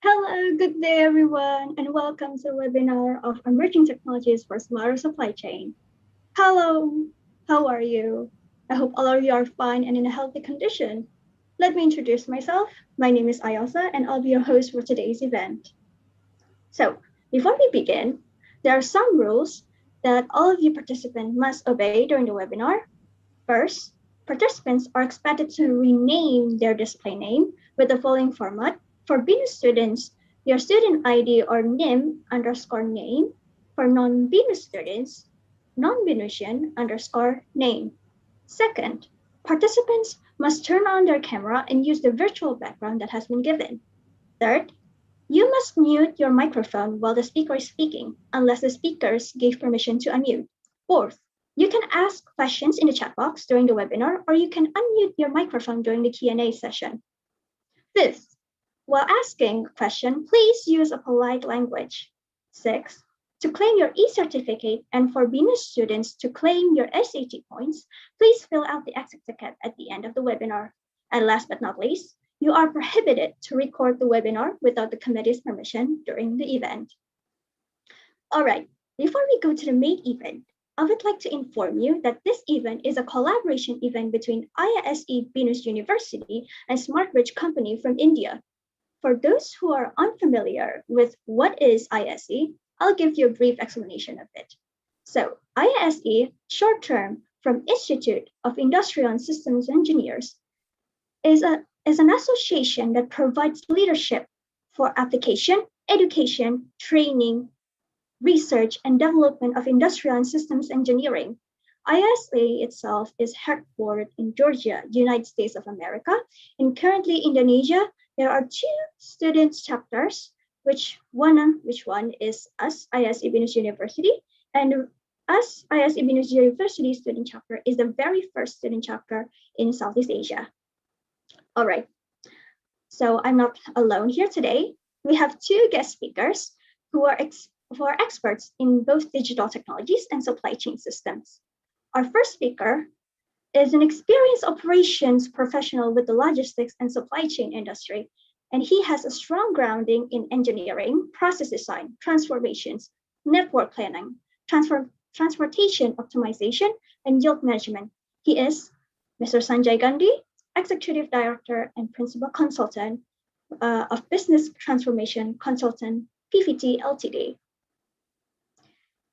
Hello, good day everyone, and welcome to the webinar of Emerging Technologies for Smarter Supply Chain. Hello, how are you? I hope all of you are fine and in a healthy condition. Let me introduce myself. My name is Ayasa, and I'll be your host for today's event. So, before we begin, there are some rules that all of you participants must obey during the webinar. First, participants are expected to rename their display name with the following format. For BINU students, your student ID or NIM_name. For non-BINU students, non-BINUsian_name. Second, participants must turn on their camera and use the virtual background that has been given. Third, you must mute your microphone while the speaker is speaking, unless the speakers gave permission to unmute. Fourth, you can ask questions in the chat box during the webinar, or you can unmute your microphone during the Q&A session. Fifth, while asking a question, please use a polite language. Sixth, to claim your e-certificate and for BINU students to claim your SAT points, please fill out the exit ticket at the end of the webinar. And last but not least, you are prohibited to record the webinar without the committee's permission during the event. All right, before we go to the main event, I would like to inform you that this event is a collaboration event between IISE BINUS University and SmartBridge Company from India. For those who are unfamiliar with what is IISE, I'll give you a brief explanation of it. So IISE, short term from Institute of Industrial and Systems Engineers, is an association that provides leadership for application, education, training, research, and development of industrial and systems engineering. IISE itself is headquartered in Georgia, United States of America, and currently in Indonesia, there are two student chapters, which one is us, IISE BINUS University, and us, IISE BINUS University student chapter is the very first student chapter in Southeast Asia. All right, so I'm not alone here today. We have two guest speakers who are experts in both digital technologies and supply chain systems. Our first speaker is an experienced operations professional with the logistics and supply chain industry, and he has a strong grounding in engineering, process design, transformations, network planning, transportation optimization, and yield management. He is Mr. Sanjay Gandhi, Executive Director and Principal Consultant of Business Transformation Consultant, PVT Ltd.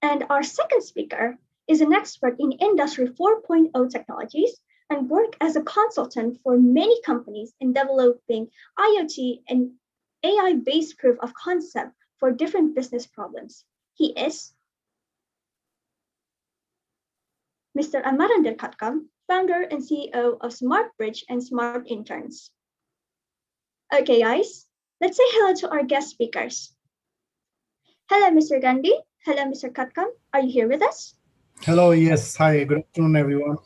And our second speaker is an expert in Industry 4.0 technologies and work as a consultant for many companies in developing IoT and AI-based proof of concept for different business problems. He is Mr. Amarendra Khatkam, founder and CEO of SmartBridge and SmartInternz. Okay, guys, let's say hello to our guest speakers. Hello, Mr. Gandhi. Hello, Mr. Khatkam. Are you here with us? Hello, yes. Hi, good afternoon, everyone.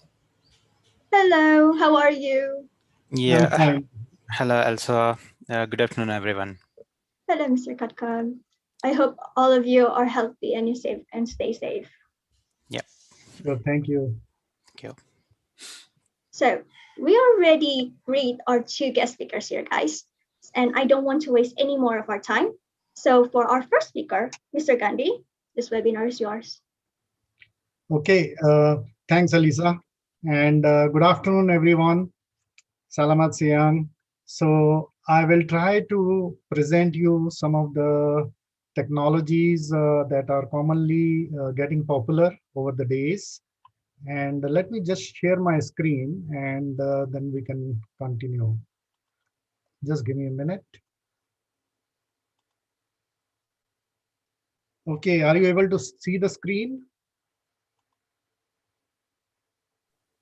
Hello, how are you? Yeah, I'm fine. hello, Elsa. Good afternoon, everyone. Hello, Mr. Khatkam. I hope all of you are healthy and you safe and stay safe. Yeah. Sure, thank you. Thank you. So we already greet our two guest speakers here, guys, and I don't want to waste any more of our time. So for our first speaker, Mr. Gandhi, this webinar is yours. Okay, thanks, Alisa. And good afternoon, everyone. Salamat siang. So I will try to present you some of the technologies that are commonly getting popular over the days. And let me just share my screen and then we can continue. Just give me a minute. Okay, are you able to see the screen?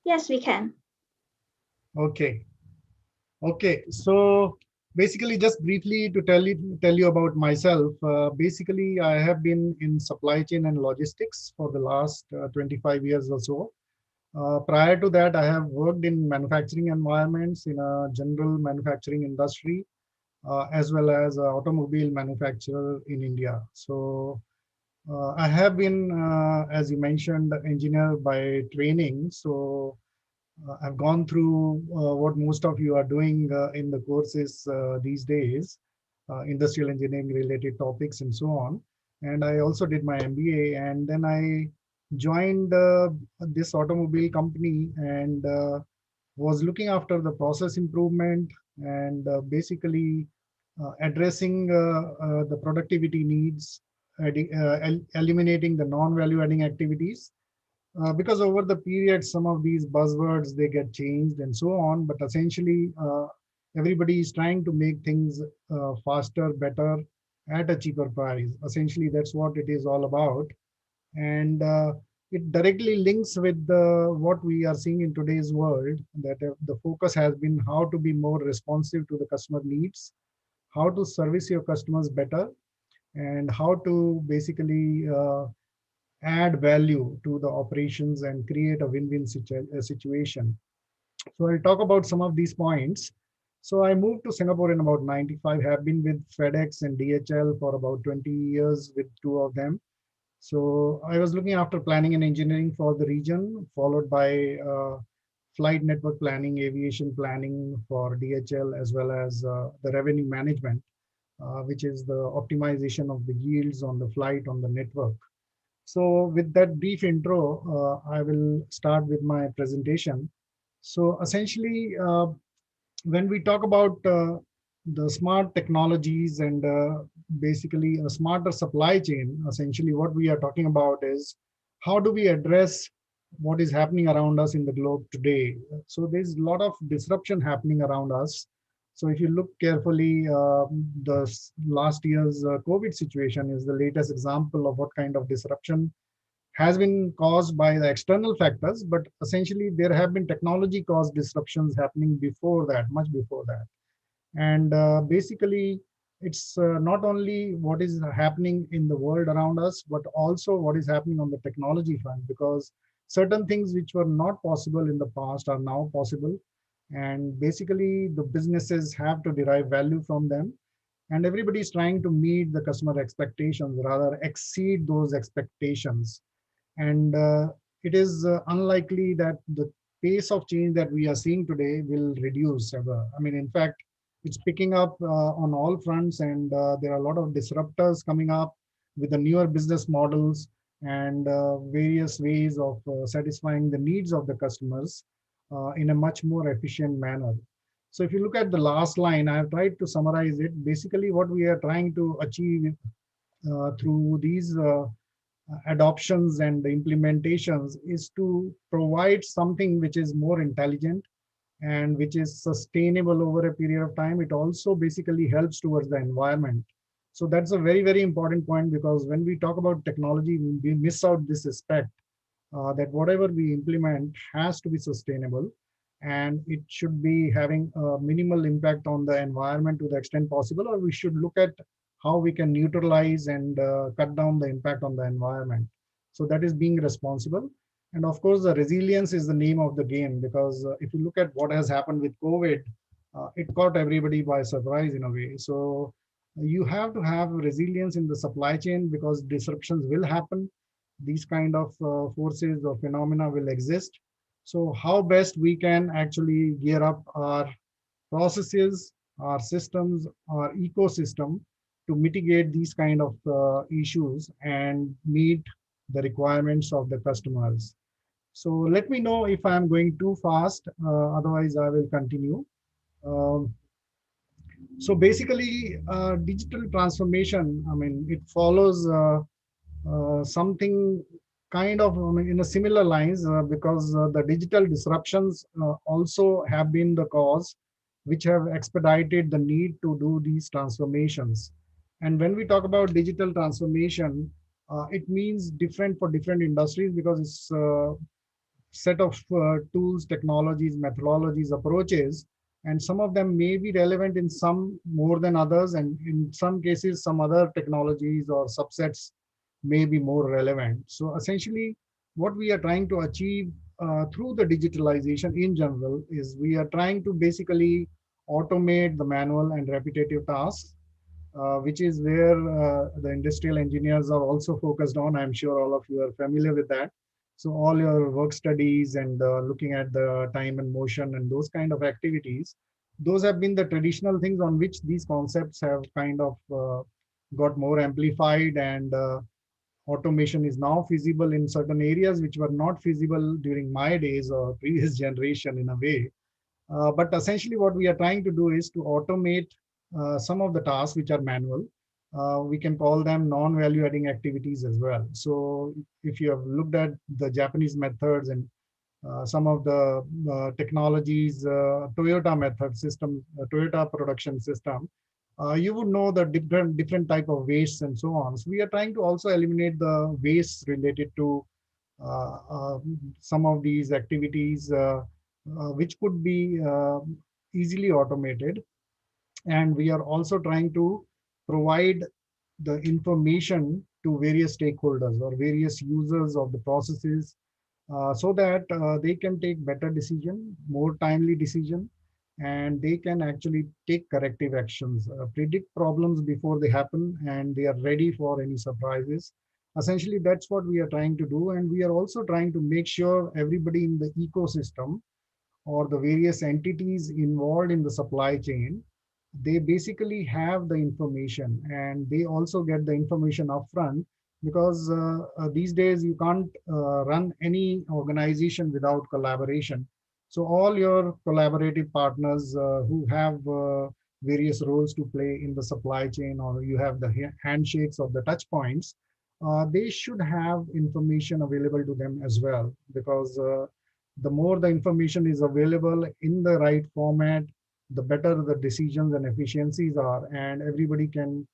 Yes, we can. Okay. Okay, so basically, just briefly to tell you about myself. Basically, I have been in supply chain and logistics for the last 25 years or so. Prior to that, I have worked in manufacturing environments in a general manufacturing industry, as well as a automobile manufacturer in India. So I have been, as you mentioned, engineer by training. So I've gone through what most of you are doing in the courses these days, industrial engineering related topics and so on. And I also did my MBA, and then I joined this automobile company and was looking after the process improvement and basically addressing the productivity needs, eliminating the non-value adding activities, because over the period some of these buzzwords they get changed and so on, but essentially everybody is trying to make things faster, better, at a cheaper price. Essentially that's what it is all about. And it directly links with what we are seeing in today's world, that the focus has been how to be more responsive to the customer needs, how to service your customers better, and how to basically add value to the operations and create a win-win situation. So I'll talk about some of these points. So I moved to Singapore in about 95, have been with FedEx and DHL for about 20 years with two of them. So I was looking after planning and engineering for the region, followed by flight network planning, aviation planning for DHL, as well as the revenue management, which is the optimization of the yields on the flight on the network. So with that brief intro, I will start with my presentation. So essentially, when we talk about the smart technologies and basically a smarter supply chain, essentially what we are talking about is how do we address what is happening around us in the globe today. So there's a lot of disruption happening around us. So if you look carefully, the last year's COVID situation is the latest example of what kind of disruption has been caused by the external factors, but essentially there have been technology caused disruptions happening before that, much before that. And basically, it's not only what is happening in the world around us, but also what is happening on the technology front, because certain things which were not possible in the past are now possible. And basically, the businesses have to derive value from them. And everybody is trying to meet the customer expectations, rather exceed those expectations. And it is unlikely that the pace of change that we are seeing today will reduce ever. I mean, in fact, it's picking up on all fronts, and there are a lot of disruptors coming up with the newer business models and various ways of satisfying the needs of the customers in a much more efficient manner. So if you look at the last line, I have tried to summarize it. Basically, what we are trying to achieve through these adoptions and implementations is to provide something which is more intelligent and which is sustainable over a period of time. It also basically helps towards the environment. So that's a very, very important point, because when we talk about technology, we miss out this aspect, that whatever we implement has to be sustainable, and it should be having a minimal impact on the environment to the extent possible, or we should look at how we can neutralize and cut down the impact on the environment. So that is being responsible. And of course, the resilience is the name of the game, because if you look at what has happened with COVID, it caught everybody by surprise in a way. So you have to have resilience in the supply chain, because disruptions will happen. These kind of forces or phenomena will exist. So how best we can actually gear up our processes, our systems, our ecosystem to mitigate these kind of issues and meet the requirements of the customers. So let me know if I'm going too fast, otherwise I will continue. Um, so basically, digital transformation, I mean, it follows something kind of, I mean, in a similar lines, because the digital disruptions also have been the cause which have expedited the need to do these transformations. And when we talk about digital transformation, it means different for different industries, because it's set of tools, technologies, methodologies, approaches, and some of them may be relevant in some more than others, and in some cases, some other technologies or subsets may be more relevant. So essentially, what we are trying to achieve through the digitalization in general is we are trying to basically automate the manual and repetitive tasks, which is where the industrial engineers are also focused on. I'm sure all of you are familiar with that. So all your work studies and looking at the time and motion and those kind of activities, those have been the traditional things on which these concepts have kind of got more amplified, and automation is now feasible in certain areas which were not feasible during my days or previous generation in a way. But essentially, what we are trying to do is to automate some of the tasks which are manual. We can call them non-value adding activities as well. So if you have looked at the Japanese methods and some of the technologies, Toyota method system, Toyota production system, you would know the different type of wastes and so on. So we are trying to also eliminate the waste related to uh, uh, some of these activities, which could be easily automated. And we are also trying to provide the information to various stakeholders or various users of the processes, so that they can take better decision, more timely decision, and they can actually take corrective actions, predict problems before they happen, and they are ready for any surprises. Essentially, that's what we are trying to do. And we are also trying to make sure everybody in the ecosystem or the various entities involved in the supply chain, they basically have the information, and they also get the information upfront, because these days you can't run any organization without collaboration. So all your collaborative partners who have various roles to play in the supply chain, or you have the handshakes or the touch points, they should have information available to them as well, because the more the information is available in the right format, the better the decisions and efficiencies are, and everybody can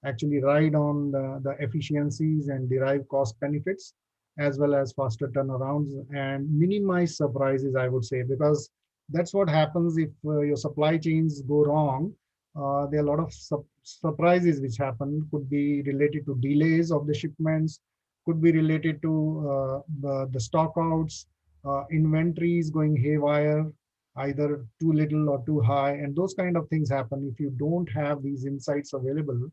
actually ride on the efficiencies and derive cost benefits, as well as faster turnarounds and minimize surprises, I would say, because that's what happens if your supply chains go wrong. There are a lot of surprises which happen, could be related to delays of the shipments, could be related to the stockouts, inventories going haywire, either too little or too high, and those kind of things happen if you don't have these insights available.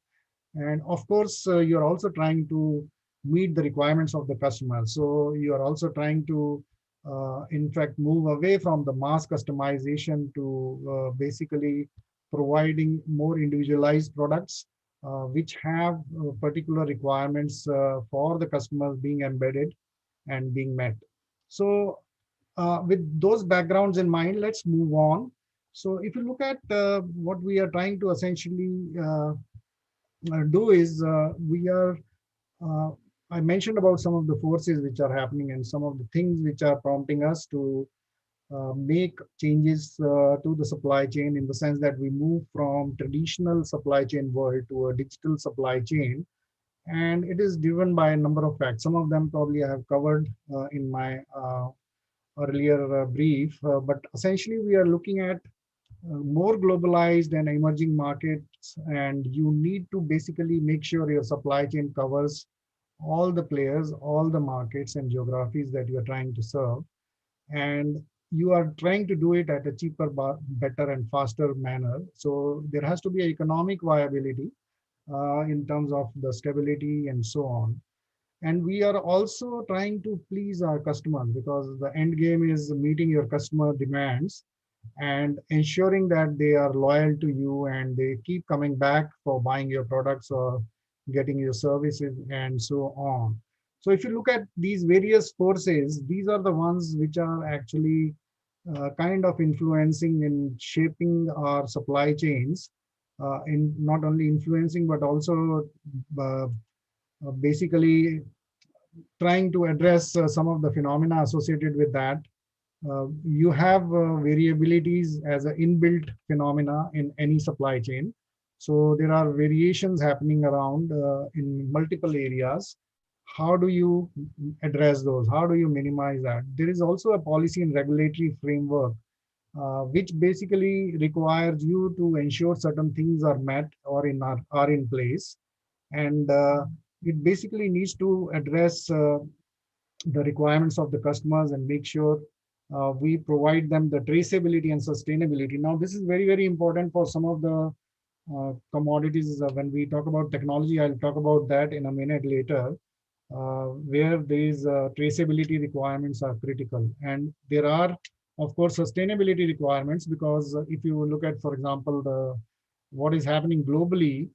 And of course, you're also trying to meet the requirements of the customer. So you are also trying to, in fact, move away from the mass customization to basically providing more individualized products, which have particular requirements for the customers being embedded and being met. So with those backgrounds in mind, let's move on. So if you look at what we are trying to essentially do is we are, uh, I mentioned about some of the forces which are happening and some of the things which are prompting us to make changes to the supply chain, in the sense that we move from traditional supply chain world to a digital supply chain. And it is driven by a number of facts. Some of them probably I have covered in my earlier brief, but essentially we are looking at more globalized and emerging markets, and you need to basically make sure your supply chain covers all the players, all the markets and geographies that you are trying to serve. And you are trying to do it at a cheaper, better and faster manner. So there has to be economic viability in terms of the stability and so on. And we are also trying to please our customers, because the end game is meeting your customer demands and ensuring that they are loyal to you and they keep coming back for buying your products or getting your services and so on. So if you look at these various forces, these are the ones which are actually kind of influencing and shaping our supply chains, in not only influencing but also uh, basically trying to address some of the phenomena associated with that. You have variabilities as an inbuilt phenomena in any supply chain. So there are variations happening around in multiple areas. How do you address those? How do you minimize that? There is also a policy and regulatory framework which basically requires you to ensure certain things are met or are in place, and it basically needs to address the requirements of the customers and make sure we provide them the traceability and sustainability. Now, this is very, very important for some of the commodities. When we talk about technology, I'll talk about that in a minute later, where these traceability requirements are critical. And there are, of course, sustainability requirements, because if you look at, for example, what is happening globally,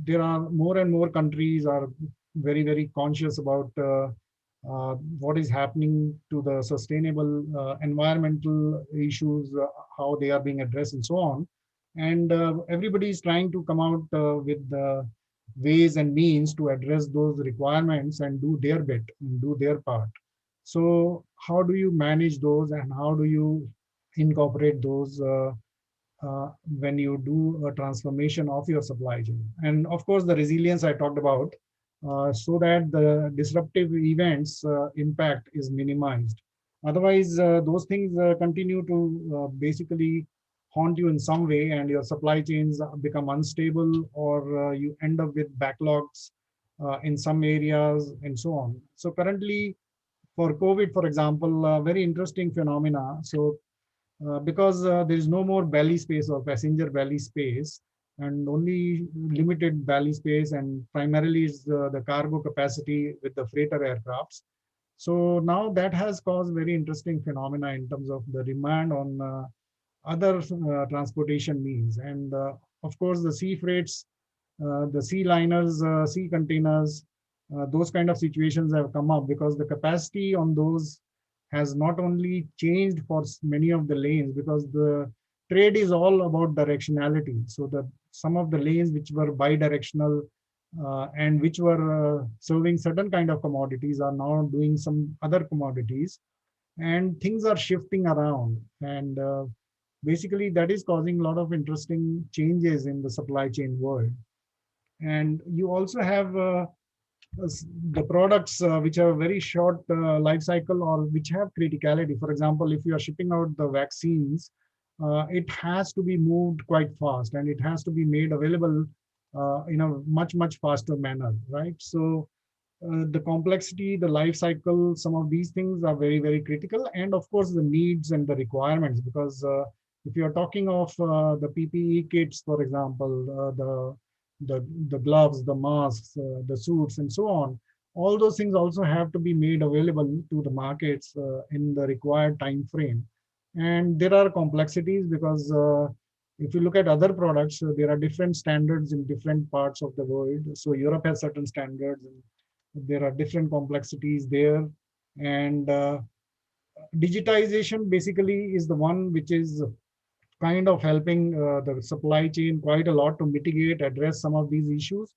there are more and more countries are very, very conscious about what is happening to the sustainable environmental issues, how they are being addressed, and so on. And everybody is trying to come out with ways and means to address those requirements and do their bit and do their part. So how do you manage those, and how do you incorporate those when you do a transformation of your supply chain? And of course, the resilience I talked about, so that the disruptive events impact is minimized. Otherwise, those things continue to basically haunt you in some way, and your supply chains become unstable, or you end up with backlogs in some areas, and so on. So currently, for COVID, for example, very interesting phenomena. So because there is no more belly space or passenger belly space, and only limited belly space, and primarily is the cargo capacity with the freighter aircrafts. So now that has caused very interesting phenomena in terms of the demand on other transportation means. And of course, the sea freights, the sea liners, sea containers, those kind of situations have come up because the capacity on those has not only changed for many of the lanes, because the trade is all about directionality. So that some of the lanes which were bi-directional and which were serving certain kind of commodities are now doing some other commodities, and things are shifting around. And basically that is causing a lot of interesting changes in the supply chain world. And you also have the products which have a very short life cycle, or which have criticality. For example, if you are shipping out the vaccines, it has to be moved quite fast, and it has to be made available in a much, much faster manner, right? So the complexity, the life cycle, some of these things are very, very critical. And of course, the needs and the requirements, because if you're talking of the PPE kits, for example, the gloves, the masks, the suits, and so on, all those things also have to be made available to the markets in the required time frame. And there are complexities because if you look at other products, there are different standards in different parts of the world. So Europe has certain standards, and there are different complexities there. And digitization basically is the one which is kind of helping the supply chain quite a lot to mitigate, address some of these issues.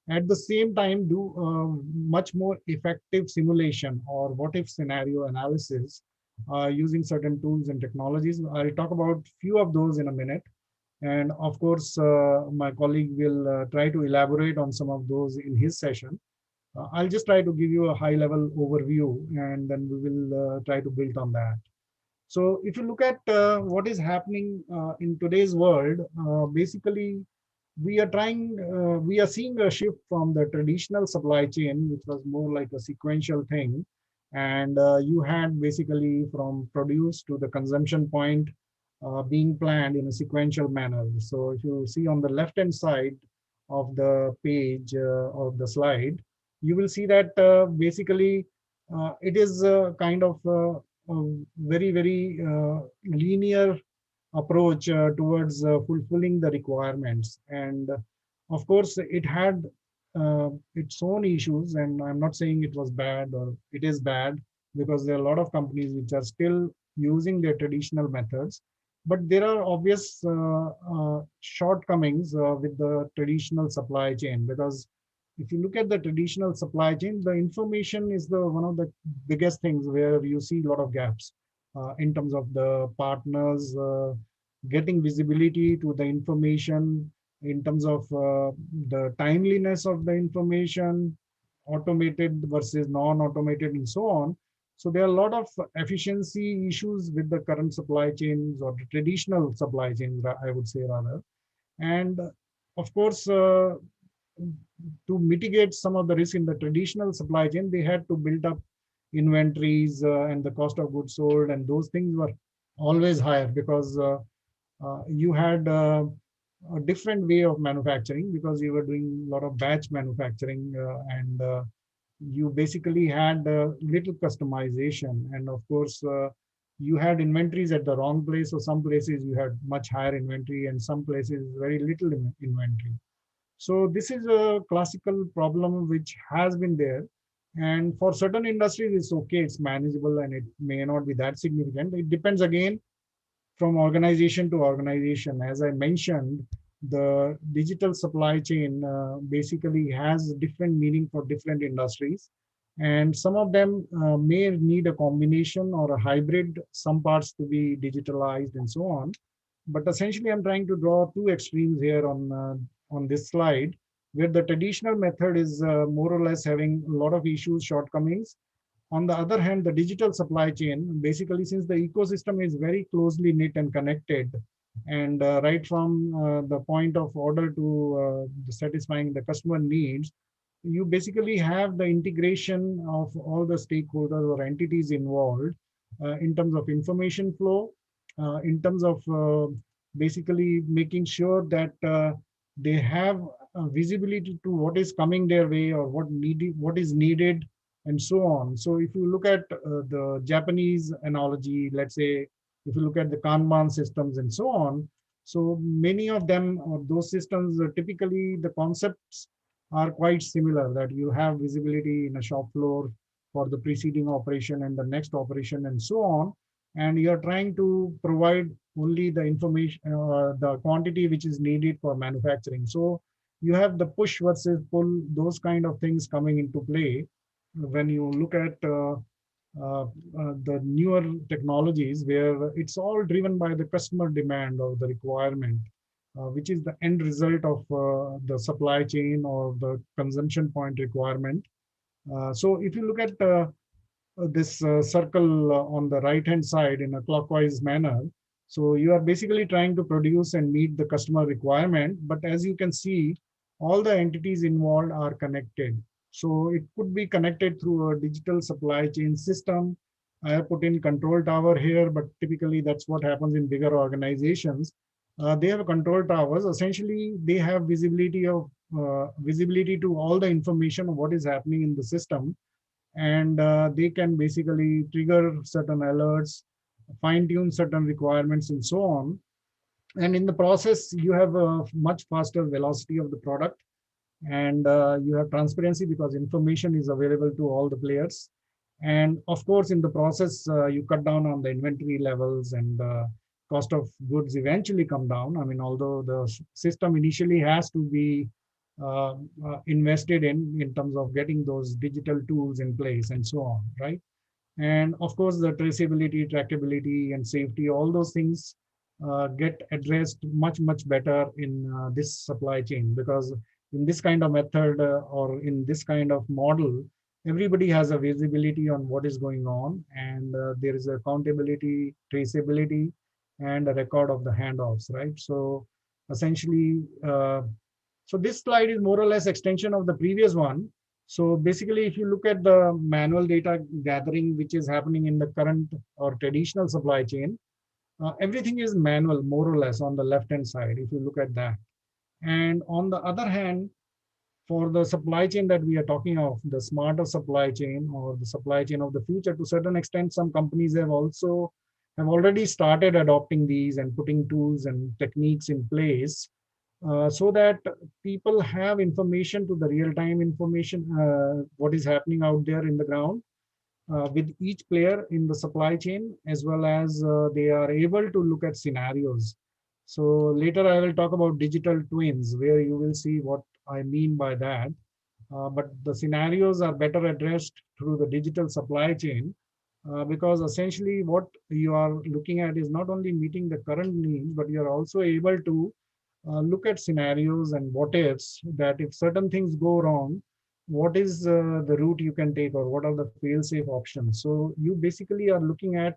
At the same time, do much more effective simulation or what if scenario analysis using certain tools and technologies. I'll talk about few of those in a minute. And of course, my colleague will try to elaborate on some of those in his session. I'll just try to give you a high level overview, and then we will try to build on that. So if you look at what is happening in today's world, basically we are seeing a shift from the traditional supply chain, which was more like a sequential thing. And you had basically from produce to the consumption point being planned in a sequential manner. So if you see on the left-hand side of the page of the slide, you will see that basically it is kind of a very, very linear approach towards fulfilling the requirements. And of course, it had its own issues, and I'm not saying it was bad or it is bad, because there are a lot of companies which are still using their traditional methods. But there are obvious shortcomings with the traditional supply chain, because if you look at the traditional supply chain, the information is the one of the biggest things where you see a lot of gaps in terms of the partners getting visibility to the information, in terms of the timeliness of the information, automated versus non-automated, and so on. So there are a lot of efficiency issues with the current supply chains, or the traditional supply chains, I would say rather. And of course, to mitigate some of the risk in the traditional supply chain, they had to build up inventories, and the cost of goods sold, and those things were always higher, because you had a different way of manufacturing, because you were doing a lot of batch manufacturing, and you basically had little customization. And of course, you had inventories at the wrong place. So some places you had much higher inventory, and some places very little inventory. So this is a classical problem which has been there. And for certain industries, it's okay, it's manageable, and it may not be that significant. It depends again from organization to organization. As I mentioned, the digital supply chain basically has different meaning for different industries. And some of them may need a combination or a hybrid, some parts to be digitalized and so on. But essentially, I'm trying to draw two extremes here on this slide, where the traditional method is more or less having a lot of issues, shortcomings. On the other hand, the digital supply chain, basically, since the ecosystem is very closely knit and connected, and right from the point of order to satisfying the customer needs, you basically have the integration of all the stakeholders or entities involved in terms of information flow, in terms of basically making sure that they have visibility to what is coming their way, or what is needed, and so on. So if you look at the Japanese analogy, let's say, if you look at the Kanban systems and so on, so many of them, or those systems, typically the concepts are quite similar, that you have visibility in a shop floor for the preceding operation and the next operation and so on. And you're trying to provide only the information, the quantity which is needed for manufacturing. So you have the push versus pull, those kind of things coming into play when you look at the newer technologies, where it's all driven by the customer demand or the requirement, which is the end result of the supply chain or the consumption point requirement. So if you look at this circle on the right hand side in a clockwise manner, so you are basically trying to produce and meet the customer requirement. But as you can see, all the entities involved are connected. So it could be connected through a digital supply chain system. I have put in control tower here, but typically that's what happens in bigger organizations. They have control towers. Essentially, they have visibility to all the information of what is happening in the system, and they can basically trigger certain alerts, fine tune certain requirements, and so on. And in the process, you have a much faster velocity of the product, and you have transparency because information is available to all the players. And of course, in the process, you cut down on the inventory levels, and cost of goods eventually come down. I mean, although the system initially has to be invested in terms of getting those digital tools in place and so on, right? And of course, the traceability, trackability, and safety, all those things get addressed much better in this supply chain, because in this kind of method or in this kind of model, everybody has a visibility on what is going on, and there is accountability, traceability, and a record of the handoffs, right? So essentially, so this slide is more or less extension of the previous one. So basically, if you look at the manual data gathering, which is happening in the current or traditional supply chain, everything is manual, more or less, on the left-hand side, if you look at that. And on the other hand, for the supply chain that we are talking of, the smarter supply chain or the supply chain of the future, to a certain extent, some companies have already started adopting these and putting tools and techniques in place so that people have information to the real-time information, what is happening out there in the ground with each player in the supply chain, as well as they are able to look at scenarios. So later I will talk about digital twins, where you will see what I mean by that. But the scenarios are better addressed through the digital supply chain, because essentially what you are looking at is not only meeting the current needs, but you are also able to look at scenarios and what ifs, that if certain things go wrong, what is the route you can take, or what are the fail-safe options. So you basically are looking at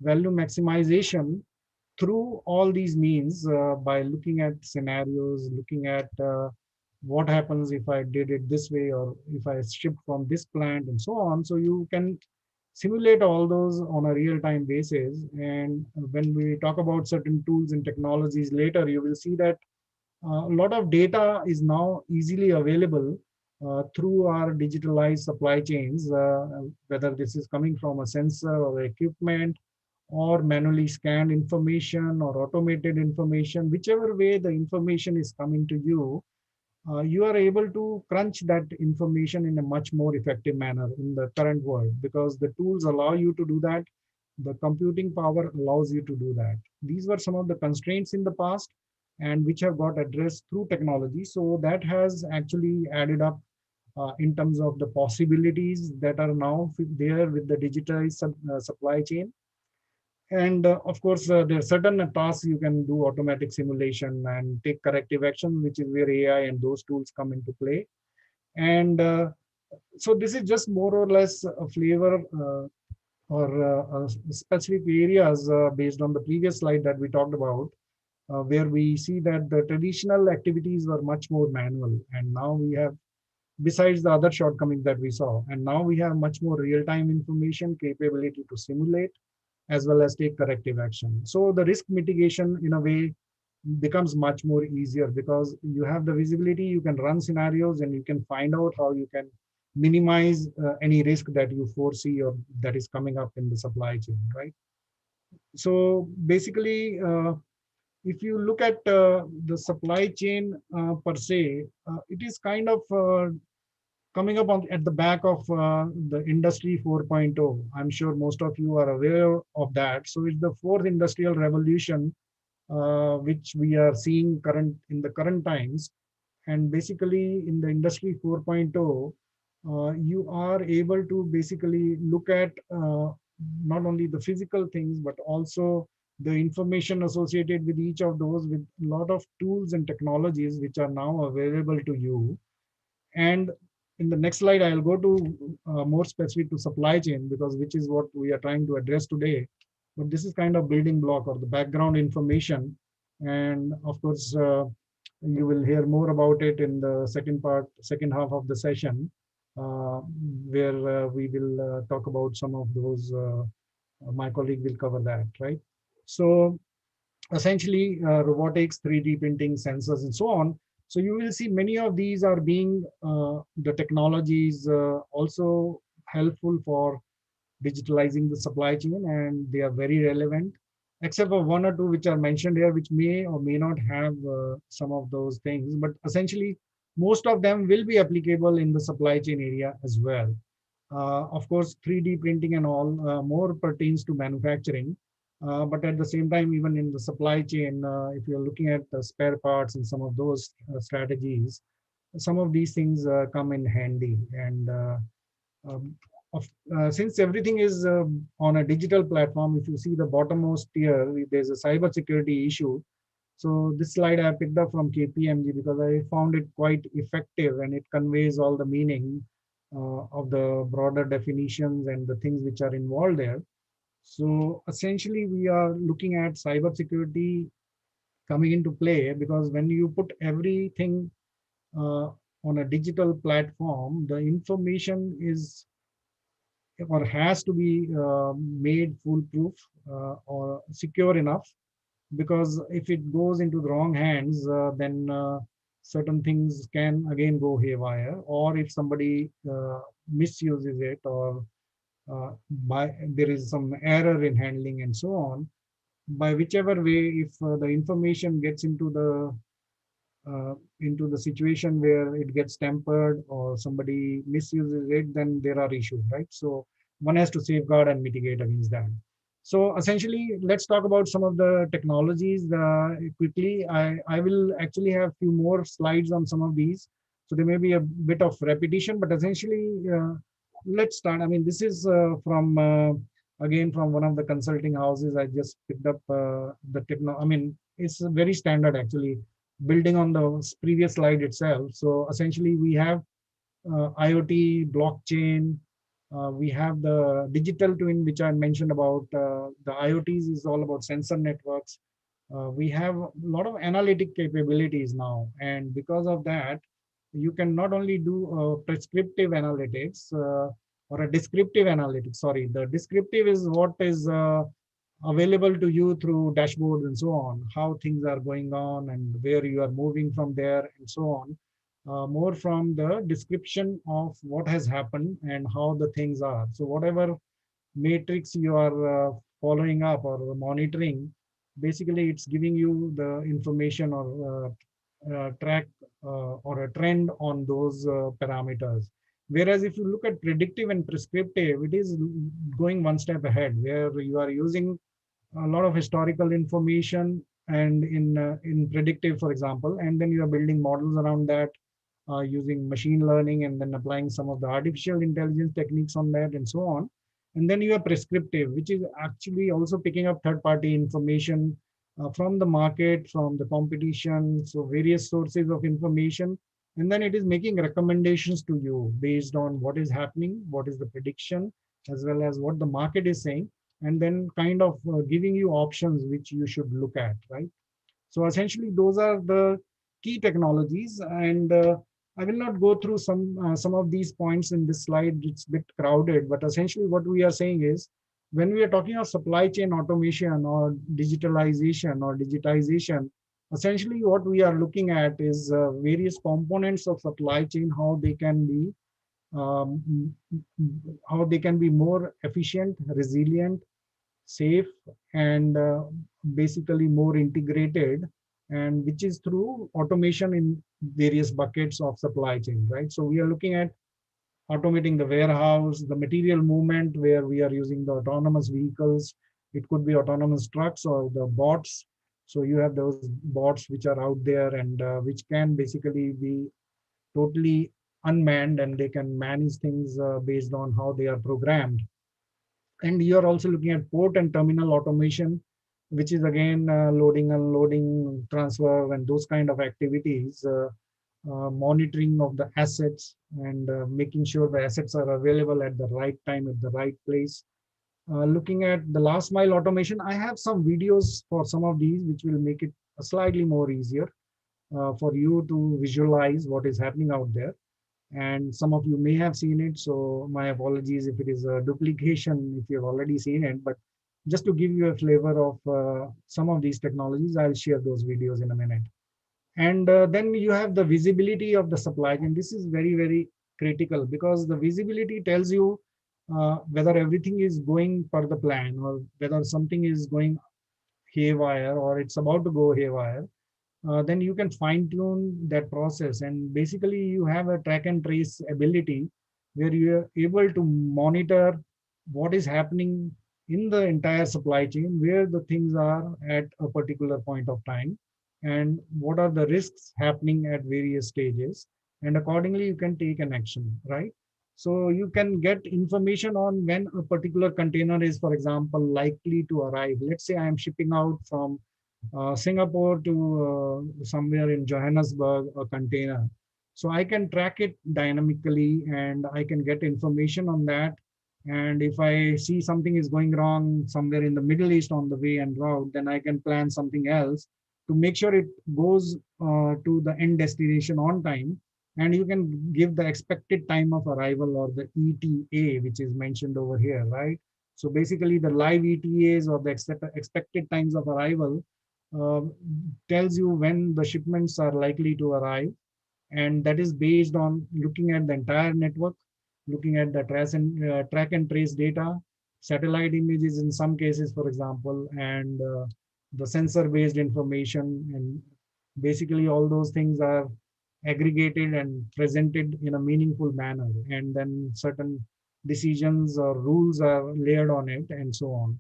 value maximization through all these means, by looking at scenarios, looking at what happens if I did it this way, or if I shipped from this plant, and so on. So you can simulate all those on a real-time basis. And when we talk about certain tools and technologies later, you will see that a lot of data is now easily available through our digitalized supply chains, whether this is coming from a sensor or equipment, or manually scanned information or automated information. Whichever way the information is coming to you, you are able to crunch that information in a much more effective manner in the current world, because the tools allow you to do that. The computing power allows you to do that. These were some of the constraints in the past, and which have got addressed through technology. So that has actually added up in terms of the possibilities that are now there with the digitized supply chain. And of course, there are certain tasks you can do automatic simulation and take corrective action, which is where AI and those tools come into play. And so this is just more or less a flavor, or specific areas based on the previous slide that we talked about, where we see that the traditional activities were much more manual. And now we have, besides the other shortcomings that we saw, and now we have much more real-time information capability to simulate, as well as take corrective action. So the risk mitigation in a way becomes much more easier, because you have the visibility, you can run scenarios, and you can find out how you can minimize any risk that you foresee or that is coming up in the supply chain, right? So basically, if you look at the supply chain per se, it is kind of coming up at the back of the industry 4.0. I'm sure most of you are aware of that. So it's the fourth industrial revolution, which we are seeing in the current times. And basically in the industry 4.0, you are able to basically look at not only the physical things, but also the information associated with each of those, with a lot of tools and technologies which are now available to you. And in the next slide, I'll go to more specific to supply chain, because which is what we are trying to address today. But this is kind of building block or the background information. And of course, you will hear more about it in the second half of the session, where we will talk about some of those. My colleague will cover that, right? So essentially robotics, 3D printing, sensors, and so on. So you will see many of these are being the technologies also helpful for digitalizing the supply chain, and they are very relevant, except for one or two which are mentioned here, which may or may not have some of those things. But essentially, most of them will be applicable in the supply chain area as well. Of course, 3D printing and all more pertains to manufacturing. But at the same time, even in the supply chain, if you're looking at the spare parts and some of those strategies, some of these things come in handy. And um, since everything is on a digital platform, if you see the bottommost tier, there's a cybersecurity issue. So this slide I picked up from KPMG because I found it quite effective, and it conveys all the meaning of the broader definitions and the things which are involved there. So essentially, we are looking at cybersecurity coming into play, because when you put everything on a digital platform, the information is or has to be made foolproof or secure enough, because if it goes into the wrong hands, then certain things can again go haywire, or if somebody misuses it, or there is some error in handling and so on, by whichever way, if the information gets into the into the situation where it gets tempered or somebody misuses it, then there are issues, right? So one has to safeguard and mitigate against that. So essentially, let's talk about some of the technologies quickly. I will actually have few more slides on some of these. So there may be a bit of repetition, but essentially, let's start. I mean, this is again, from one of the consulting houses. I just picked up the techno. I mean, it's very standard actually, building on the previous slide itself. So essentially, we have IoT, blockchain. We have the digital twin, which I mentioned about. The IoTs is all about sensor networks. We have a lot of analytic capabilities now, and because of that, you can not only do prescriptive analytics or a descriptive analytics. Sorry, the descriptive is what is available to you through dashboards and so on, how things are going on and where you are moving from there and so on. More from the description of what has happened and how the things are. So whatever matrix you are following up or monitoring, basically it's giving you the information or track or a trend on those parameters. Whereas if you look at predictive and prescriptive, it is going one step ahead, where you are using a lot of historical information and in predictive, for example, and then you are building models around that using machine learning and then applying some of the artificial intelligence techniques on that and so on. And then you have prescriptive, which is actually also picking up third-party information from the market, from the competition, so various sources of information. And then it is making recommendations to you based on what is happening, what is the prediction, as well as what the market is saying, and then kind of giving you options which you should look at, right? So essentially, those are the key technologies, and I will not go through some of these points in this slide. It's a bit crowded, but essentially, what we are saying is, when we are talking of supply chain automation or digitalization or digitization, essentially what we are looking at is various components of supply chain, um, how they can be more efficient, resilient, safe, and basically more integrated, and which is through automation in various buckets of supply chain, right? So we are looking at automating the warehouse, the material movement, where we are using the autonomous vehicles. It could be autonomous trucks or the bots. So you have those bots which are out there and which can basically be totally unmanned, and they can manage things based on how they are programmed. And you're also looking at port and terminal automation, which is again loading, unloading, transfer, and those kind of activities, monitoring of the assets and making sure the assets are available at the right time, at the right place. Looking at the last mile automation, I have some videos for some of these, which will make it slightly more easier for you to visualize what is happening out there, and some of you may have seen it, so my apologies if it is a duplication if you've already seen it. But just to give you a flavor of some of these technologies, I'll share those videos in a minute. And then you have the visibility of the supply chain. This is very, very critical, because the visibility tells you whether everything is going per the plan or whether something is going haywire or it's about to go haywire. Then you can fine tune that process, and basically you have a track and trace ability where you are able to monitor what is happening in the entire supply chain, where the things are at a particular point of time, and what are the risks happening at various stages, and accordingly you can take an action, right? So you can get information on when a particular container is, for example, likely to arrive. Let's say I am shipping out from Singapore to somewhere in Johannesburg, a container. So I can track it dynamically and I can get information on that. And if I see something is going wrong somewhere in the Middle East on the way and route, then I can plan something else to make sure it goes to the end destination on time. And you can give the expected time of arrival, or the ETA, which is mentioned over here, right? So basically the live ETAs or the expected times of arrival uh, tells you when the shipments are likely to arrive, and that is based on looking at the entire network, looking at the track and trace data, satellite images in some cases, for example, and the sensor based information, and basically all those things are aggregated and presented in a meaningful manner, and then certain decisions or rules are layered on it and so on.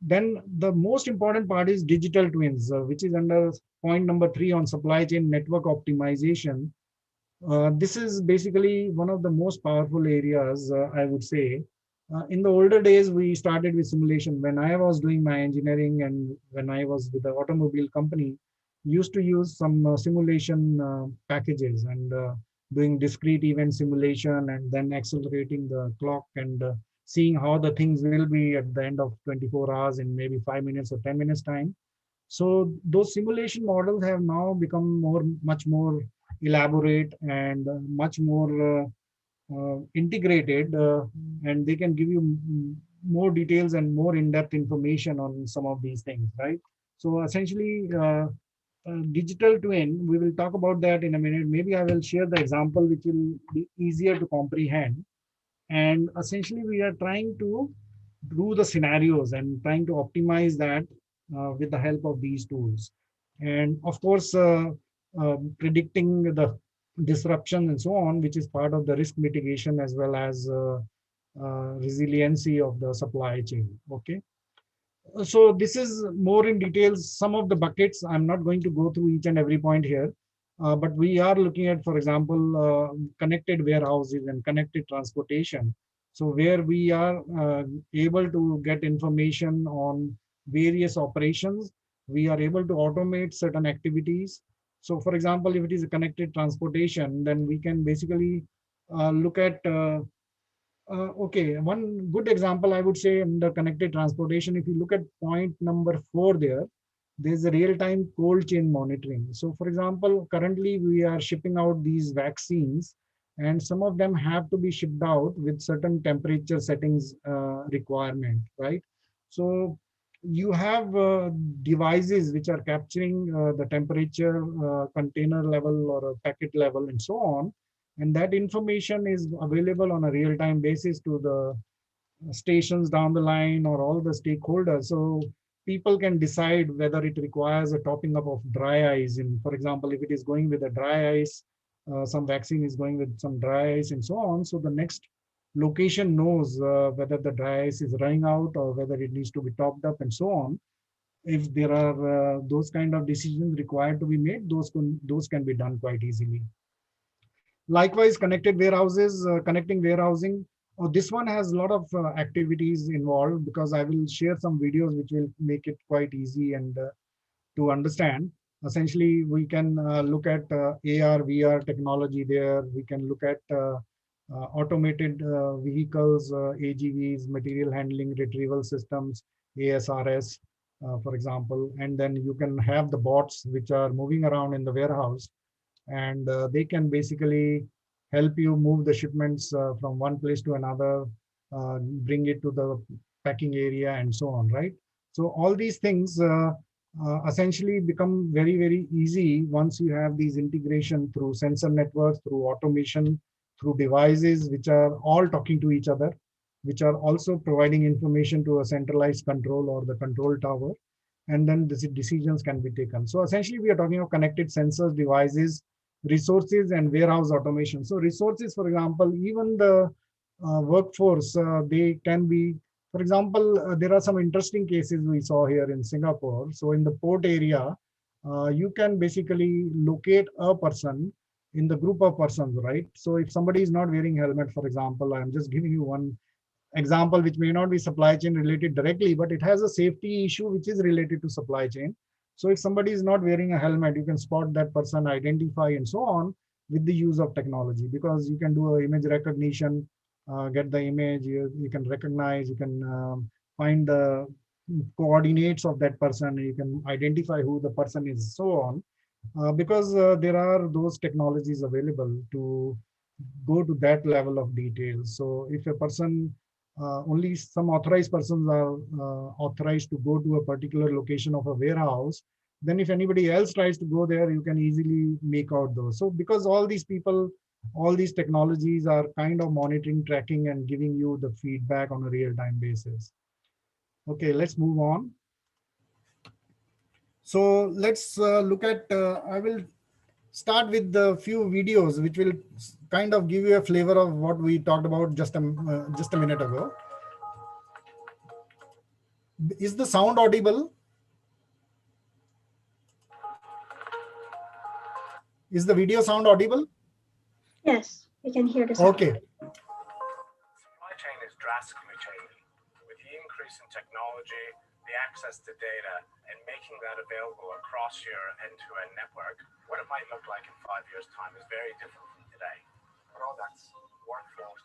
Then the most important part is digital twins, which is under point number 3 on supply chain network optimization. This is basically one of the most powerful areas, I would say. In the older days, we started with simulation. When I was doing my engineering and when I was with the automobile company, used to use some simulation packages and doing discrete event simulation and then accelerating the clock and seeing how the things will be at the end of 24 hours in maybe 5 minutes or 10 minutes time. So those simulation models have now become much more elaborate and much more integrated, and they can give you more details and more in-depth information on some of these things, right? So essentially, digital twin, we will talk about that in a minute. Maybe I will share the example which will be easier to comprehend. And essentially, we are trying to do the scenarios and trying to optimize that with the help of these tools. And of course, predicting the disruption and so on, which is part of the risk mitigation as well as resiliency of the supply chain. Okay. So this is more in details, some of the buckets. I'm not going to go through each and every point here, but we are looking at, for example, connected warehouses and connected transportation. So where we are able to get information on various operations, we are able to automate certain activities. So for example, if it is a connected transportation, then we can basically look at okay, one good example I would say in the connected transportation, if you look at point number 4 there, there's a real-time cold chain monitoring. So for example, currently we are shipping out these vaccines and some of them have to be shipped out with certain temperature settings requirement, right? So you have devices which are capturing the temperature, container level or a packet level and so on, and that information is available on a real-time basis to the stations down the line or all the stakeholders. So people can decide whether it requires a topping up of dry ice. And for example, if it is going with a dry ice, some vaccine is going with some dry ice and so on. So the next location knows whether the dry ice is running out or whether it needs to be topped up and so on. If there are those kind of decisions required to be made, those can be done quite easily. Likewise, connected warehouses, connecting warehousing. Oh, this one has a lot of activities involved because I will share some videos which will make it quite easy and to understand. Essentially, we can look at AR, VR technology there. We can look at automated vehicles, AGVs, material handling retrieval systems, ASRS, for example. And then you can have the bots which are moving around in the warehouse, and they can basically help you move the shipments from one place to another, bring it to the packing area and so on, right? So all these things essentially become very, very easy once you have these integration through sensor networks, through automation, through devices which are all talking to each other, which are also providing information to a centralized control or the control tower, and then the decisions can be taken. So essentially, we are talking of connected sensors, devices, resources, and warehouse automation. So resources, for example, even the workforce, they can be, for example, there are some interesting cases we saw here in Singapore. So in the port area, you can basically locate a person in the group of persons, right? So if somebody is not wearing helmet, for example, I'm just giving you one example which may not be supply chain related directly, but it has a safety issue which is related to supply chain. So if somebody is not wearing a helmet, you can spot that person, identify and so on with the use of technology, because you can do a image recognition, get the image, you can recognize, you can find the coordinates of that person, you can identify who the person is, so on. Because there are those technologies available to go to that level of detail. So if a person, only some authorized persons are authorized to go to a particular location of a warehouse, then if anybody else tries to go there, you can easily make out those. So because all these people, all these technologies are kind of monitoring, tracking, and giving you the feedback on a real-time basis. Okay, let's move on. So let's look at, I will start with the few videos which will kind of give you a flavor of what we talked about just a minute ago. Is the sound audible? Is the video sound audible? Yes, we can hear the sound. Okay. Supply chain is drastically changing. With the increase in technology, the access to data, and making that available across your end-to-end network, what it might look like in 5 years' time is very different from today. Products, workflows,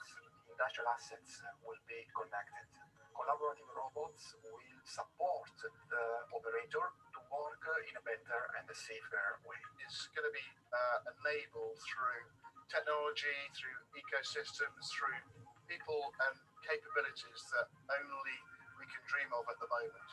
industrial assets will be connected. Collaborative robots will support the operator to work in a better and a safer way. It's going to be enabled through technology, through ecosystems, through people and capabilities that only we can dream of at the moment.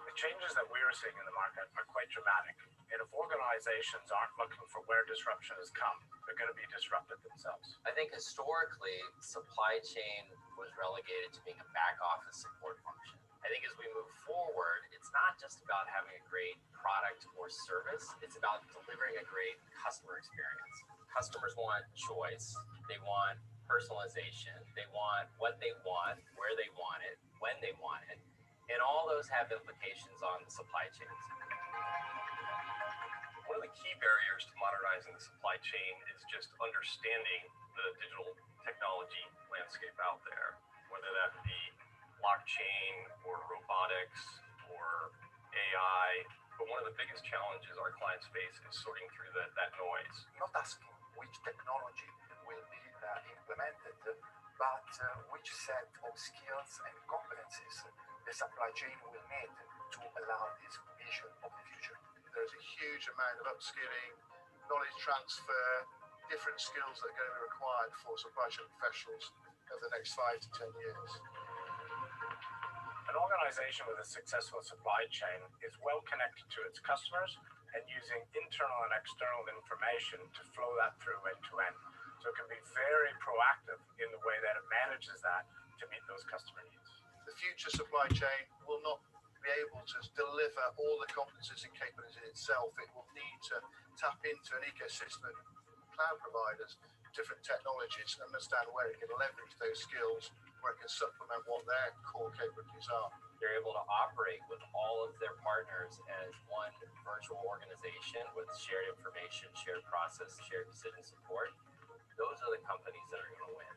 The changes that we're seeing in the market are quite dramatic. And if organizations aren't looking for where disruption has come, they're going to be disrupted themselves. I think historically, supply chain was relegated to being a back office support function. I think as we move forward, it's not just about having a great product or service, it's about delivering a great customer experience. Customers want choice, they want personalization, they want what they want, where they want it, when they want it, and all those have implications on the supply chains. One of the key barriers to modernizing the supply chain is just understanding the digital technology landscape out there, whether that be blockchain or robotics or AI. But one of the biggest challenges our clients face is sorting through that noise. Not asking which technology will be implemented, but which set of skills and competencies the supply chain will need to allow this vision of the future. There's a huge amount of upskilling, knowledge transfer, different skills that are going to be required for supply chain professionals over the next 5 to 10 years. An organization with a successful supply chain is well connected to its customers and using internal and external information to flow that through end to end. So it can be very proactive in the way that it manages that to meet those customer needs. The future supply chain will not be able to deliver all the competencies and capabilities in itself. It will need to tap into an ecosystem of cloud providers, different technologies, and understand where it can leverage those skills, where it can supplement what their core capabilities are. They're able to operate with all of their partners as one virtual organization with shared information, shared process, shared decision support. Those are the companies that are going to win.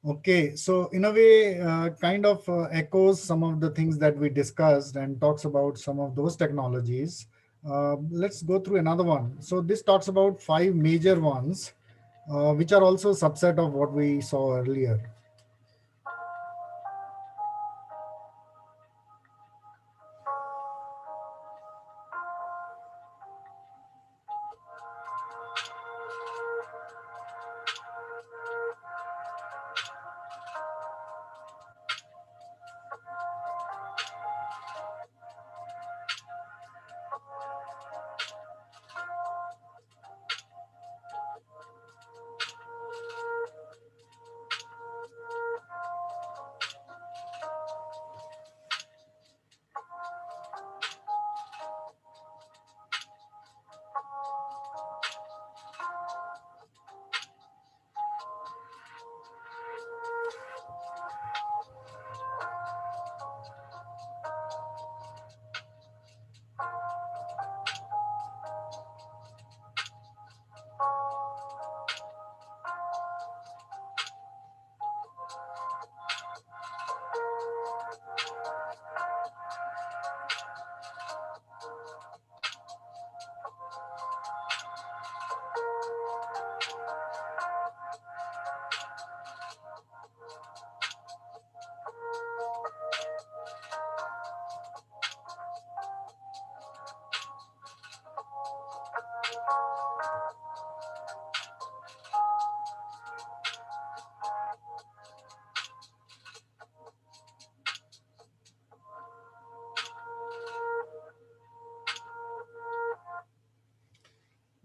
Okay, so in a way, kind of echoes some of the things that we discussed and talks about some of those technologies. Let's go through another one. So this talks about 5 major ones, which are also a subset of what we saw earlier.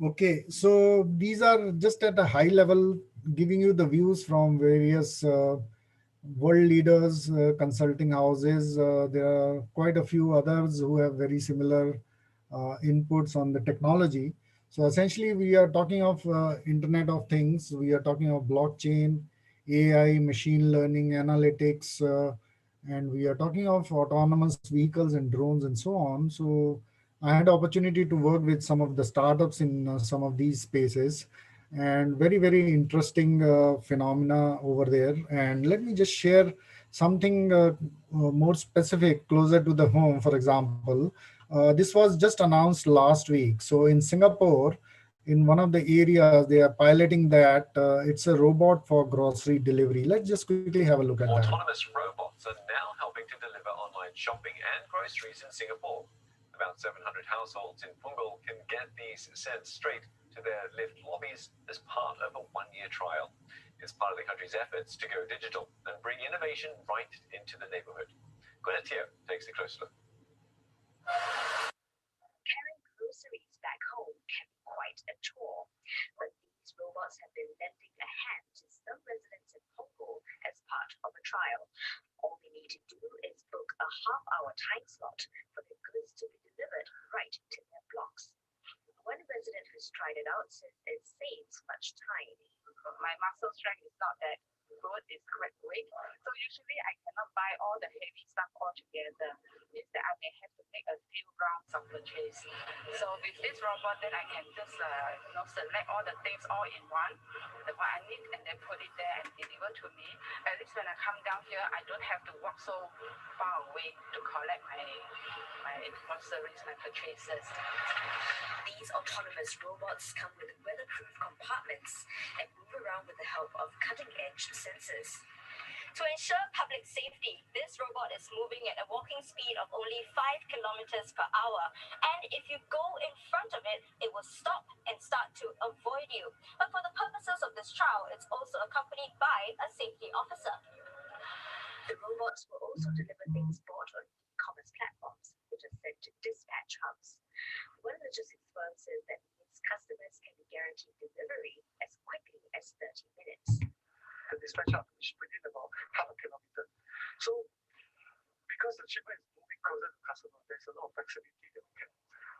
Okay, so these are just at a high level giving you the views from various world leaders, consulting houses. There are quite a few others who have very similar inputs on the technology. So essentially, we are talking of Internet of Things. We are talking of blockchain, AI, machine learning, analytics, and we are talking of autonomous vehicles and drones and so on. So I had opportunity to work with some of the startups in some of these spaces, and very, very interesting phenomena over there. And let me just share something more specific, closer to the home. For example, this was just announced last week. So in Singapore, in one of the areas, they are piloting that. It's a robot for grocery delivery. Let's just quickly have a look at that. Autonomous robots are now helping to deliver online shopping and groceries in Singapore. About 700 households in Punggol can get these sent straight to their lift lobbies as part of a one-year trial. It's part of the country's efforts to go digital and bring innovation right into the neighborhood. Gwenetio takes a close look. Carrying groceries back home can be quite a chore, but these robots have been lending a hand to some residents in Punggol as part of a trial. All they need to do is book a half-hour time slot for the goods to be delivered right to their blocks. One resident who's tried it out says it saves much time. My muscle strength is not that good, it's quite weak. So usually I cannot buy all the heavy stuff all together. Means that I may have to make a few rounds of purchase. So with this robot, then I can just select all the things all in one, the one I need, and then put it there and deliver to me. At least when I come down here, I don't have to walk so far away to collect my groceries, my purchases. These autonomous robots come with weatherproof compartments and move around with the help of cutting-edge sensors. To ensure public safety, this robot is moving at a walking speed of only 5 kilometers per hour. And if you go in front of it, it will stop and start to avoid you. But for the purposes of this trial, it's also accompanied by a safety officer. The robots will also deliver things bought on e-commerce platforms, which are sent to dispatch hubs. One logistics firm says that means customers can be guaranteed delivery as quickly as 30 minutes. The dispatch hub is within about half a kilometer. So because the shipment is moving closer to the customer, there's a lot of flexibility that we can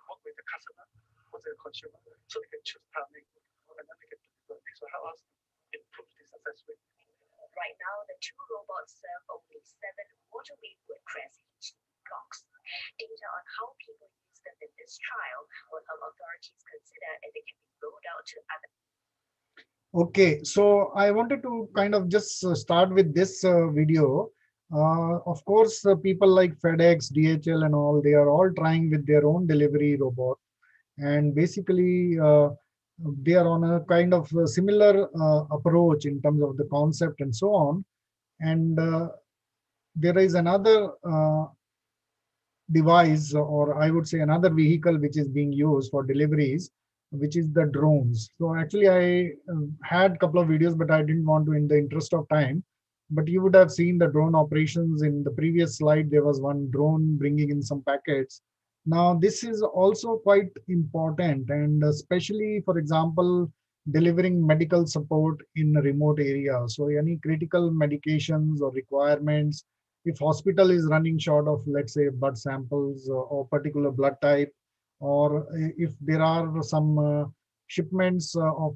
work with the customer or the consumer, so they can choose timing and then we can deliver. This will help us improve the success rate. Right now, the two robots serve only 7 waterway woodcrest heat blocks. Data on how people use them in this trial will help authorities consider if it can be rolled out to other. Okay, so I wanted to kind of just start with this video. Of course, people like FedEx, DHL and all, they are all trying with their own delivery robot. And basically, they are on a kind of a similar approach in terms of the concept and so on. And there is another device, or I would say another vehicle, which is being used for deliveries, which is the drones. So actually I had a couple of videos, but I didn't want to, in the interest of time, but you would have seen the drone operations in the previous slide. There was one drone bringing in some packets. Now this is also quite important, and especially, for example, delivering medical support in remote areas. So any critical medications or requirements, if hospital is running short of, let's say, blood samples or particular blood type, or if there are some shipments of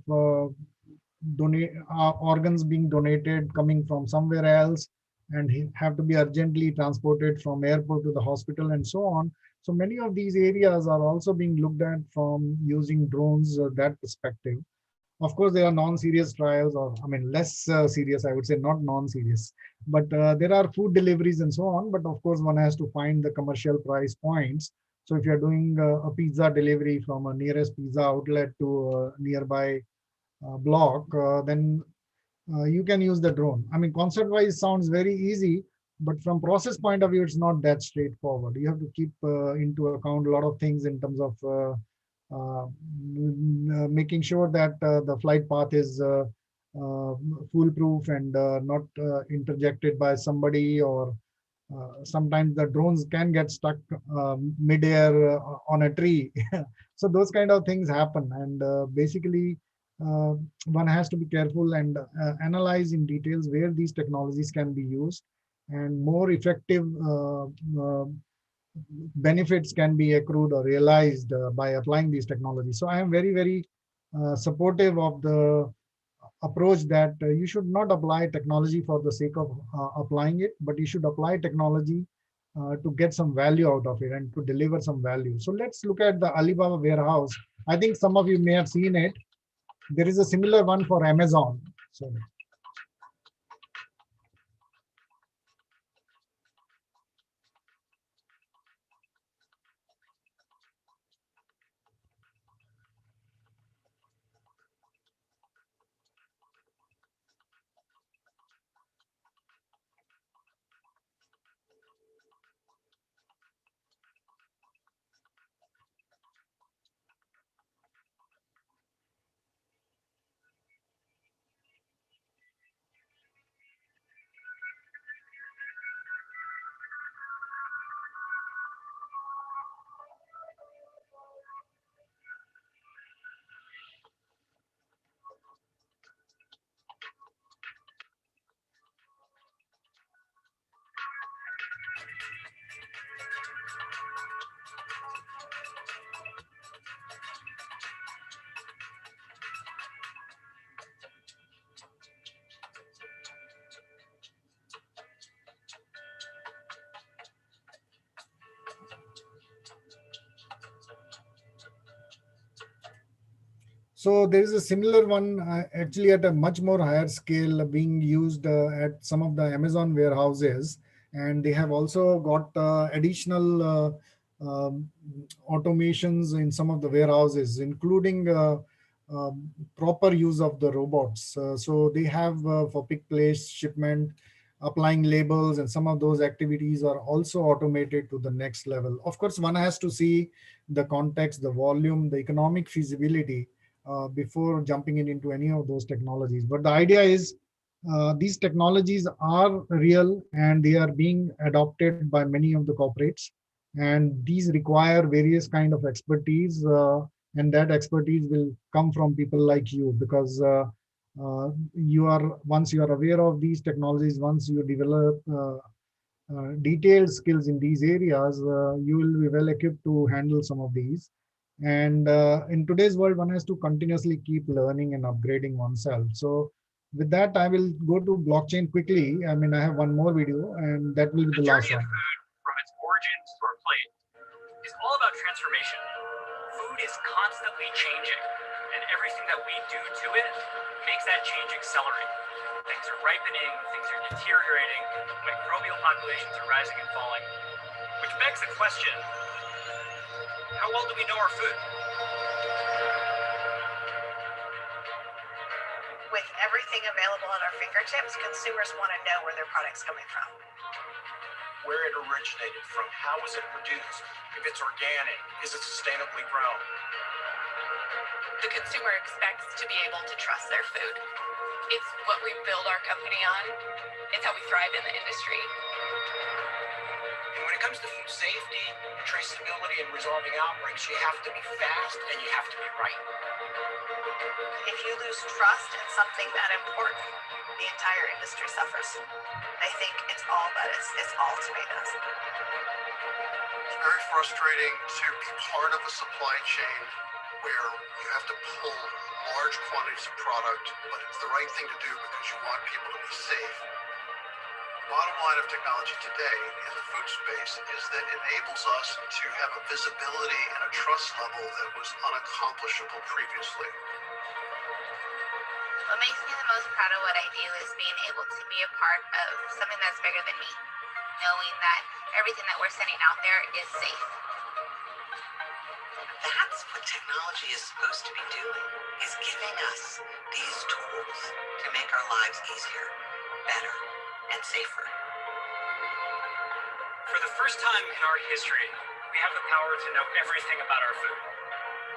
organs being donated coming from somewhere else and have to be urgently transported from airport to the hospital and so on. So many of these areas are also being looked at from using drones, that perspective. Of course, there are non-serious trials, or I mean, less serious, I would say, not non-serious. But there are food deliveries and so on. But of course, one has to find the commercial price points. So if you're doing a pizza delivery from a nearest pizza outlet to a nearby block, then you can use the drone. I mean, concept-wise sounds very easy, but from process point of view, it's not that straightforward. You have to keep into account a lot of things in terms of making sure that the flight path is foolproof and not interjected by somebody, or sometimes the drones can get stuck midair on a tree. So those kind of things happen, and basically one has to be careful and analyze in details where these technologies can be used and more effective benefits can be accrued or realized by applying these technologies. So I am very, very supportive of the approach that you should not apply technology for the sake of applying it, but you should apply technology to get some value out of it and to deliver some value. So let's look at the Alibaba warehouse. I think some of you may have seen it. There is a similar one for Amazon. So So there is a similar one actually at a much more higher scale being used at some of the Amazon warehouses, and they have also got additional automations in some of the warehouses, including proper use of the robots. So they have for pick, place, shipment, applying labels, and some of those activities are also automated to the next level. Of course, one has to see the context, the volume, the economic feasibility before jumping into any of those technologies. But the idea is these technologies are real and they are being adopted by many of the corporates. And these require various kind of expertise. And that expertise will come from people like you because once you are aware of these technologies, once you develop detailed skills in these areas, you will be well equipped to handle some of these. And in today's world, one has to continuously keep learning and upgrading oneself. So with that, I will go to blockchain quickly. I mean, I have one more video and that will be the last one. Food, from its origins to our plate, is all about transformation. Food is constantly changing, and everything that we do to it makes that change accelerate. Things are ripening, things are deteriorating, microbial populations are rising and falling, which begs the question, how well do we know our food? With everything available at our fingertips, consumers want to know where their product's coming from. Where it originated from, how was it produced, if it's organic, is it sustainably grown? The consumer expects to be able to trust their food. It's what we build our company on. It's how we thrive in the industry. And when it comes to food safety, traceability, and resolving outbreaks, you have to be fast and you have to be right. If you lose trust in something that important, the entire industry suffers. I think it's all lettuce, it's all tomatoes. It's very frustrating to be part of a supply chain where you have to pull large quantities of product, but it's the right thing to do because you want people to be safe. The bottom line of technology today in the food space is that it enables us to have a visibility and a trust level that was unaccomplishable previously. What makes me the most proud of what I do is being able to be a part of something that's bigger than me, knowing that everything that we're sending out there is safe. That's what technology is supposed to be doing, is giving us these tools to make our lives easier, better, and safer. For the first time in our history, we have the power to know everything about our food.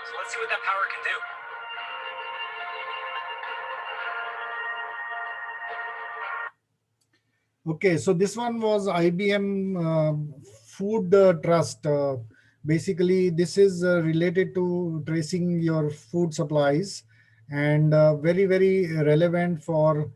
So let's see what that power can do. Okay, so this one was IBM Food Trust. Basically, this is related to tracing your food supplies. and very relevant for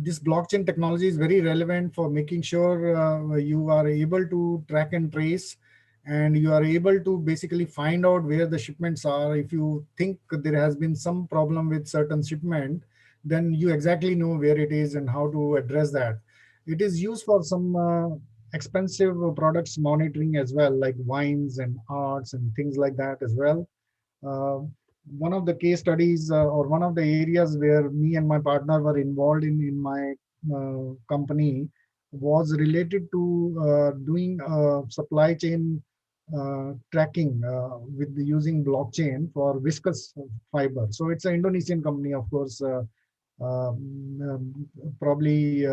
this blockchain technology is very relevant for making sure you are able to track and trace, and you are able to basically find out where the shipments are. If you think there has been some problem with certain shipment, then you exactly know where it is and how to address that. It is used for some expensive products monitoring as well, like wines and arts and things like that as well. uh, One of the case studies or one of the areas where me and my partner were involved in my company was related to doing supply chain tracking with using blockchain for viscous fiber. So it's an Indonesian company, of course. Probably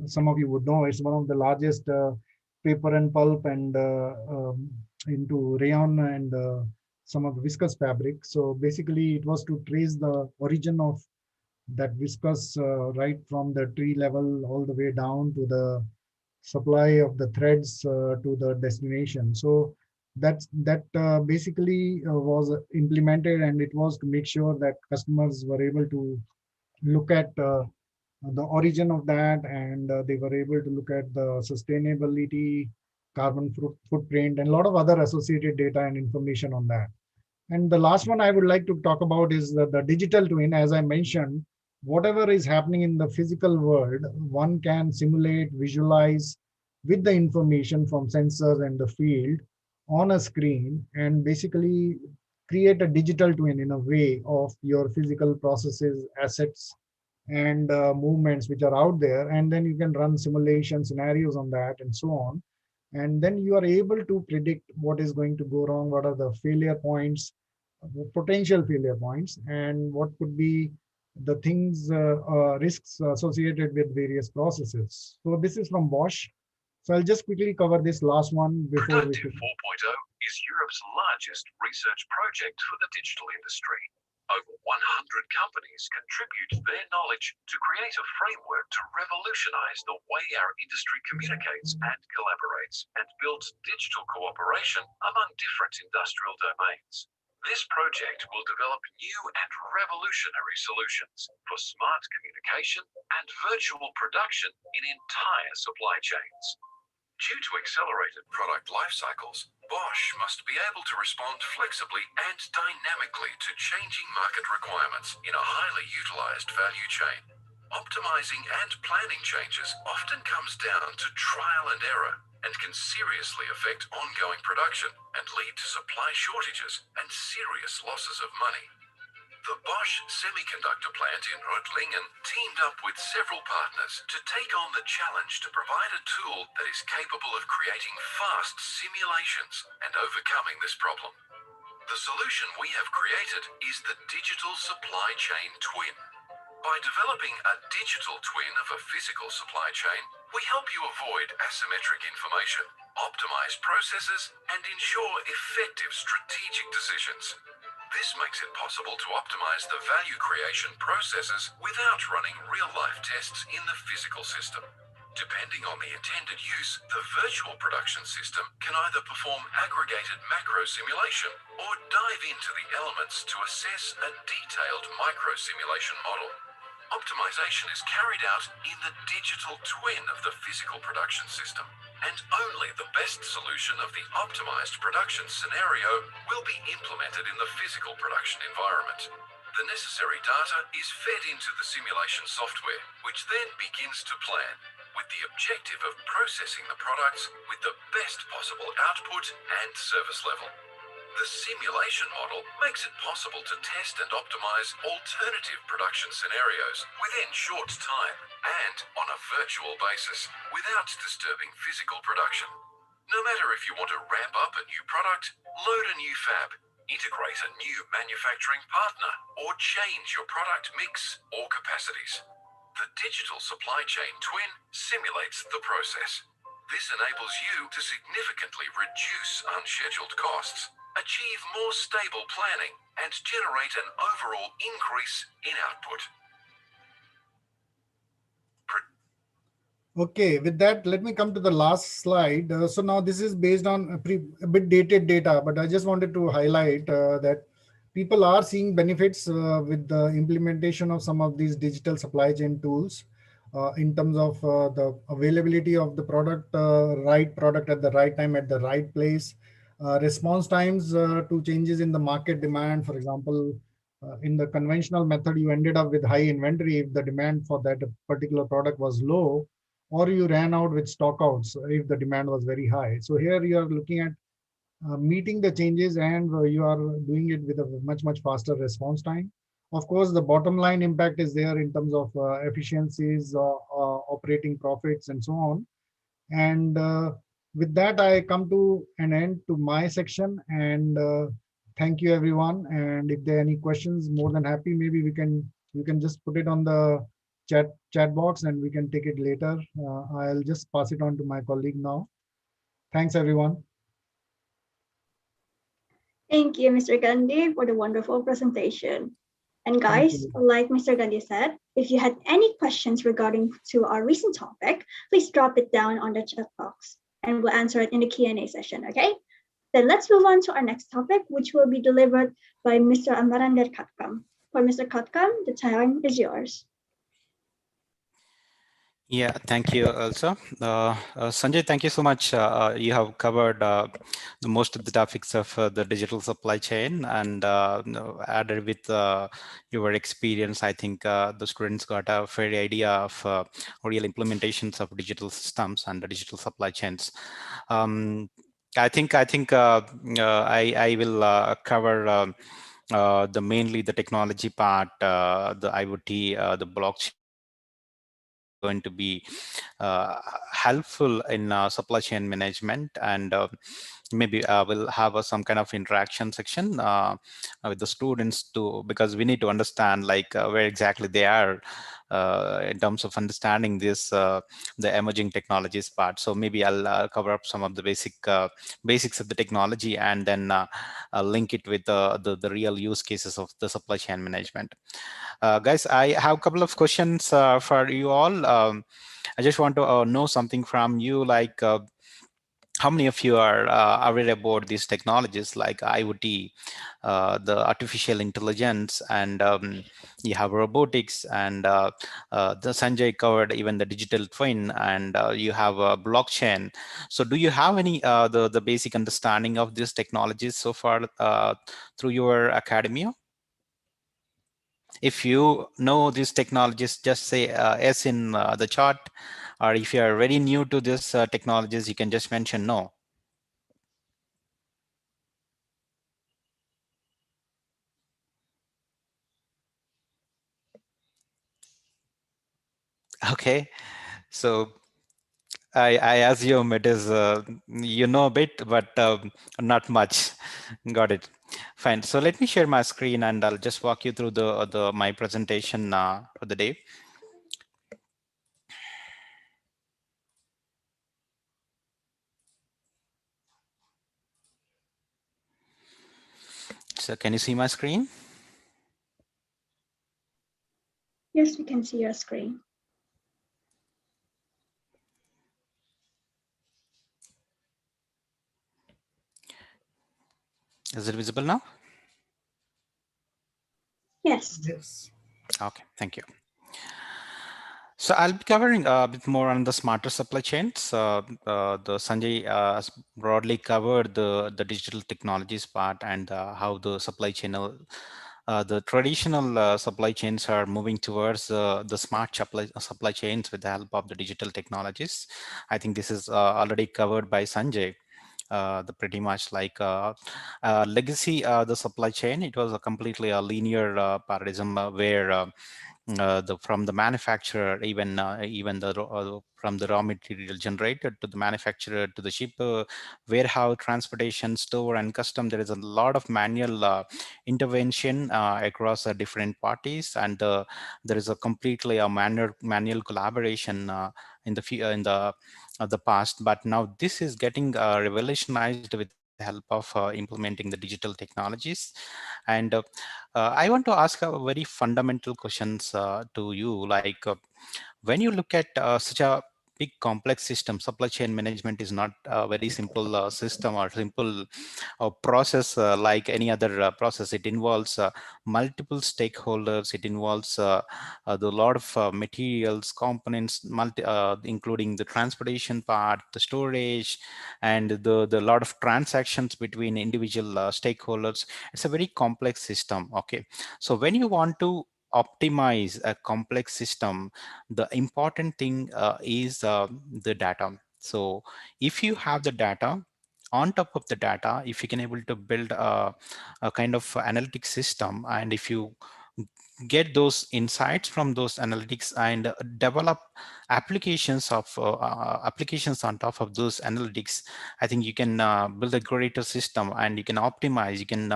some of you would know it's one of the largest paper and pulp and into rayon and some of the viscous fabric. So basically it was to trace the origin of that viscous right from the tree level all the way down to the supply of the threads to the destination. So that basically was implemented, and it was to make sure that customers were able to look at the origin of that, and they were able to look at the sustainability, carbon footprint, and a lot of other associated data and information on that. And the last one I would like to talk about is the digital twin. As I mentioned, whatever is happening in the physical world, one can simulate, visualize with the information from sensors and the field on a screen, and basically create a digital twin in a way of your physical processes, assets, and movements which are out there. And then you can run simulation scenarios on that and so on. And then you are able to predict what is going to go wrong, what are the failure points, potential failure points, and what could be the things, risks associated with various processes. So this is from Bosch. So I'll just quickly cover this last one before we Productive 4.0 is Europe's largest research project for the digital industry. Over 100 companies contribute their knowledge to create a framework to revolutionize the way our industry communicates and collaborates, and builds digital cooperation among different industrial domains. This project will develop new and revolutionary solutions for smart communication and virtual production in entire supply chains. Due to accelerated product life cycles, Bosch must be able to respond flexibly and dynamically to changing market requirements in a highly utilized value chain. Optimizing and planning changes often comes down to trial and error, and can seriously affect ongoing production and lead to supply shortages and serious losses of money. The Bosch semiconductor plant in Reutlingen teamed up with several partners to take on the challenge to provide a tool that is capable of creating fast simulations and overcoming this problem. The solution we have created is the digital supply chain twin. By developing a digital twin of a physical supply chain, we help you avoid asymmetric information, optimize processes, and ensure effective strategic decisions. This makes it possible to optimize the value creation processes without running real-life tests in the physical system. Depending on the intended use, the virtual production system can either perform aggregated macro simulation or dive into the elements to assess a detailed micro simulation model. Optimization is carried out in the digital twin of the physical production system, and only the best solution of the optimized production scenario will be implemented in the physical production environment. The necessary data is fed into the simulation software, which then begins to plan, with the objective of processing the products with the best possible output and service level. The simulation model makes it possible to test and optimize alternative production scenarios within short time and on a virtual basis without disturbing physical production. No matter if you want to ramp up a new product, load a new fab, integrate a new manufacturing partner, or change your product mix or capacities, the digital supply chain twin simulates the process. This enables you to significantly reduce unscheduled costs, achieve more stable planning, and generate an overall increase in output. Okay, with that, let me come to the last slide. So now this is based on a bit dated data, but I just wanted to highlight that people are seeing benefits with the implementation of some of these digital supply chain tools in terms of the availability of the product, right product at the right time at the right place, response times to changes in the market demand. For example, in the conventional method, you ended up with high inventory if the demand for that particular product was low, or you ran out with stockouts if the demand was very high. So here you are looking at meeting the changes, and you are doing it with a much faster response time. Of course, the bottom line impact is there in terms of efficiencies, operating profits, and so on. And with that, I come to an end to my section. And thank you, everyone. And if there are any questions, more than happy. Maybe you can just put it on the chat box, and we can take it later. I'll just pass it on to my colleague now. Thanks, everyone. Thank you, Mr. Gandhi, for the wonderful presentation. And guys, like Mr. Gandhi said, if you had any questions regarding to our recent topic, please drop it down on the chat box and we'll answer it in the Q&A session, okay? Then let's move on to our next topic, which will be delivered by Mr. Amarander Katkam. For Mr. Katkam, the time is yours. Yeah, thank you also. Sanjay, thank you so much. You have covered most of the topics of the digital supply chain, and added with your experience, I think the students got a fair idea of real implementations of digital systems and the digital supply chains. I think I will cover the mainly the technology part, the IoT, the blockchain, which is going to be helpful in supply chain management. And maybe we'll have some kind of interaction section with the students too, because we need to understand like where exactly they are in terms of understanding this the emerging technologies part. So maybe I'll cover up some of the basics of the technology, and then I'll link it with the real use cases of the supply chain management. Guys, I have a couple of questions for you all. I just want to know something from you, like how many of you are aware about these technologies like IoT, the artificial intelligence, and you have robotics, and the Sanjay covered even the digital twin, and you have a blockchain. So do you have any the basic understanding of these technologies so far through your academia? If you know these technologies, just say yes in the chat, or if you are very new to these technologies, you can just mention no. Okay, so I assume it is you know a bit, but not much. Got it. Fine. So let me share my screen, and I'll just walk you through the my presentation for the day. So can you see my screen? Yes, we can see your screen. Is it visible now? Yes. Yes. Okay, thank you. So I'll be covering a bit more on the smarter supply chains. The Sanjay has broadly covered the digital technologies part, and how the supply chain, the traditional supply chains are moving towards the smart supply chains with the help of the digital technologies. I think this is already covered by Sanjay. The pretty much like legacy the supply chain, it was a completely a linear paradigm where from the manufacturer, even from the raw material generated to the manufacturer to the shipper, warehouse, transportation, store, and custom, there is a lot of manual intervention across different parties, and there is a completely a manual collaboration in the past. But now this is getting revolutionized with the help of implementing the digital technologies. And I want to ask a very fundamental questions to you, like when you look at such a big complex system. Supply chain management is not a very simple system or simple process like any other process. It involves multiple stakeholders. It involves the lot of materials, components, including the transportation part, the storage, and the lot of transactions between individual stakeholders. It's a very complex system. Okay, so when you want to optimize a complex system, the important thing is the data. So if you have the data, on top of the data, if you can able to build a kind of analytic system, and if you get those insights from those analytics and develop applications on top of those analytics, I think you can build a greater system, and you can optimize, you can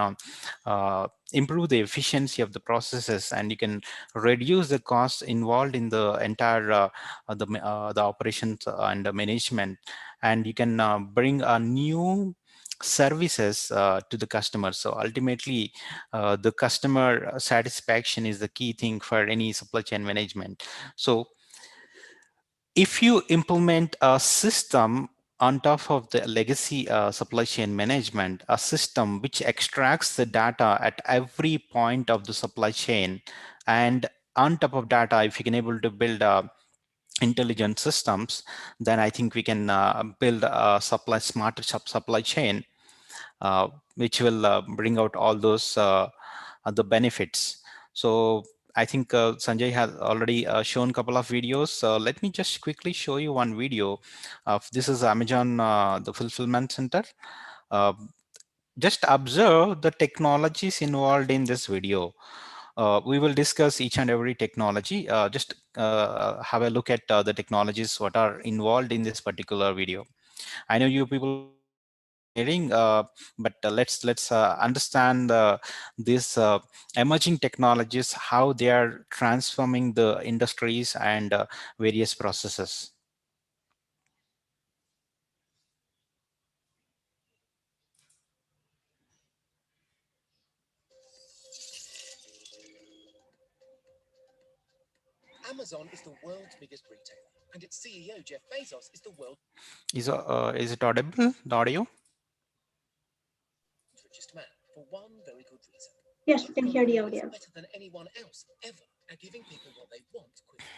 improve the efficiency of the processes, and you can reduce the costs involved in the entire the operations and the management, and you can bring a new services to the customer. So ultimately, the customer satisfaction is the key thing for any supply chain management. So if you implement a system on top of the legacy supply chain management, a system which extracts the data at every point of the supply chain, and on top of data, if you can able to build intelligent systems, then I think we can build a smarter supply chain, which will bring out all those the benefits. So I think Sanjay has already shown a couple of videos. Let me just quickly show you one video of this is Amazon, the fulfillment center. Just observe the technologies involved in this video. We will discuss each and every technology. Just have a look at the technologies what are involved in this particular video. I know you people are into engineering, but let's understand these emerging technologies, how they are transforming the industries and various processes. Amazon is the world's biggest retailer, and its CEO, Jeff Bezos, is the world's Is it audible, the audio? richest man, for one very good reason. Yes, you can hear the audio. Better than anyone else ever at giving people what they want quickly.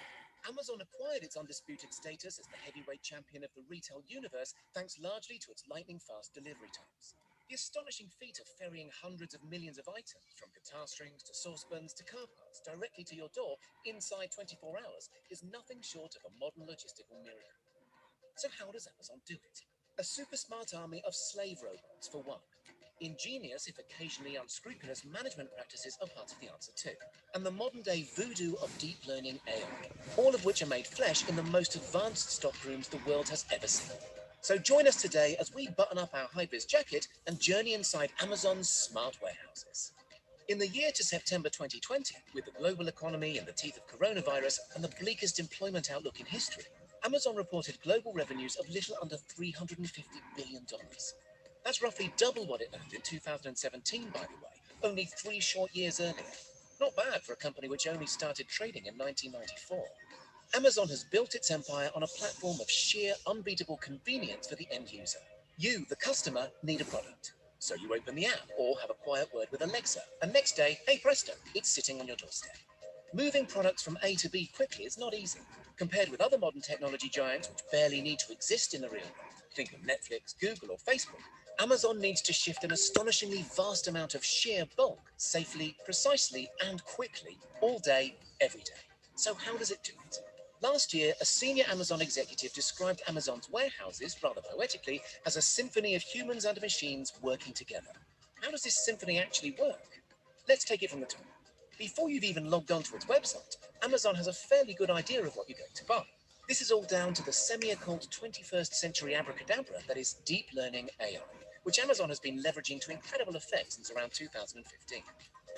Amazon acquired its undisputed status as the heavyweight champion of the retail universe thanks largely to its lightning-fast delivery times. The astonishing feat of ferrying hundreds of millions of items, from guitar strings to saucepans to car parts, directly to your door inside 24 hours is nothing short of a modern logistical miracle. So how does Amazon do it? A super smart army of slave robots, for one. Ingenious, if occasionally unscrupulous, management practices are part of the answer too. And the modern-day voodoo of deep learning AI, all of which are made flesh in the most advanced stock rooms the world has ever seen. So join us today as we button up our high-vis jacket and journey inside Amazon's smart warehouses. In the year to September 2020, with the global economy in the teeth of coronavirus and the bleakest employment outlook in history, Amazon reported global revenues of little under $350 billion. That's roughly double what it earned in 2017, by the way, only 3 short years earlier. Not bad for a company which only started trading in 1994. Amazon has built its empire on a platform of sheer, unbeatable convenience for the end user. You, the customer, need a product. So you open the app or have a quiet word with Alexa, and next day, hey presto, it's sitting on your doorstep. Moving products from A to B quickly is not easy. Compared with other modern technology giants which barely need to exist in the real world, think of Netflix, Google, or Facebook, Amazon needs to shift an astonishingly vast amount of sheer bulk safely, precisely, and quickly, all day, every day. So how does it do it? Last year, a senior Amazon executive described Amazon's warehouses, rather poetically, as a symphony of humans and machines working together. How does this symphony actually work? Let's take it from the top. Before you've even logged onto its website, Amazon has a fairly good idea of what you're going to buy. This is all down to the semi-occult 21st century abracadabra that is deep learning AI, which Amazon has been leveraging to incredible effect since around 2015.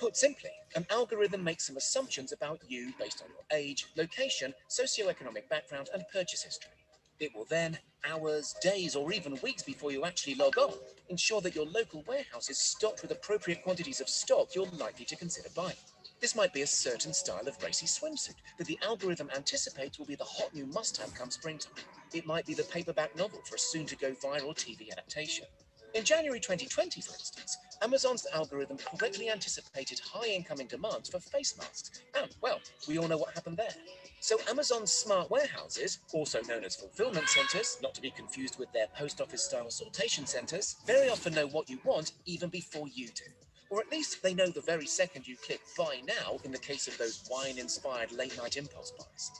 Put simply, an algorithm makes some assumptions about you based on your age, location, socioeconomic background, and purchase history. It will then, hours, days, or even weeks before you actually log on, ensure that your local warehouse is stocked with appropriate quantities of stock you're likely to consider buying. This might be a certain style of racy swimsuit that the algorithm anticipates will be the hot new must-have come springtime. It might be the paperback novel for a soon-to-go viral TV adaptation. In January 2020, for instance, Amazon's algorithm correctly anticipated high incoming demands for face masks. And, well, we all know what happened there. So Amazon's smart warehouses, also known as fulfillment centers, not to be confused with their post office style sortation centers, very often know what you want even before you do. Or at least they know the very second you click buy now in the case of those wine-inspired late-night impulse buys.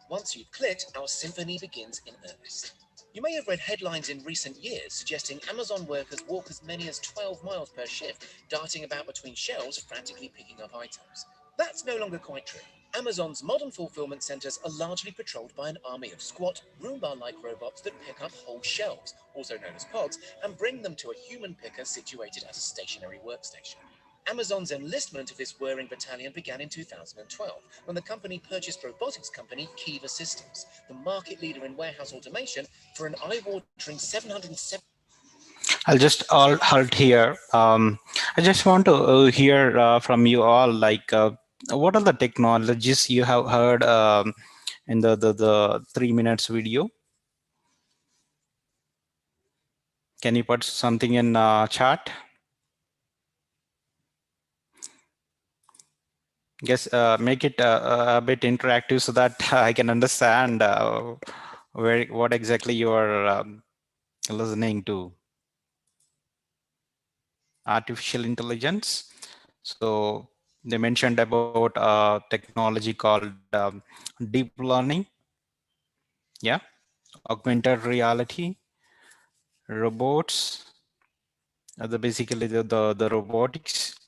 Once you've clicked, our symphony begins in earnest. You may have read headlines in recent years suggesting Amazon workers walk as many as 12 miles per shift, darting about between shelves, frantically picking up items. That's no longer quite true. Amazon's modern fulfillment centers are largely patrolled by an army of squat, Roomba-like robots that pick up whole shelves, also known as pods, and bring them to a human picker situated at a stationary workstation. Amazon's enlistment of this whirring battalion began in 2012, when the company purchased robotics company Kiva Systems, the market leader in warehouse automation, for an eye-watering 707. I'll just all halt here. I just want to hear from you all, like, what are the technologies you have heard in the 3 minutes video? Can you put something in chat? Guess make it a bit interactive so that I can understand what exactly you are listening to. Artificial intelligence. So they mentioned about technology called deep learning. Yeah, augmented reality, robots, basically the robotics.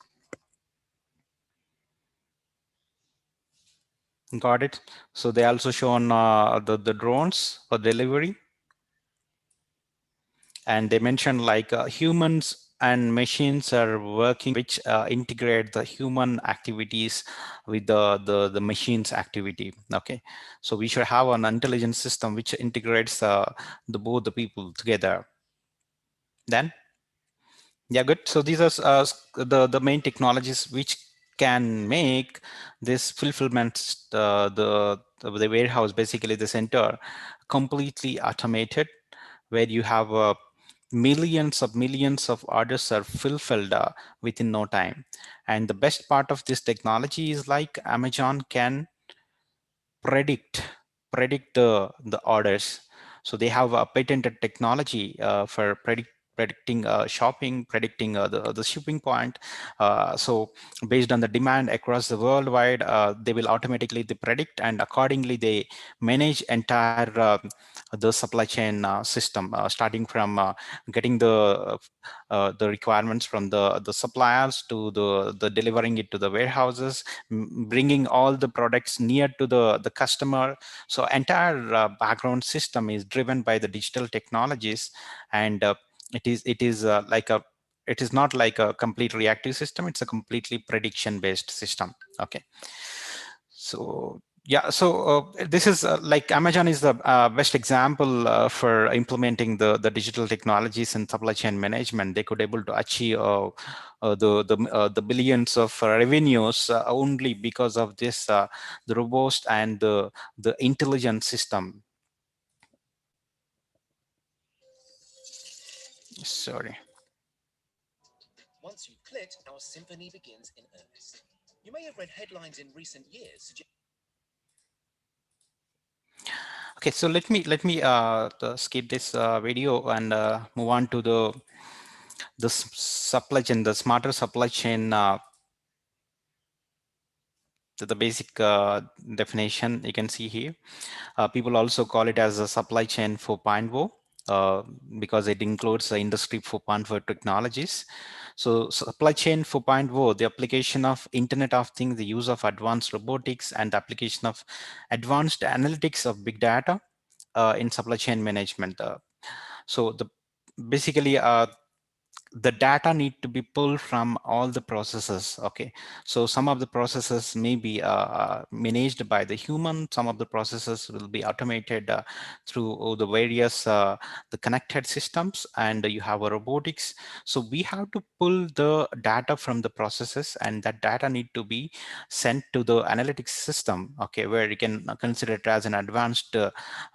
Got it. So they also shown the drones for delivery. And they mentioned like humans and machines are working, which integrate the human activities with the machine's activity. Okay, so we should have an intelligent system which integrates both the people together. Then, yeah, good. So these are the main technologies which can make this fulfillment, the warehouse, basically the center, completely automated, where you have millions of orders are fulfilled within no time. And the best part of this technology is like Amazon can predict the orders. So they have a patented technology for predicting shopping, predicting the shipping point. So based on the demand across the worldwide, they will automatically predict, and accordingly they manage entire the supply chain system, starting from getting the requirements from the suppliers to the delivering it to the warehouses, bringing all the products near to the customer. So entire background system is driven by the digital technologies, and it is not like a complete reactive system. It's a completely prediction based system. Okay, so yeah, so this is like Amazon is the best example for implementing the digital technologies in supply chain management. They could able to achieve the billions of revenues only because of this the robust and the intelligent system. Sorry. Once you've clicked, our symphony begins in earnest. You may have read headlines in recent years. Okay, so let me skip this video and move on to the supply chain, the smarter supply chain. The basic definition you can see here. People also call it as a supply chain 4.0 because it includes the industry 4.0 technologies. So supply chain 4.0, the application of Internet of Things, the use of advanced robotics, and the application of advanced analytics of big data in supply chain management. So the basically the data need to be pulled from all the processes. Okay, so some of the processes may be managed by the human, some of the processes will be automated through the various the connected systems, and you have a robotics. So we have to pull the data from the processes, and that data need to be sent to the analytics system, okay, where you can consider it as an advanced a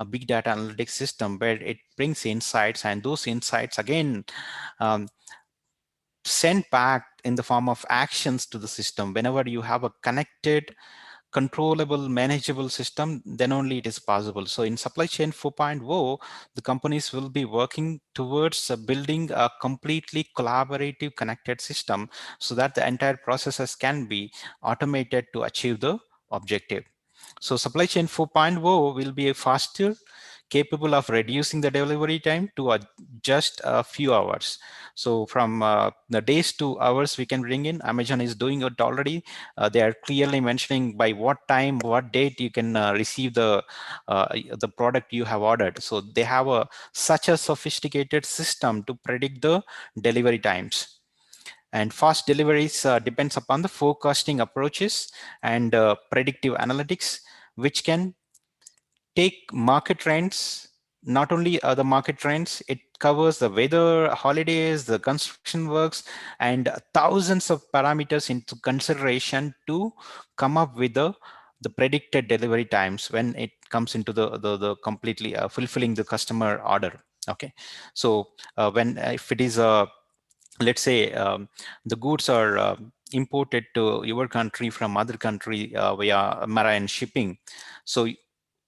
big data analytics system, where it brings insights, and those insights again um, sent back in the form of actions to the system. Whenever you have a connected, controllable, manageable system, then only it is possible. So in supply chain 4.0, the companies will be working towards building a completely collaborative connected system, so that the entire processes can be automated to achieve the objective. So supply chain 4.0 will be faster, capable of reducing the delivery time to just a few hours. So from the days to hours we can bring in. Amazon is doing it already. They are clearly mentioning by what time, what date you can receive the product you have ordered. So they have such a sophisticated system to predict the delivery times. And fast deliveries depends upon the forecasting approaches and predictive analytics, which can take market trends. Not only the market trends, it covers the weather, holidays, the construction works, and thousands of parameters into consideration to come up with the predicted delivery times when it comes into the completely fulfilling the customer order. Okay, so when if it is a, let's say the goods are imported to your country from other country via marine shipping. So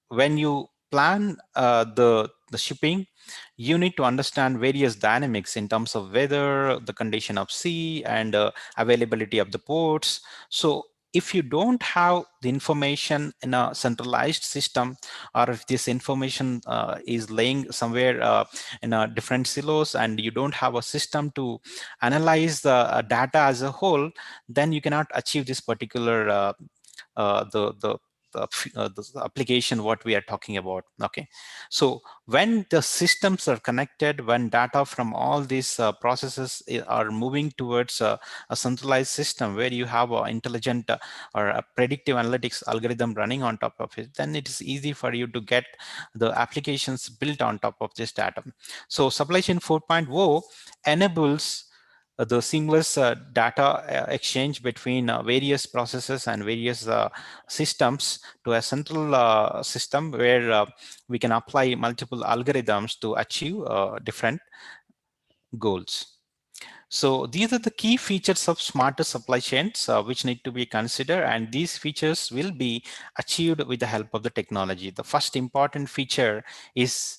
when you plan the shipping, you need to understand various dynamics in terms of weather, the condition of sea, and availability of the ports. So if you don't have the information in a centralized system, or if this information is laying somewhere in a different silos, and you don't have a system to analyze the data as a whole, then you cannot achieve this particular the application what we are talking about. Okay, so when the systems are connected, when data from all these processes are moving towards a centralized system where you have an intelligent or a predictive analytics algorithm running on top of it, then it is easy for you to get the applications built on top of this data. So supply chain 4.0 enables the seamless data exchange between various processes and various systems to a central system where we can apply multiple algorithms to achieve different goals. So these are the key features of smarter supply chains which need to be considered, and these features will be achieved with the help of the technology. The first important feature is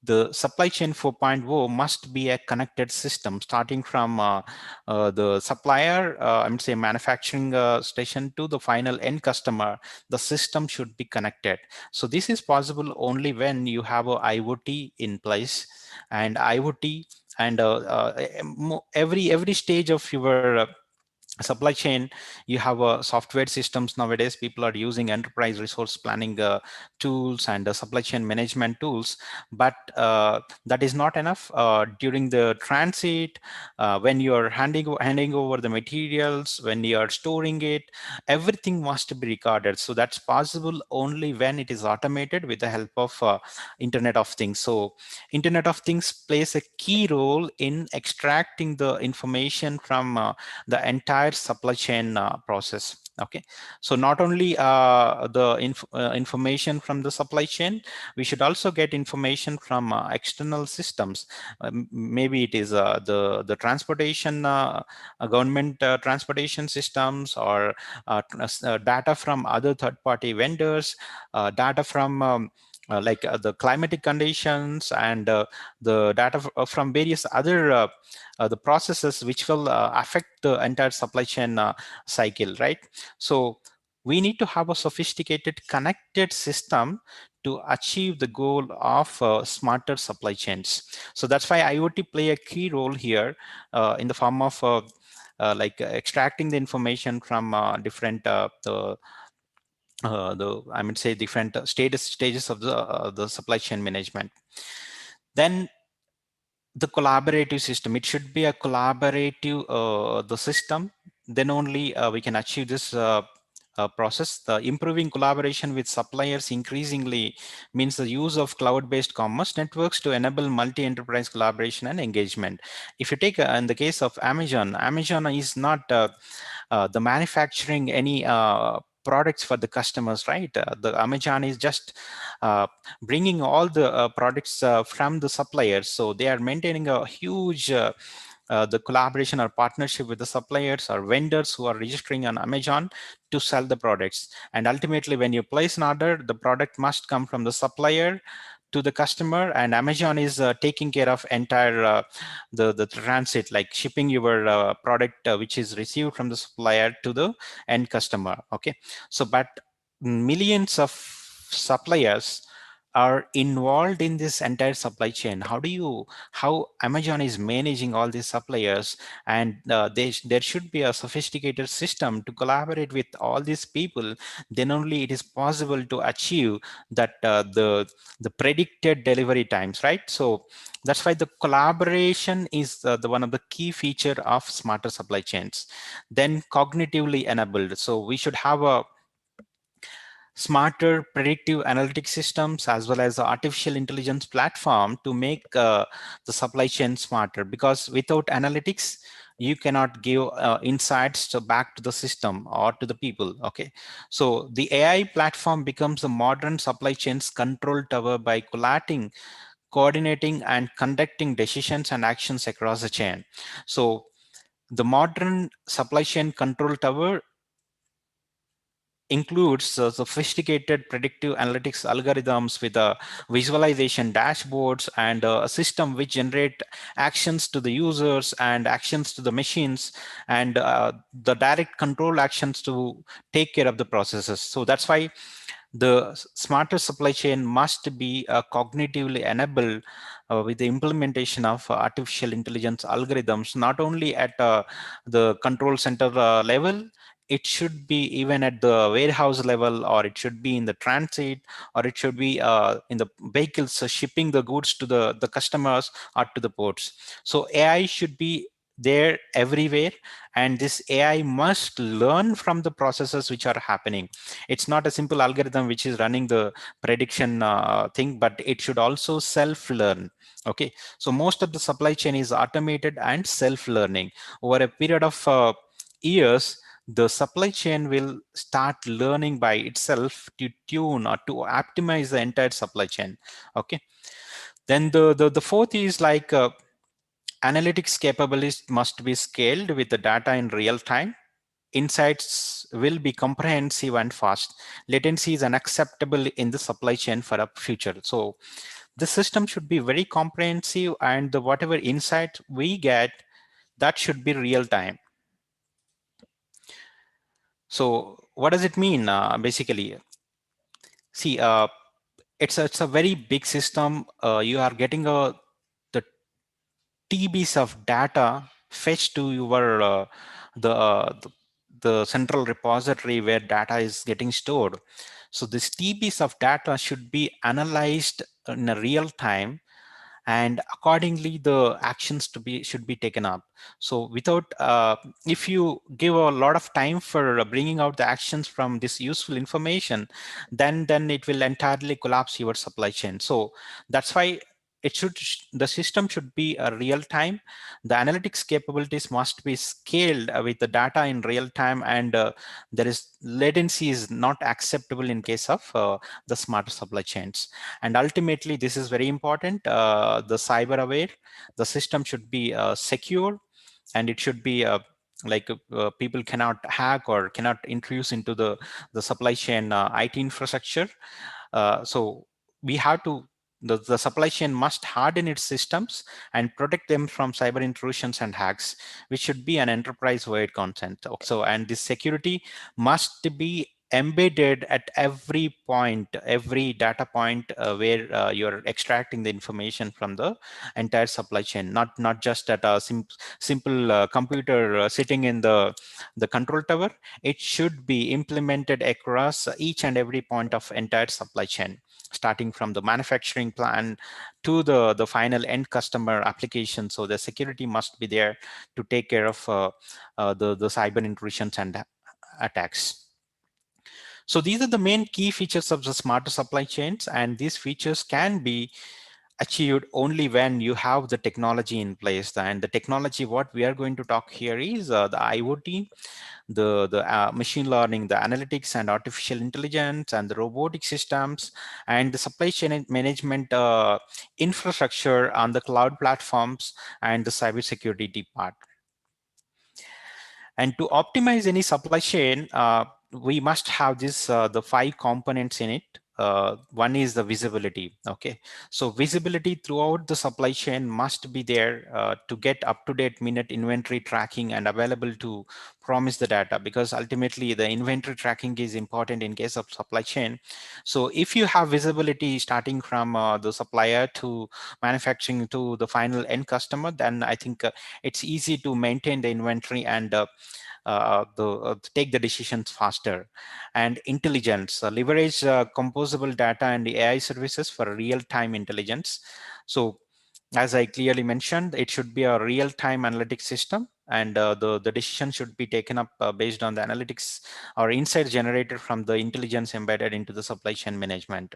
the supply chain 4.0 must be a connected system, starting from the supplier, I would say manufacturing station, to the final end customer. The system should be connected. So this is possible only when you have a IoT in place, and IoT and every stage of your supply chain, you have software systems. Nowadays people are using enterprise resource planning tools and supply chain management tools, but that is not enough. During the transit, when you're handing over the materials, when you are storing it, everything must be recorded. So that's possible only when it is automated with the help of Internet of Things. So Internet of Things plays a key role in extracting the information from the entire supply chain process. Okay, so not only the information from the supply chain, we should also get information from external systems. Maybe it is the transportation, government transportation systems, or data from other third-party vendors, data from like the climatic conditions, and the data from various other the processes which will affect the entire supply chain cycle, right? So we need to have a sophisticated connected system to achieve the goal of smarter supply chains. So that's why IoT play a key role here in the form of like extracting the information from different the I would say different stages of the supply chain management. Then the collaborative system. It should be a collaborative the system. Then only we can achieve this process. The improving collaboration with suppliers increasingly means the use of cloud-based commerce networks to enable multi-enterprise collaboration and engagement. If you take in the case of Amazon, Amazon is not the manufacturing any products for the customers, right? The Amazon is just bringing all the products from the suppliers. So they are maintaining a huge the collaboration or partnership with the suppliers or vendors who are registering on Amazon to sell the products. And ultimately, when you place an order, the product must come from the supplier to the customer, and Amazon is taking care of entire the transit, like shipping your product which is received from the supplier to the end customer. Okay, so but millions of suppliers are involved in this entire supply chain. How Amazon is managing all these suppliers, and there should be a sophisticated system to collaborate with all these people. Then only it is possible to achieve that the predicted delivery times, right? So that's why the collaboration is the one of the key feature of smarter supply chains. Then cognitively enabled, so we should have a smarter predictive analytics systems as well as the artificial intelligence platform to make the supply chain smarter, because without analytics you cannot give insights back to the system or to the people. Okay, so the AI platform becomes a modern supply chains control tower by coordinating and conducting decisions and actions across the chain. So the modern supply chain control tower includes sophisticated predictive analytics algorithms with visualization dashboards and a system which generate actions to the users and actions to the machines, and the direct control actions to take care of the processes. So that's why the smarter supply chain must be cognitively enabled with the implementation of artificial intelligence algorithms, not only at the control center level. It should be even at the warehouse level, or it should be in the transit, or it should be in the vehicles shipping the goods to the customers or to the ports. So AI should be there everywhere, and this AI must learn from the processes which are happening. It's not a simple algorithm which is running the prediction thing, but it should also self-learn. Okay, so most of the supply chain is automated and self-learning. Over a period of years, the supply chain will start learning by itself to tune or to optimize the entire supply chain. Okay, then the fourth is like analytics capabilities must be scaled with the data in real time. Insights will be comprehensive and fast. Latency is unacceptable in the supply chain for a future. So the system should be very comprehensive, and whatever insight we get, that should be real time. So what does it mean basically? See, it's a very big system. You are getting the TBs of data fetched to your the central repository where data is getting stored. So this TBs of data should be analyzed in a real time, and accordingly the actions should be taken up. So without if you give a lot of time for bringing out the actions from this useful information, then it will entirely collapse your supply chain. So that's why the system should be a real time. The analytics capabilities must be scaled with the data in real time, and there is latency is not acceptable in case of the smarter supply chains. And ultimately, this is very important. The cyber aware, the system should be secure, and it should be like people cannot hack or cannot introduce into the supply chain IT infrastructure. So we have to, the supply chain must harden its systems and protect them from cyber intrusions and hacks, which should be an enterprise-wide concept. So, and this security must be embedded at every point, every data point where you're extracting the information from the entire supply chain, not just at a simple computer sitting in the control tower. It should be implemented across each and every point of entire supply chain. starting from the manufacturing plan to the final end customer application. So the security must be there to take care of the cyber intrusions and attacks. So these are the main key features of the smarter supply chains, and these features can be achieved only when you have the technology in place. And the technology what we are going to talk here is the IoT, the machine learning, the analytics and artificial intelligence, and the robotic systems, and the supply chain management infrastructure on the cloud platforms, and the cybersecurity part. And to optimize any supply chain, we must have this the 5 components in it. One is the visibility. Okay, so visibility throughout the supply chain must be there to get up-to-date minute inventory tracking and available to promise the data, because ultimately the inventory tracking is important in case of supply chain. So if you have visibility starting from the supplier to manufacturing to the final end customer, then I think it's easy to maintain the inventory and take the decisions faster. And intelligence, leverage composable data and the AI services for real-time intelligence. So as I clearly mentioned, it should be a real-time analytics system, and the decision should be taken up based on the analytics or insights generated from the intelligence embedded into the supply chain management.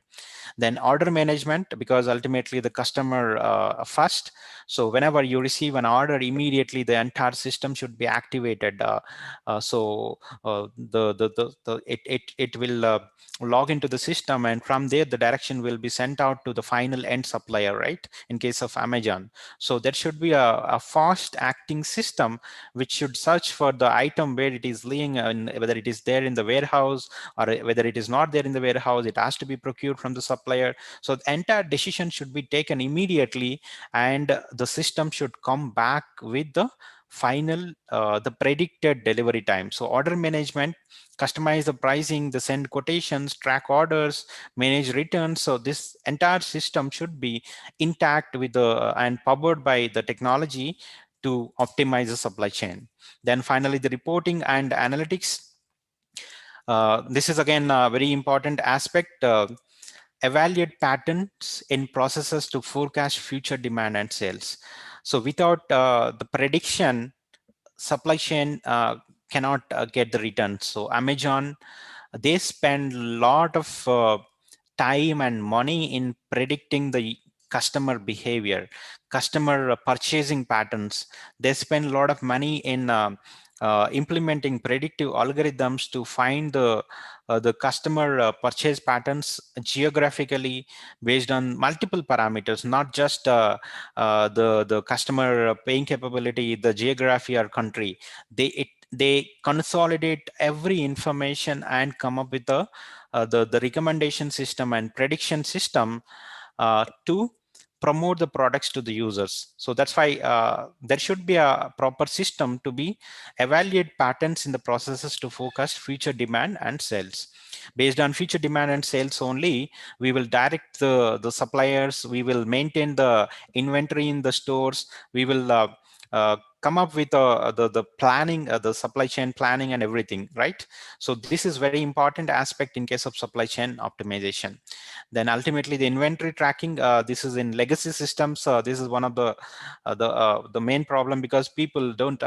Then order management, because ultimately the customer first. So whenever you receive an order, immediately the entire system should be activated. It will log into the system, and from there the direction will be sent out to the final end supplier, right? In case of Amazon. So there should be a fast acting system which should search for the item where it is laying, whether it is there in the warehouse or whether it is not there in the warehouse. It has to be procured from the supplier. So the entire decision should be taken immediately, and the system should come back with the final the predicted delivery time. So order management, customize the pricing, the send quotations, track orders, manage returns. So this entire system should be intact with the and powered by the technology to optimize the supply chain. Then finally, the reporting and analytics. This is again a very important aspect. Evaluate patterns in processes to forecast future demand and sales. So without the prediction, supply chain cannot get the returns. So Amazon, they spend a lot of time and money in predicting the customer behavior, customer purchasing patterns. They spend a lot of money in implementing predictive algorithms to find the customer purchase patterns geographically based on multiple parameters, not just the customer paying capability, the geography or country. They consolidate every information and come up with the recommendation system and prediction system to promote the products to the users. So that's why there should be a proper system to be evaluate patterns in the processes to forecast future demand and sales. Based on future demand and sales only, we will direct the suppliers, we will maintain the inventory in the stores, we will come up with the planning, the supply chain planning and everything, right? So this is very important aspect in case of supply chain optimization. Then ultimately the inventory tracking, this is in legacy systems. This is one of the main problem, because people don't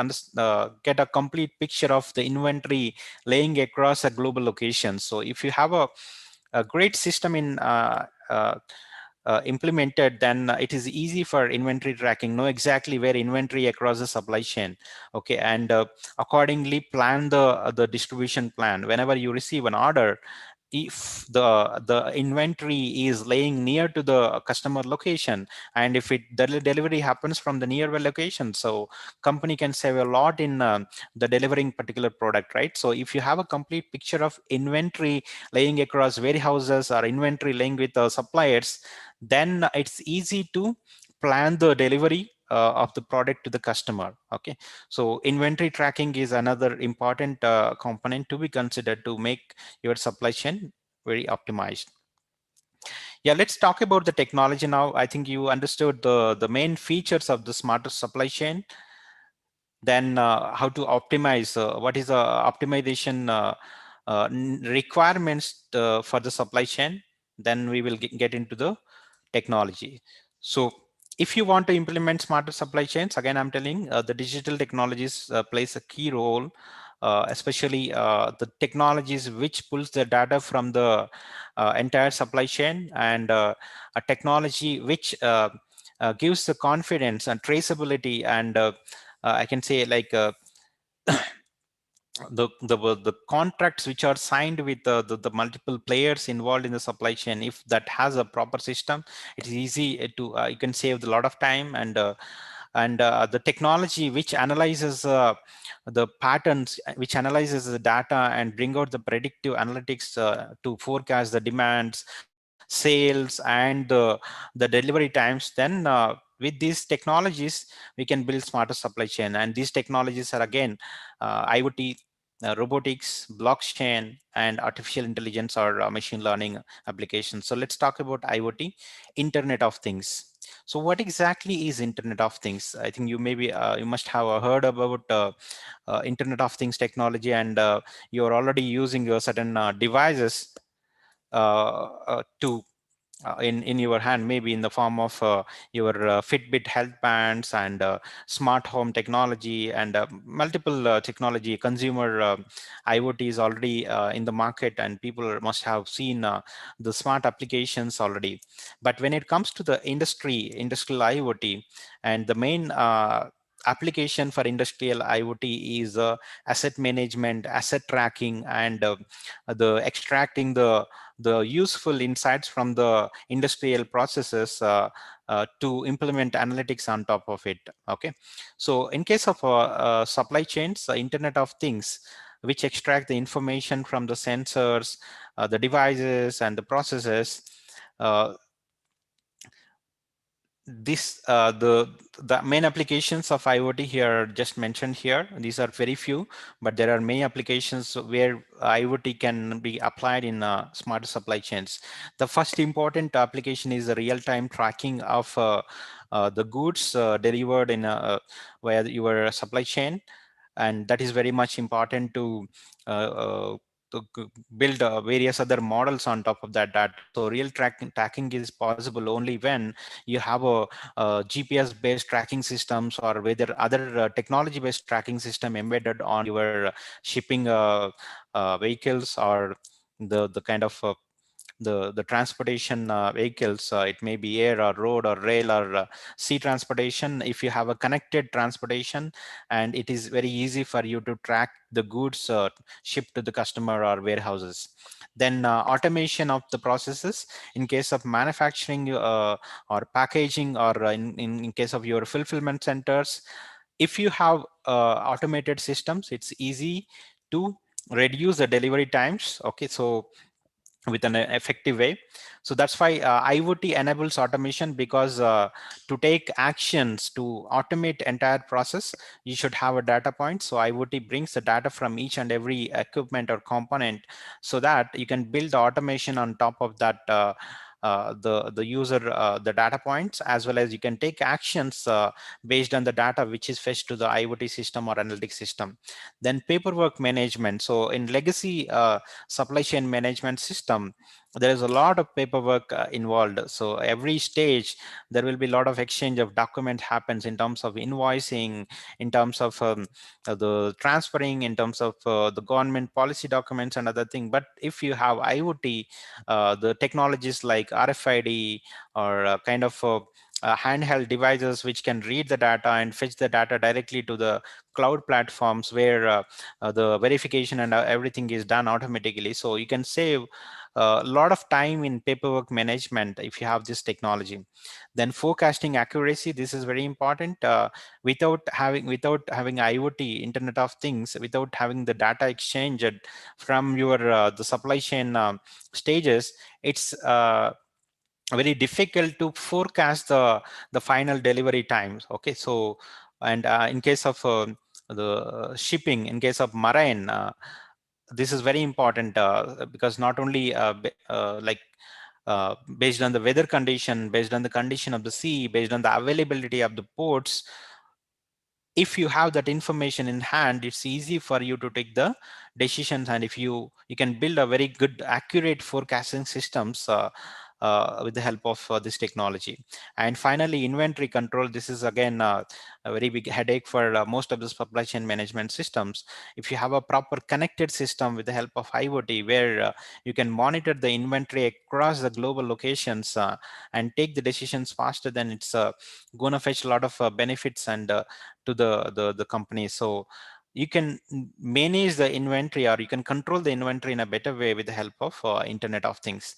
get a complete picture of the inventory laying across a global location. So if you have a great system in implemented, then it is easy for inventory tracking, know exactly where inventory across the supply chain. Okay, and accordingly plan the distribution plan. Whenever you receive an order, if the inventory is laying near to the customer location, and if the delivery happens from the nearby location, so company can save a lot in the delivering particular product, right? So if you have a complete picture of inventory laying across warehouses or inventory laying with suppliers, then it's easy to plan the delivery of the product to the customer. Okay, so inventory tracking is another important component to be considered to make your supply chain very optimized. Yeah, let's talk about the technology now. I think you understood the main features of the smarter supply chain. Then how to optimize, what is the optimization requirements for the supply chain. then we will get into the technology. So if you want to implement smarter supply chains, again, I'm telling the digital technologies plays a key role, especially the technologies which pulls the data from the entire supply chain, and a technology which gives the confidence and traceability, and I can say like the contracts which are signed with the multiple players involved in the supply chain. If that has a proper system, it is easy to you can save a lot of time, and the technology which analyzes the patterns, which analyzes the data and bring out the predictive analytics to forecast the demands, sales, and the delivery times, then with these technologies we can build smarter supply chain. And these technologies are again IoT, robotics, blockchain, and artificial intelligence, or machine learning applications. So let's talk about IoT, Internet of Things. So what exactly is Internet of Things? I think you maybe you must have heard about Internet of Things technology, and you're already using your certain devices to in your hand, maybe in the form of your Fitbit health bands, and smart home technology, and multiple technology. Consumer IoT is already in the market, and people must have seen the smart applications already. But when it comes to the industrial IoT, and the main application for industrial IoT is asset management, asset tracking, and the extracting the useful insights from the industrial processes to implement analytics on top of it. Okay, so in case of supply chains, Internet of Things, which extract the information from the sensors, the devices, and the processes. This the main applications of IoT here just mentioned here. These are very few, but there are many applications where IoT can be applied in smarter supply chains. The first important application is the real-time tracking of the goods delivered in via your supply chain, and that is very much important to build various other models on top of that data. So real tracking is possible only when you have a GPS based tracking systems, or whether other technology based tracking system embedded on your shipping vehicles, or the kind of the transportation vehicles. It may be air or road or rail or sea transportation. If you have a connected transportation, and it is very easy for you to track the goods shipped to the customer or warehouses. Then automation of the processes in case of manufacturing or packaging, or in case of your fulfillment centers. If you have automated systems, it's easy to reduce the delivery times. Okay, so with an effective way. So that's why IoT enables automation, because to take actions to automate entire process, you should have a data point. So IoT brings the data from each and every equipment or component, so that you can build the automation on top of that the user the data points, as well as you can take actions based on the data which is fetched to the IoT system or analytics system. Then paperwork management. So in legacy supply chain management system, there is a lot of paperwork involved. So every stage there will be a lot of exchange of document happens, in terms of invoicing, in terms of the transferring, in terms of the government policy documents and other thing. But if you have IoT, the technologies like RFID, or kind of handheld devices which can read the data and fetch the data directly to the cloud platforms, where the verification and everything is done automatically. So you can save a lot of time in paperwork management if you have this technology. Then forecasting accuracy, this is very important. Without having IoT, Internet of Things, without having the data exchanged from your the supply chain stages, it's very difficult to forecast the final delivery times. Okay, so and in case of the shipping, in case of marine, this is very important, because not only like based on the weather condition, based on the condition of the sea, based on the availability of the ports, if you have that information in hand, it's easy for you to take the decisions, and if you can build a very good accurate forecasting systems with the help of this technology. And finally, inventory control. This is again a very big headache for most of the supply chain management systems. If you have a proper connected system with the help of IoT, where you can monitor the inventory across the global locations and take the decisions faster, then it's going to fetch a lot of benefits and to the company. So you can manage the inventory, or you can control the inventory in a better way with the help of Internet of Things.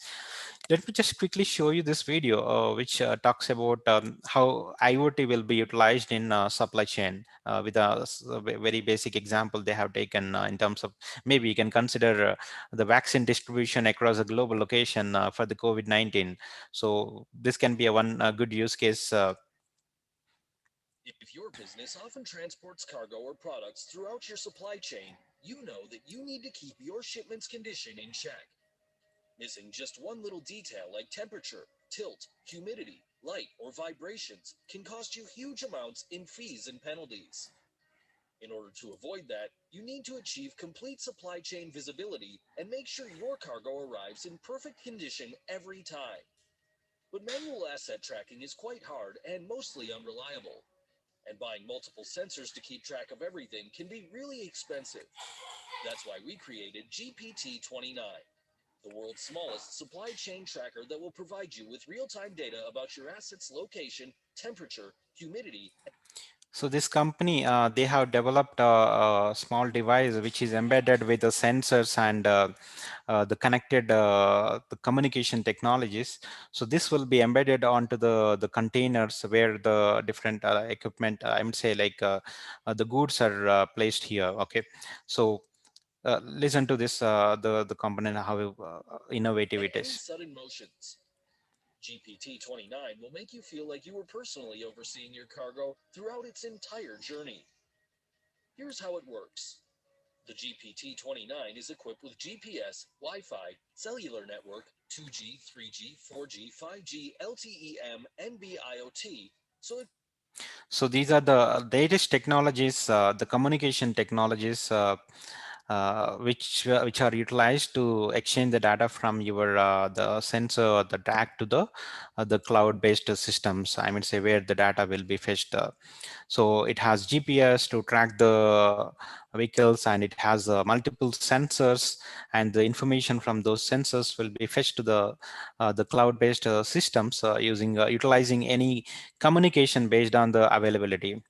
Let me just quickly show you this video which talks about how IoT will be utilized in supply chain with a very basic example they have taken in terms of, maybe you can consider the vaccine distribution across a global location for the COVID-19. So this can be a one good use case. If your business often transports cargo or products throughout your supply chain, you know that you need to keep your shipment's condition in check. Missing just one little detail like temperature, tilt, humidity, light, or vibrations can cost you huge amounts in fees and penalties. In order to avoid that, you need to achieve complete supply chain visibility and make sure your cargo arrives in perfect condition every time. But manual asset tracking is quite hard and mostly unreliable. And buying multiple sensors to keep track of everything can be really expensive. That's why we created GPT-29, the world's smallest supply chain tracker that will provide you with real-time data about your assets' location, temperature, humidity. So this company, they have developed a small device which is embedded with the sensors and the connected the communication technologies. So this will be embedded onto the containers where the different equipment, I would say, like the goods are placed here. Okay, so listen to this, the component, how innovative it is. Sudden motions. GPT-29 will make you feel like you were personally overseeing your cargo throughout its entire journey. Here's how it works. The GPT-29 is equipped with GPS, Wi-Fi, cellular network, 2G, 3G, 4G, 5G, LTE-M, NB-IoT, so these are the latest technologies, the communication technologies which are utilized to exchange the data from your the sensor, the tag, to the cloud-based systems. I mean, say where the data will be fetched. So it has GPS to track the vehicles, and it has multiple sensors, and the information from those sensors will be fetched to the cloud-based systems utilizing any communication based on the availability.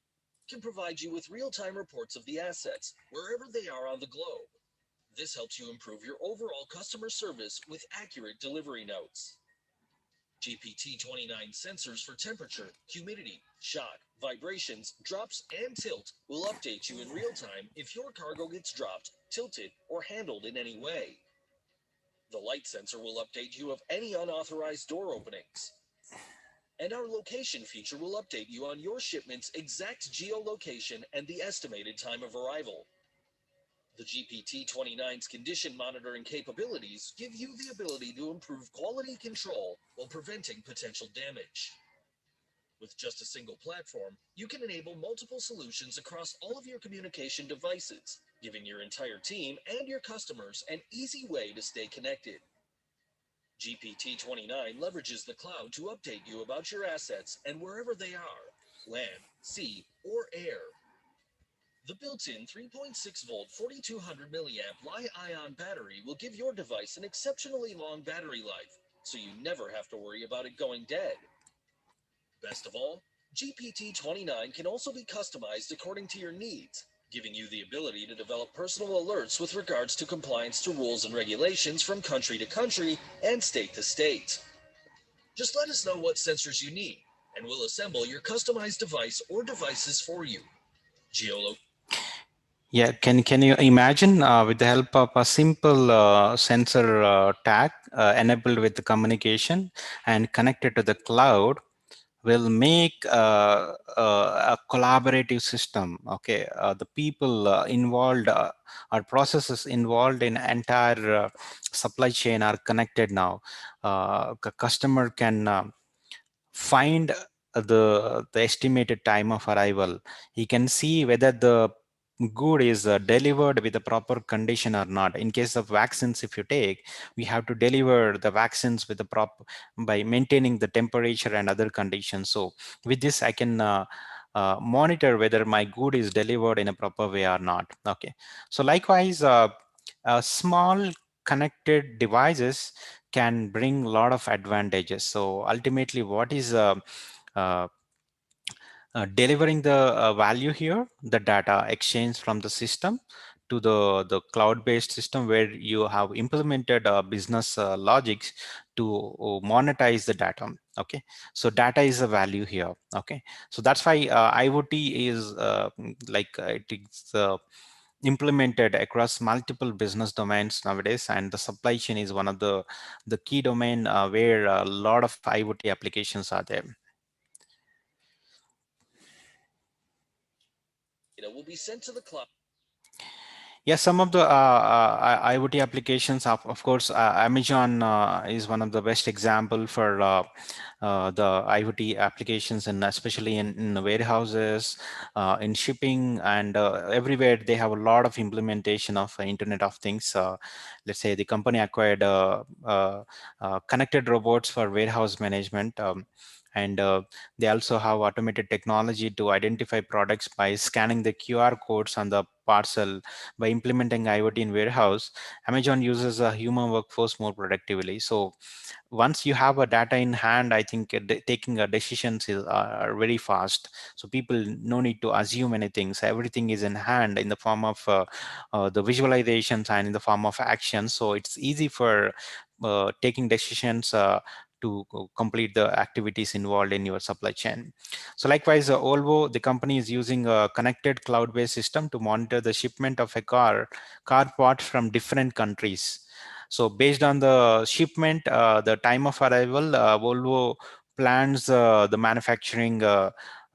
can provide you with real-time reports of the assets wherever they are on the globe. This helps you improve your overall customer service with accurate delivery notes. GPT-29 sensors for temperature, humidity, shock, vibrations, drops, and tilt will update you in real time if your cargo gets dropped, tilted, or handled in any way. The light sensor will update you of any unauthorized door openings. And our location feature will update you on your shipment's exact geolocation and the estimated time of arrival. The GPT-29's condition monitoring capabilities give you the ability to improve quality control while preventing potential damage. With just a single platform, you can enable multiple solutions across all of your communication devices, giving your entire team and your customers an easy way to stay connected. GPT-29 leverages the cloud to update you about your assets and wherever they are, land, sea, or air. The built-in 3.6-volt 4200 milliamp Li-ion battery will give your device an exceptionally long battery life, so you never have to worry about it going dead. Best of all, GPT-29 can also be customized according to your needs, giving you the ability to develop personal alerts with regards to compliance to rules and regulations from country to country and state to state. Just let us know what sensors you need, and we'll assemble your customized device or devices for you. Yeah, can you imagine with the help of a simple sensor tag enabled with the communication and connected to the cloud, will make a collaborative system. Okay, the people involved or processes involved in entire supply chain are connected now. Customer can find the estimated time of arrival. He can see whether the good is delivered with the proper condition or not. In case of vaccines, if you take, we have to deliver the vaccines with the proper, by maintaining the temperature and other conditions. So with this, I can monitor whether my good is delivered in a proper way or not. Okay. So likewise, small connected devices can bring a lot of advantages. So ultimately, what is uh, delivering the value here, the data exchange from the system to the cloud-based system, where you have implemented business logics to monetize the data. Okay, so data is a value here. Okay, so that's why IoT is it is implemented across multiple business domains nowadays, and the supply chain is one of the key domain where a lot of IoT applications are there. Will be sent to the cloud. Yes, some of the IoT applications, of course, Amazon is one of the best example for the IoT applications, and especially in the warehouses, in shipping, and everywhere they have a lot of implementation of Internet of Things. Let's say the company acquired connected robots for warehouse management. And they also have automated technology to identify products by scanning the QR codes on the parcel. By implementing IoT in warehouse, Amazon uses a human workforce more productively. So once you have a data in hand, I think taking a decisions is very fast. So people no need to assume anything. So everything is in hand in the form of the visualizations and in the form of action. So it's easy for taking decisions to complete the activities involved in your supply chain. So likewise, Volvo, the company, is using a connected cloud-based system to monitor the shipment of a car parts from different countries. So based on the shipment, the time of arrival, Volvo plans the manufacturing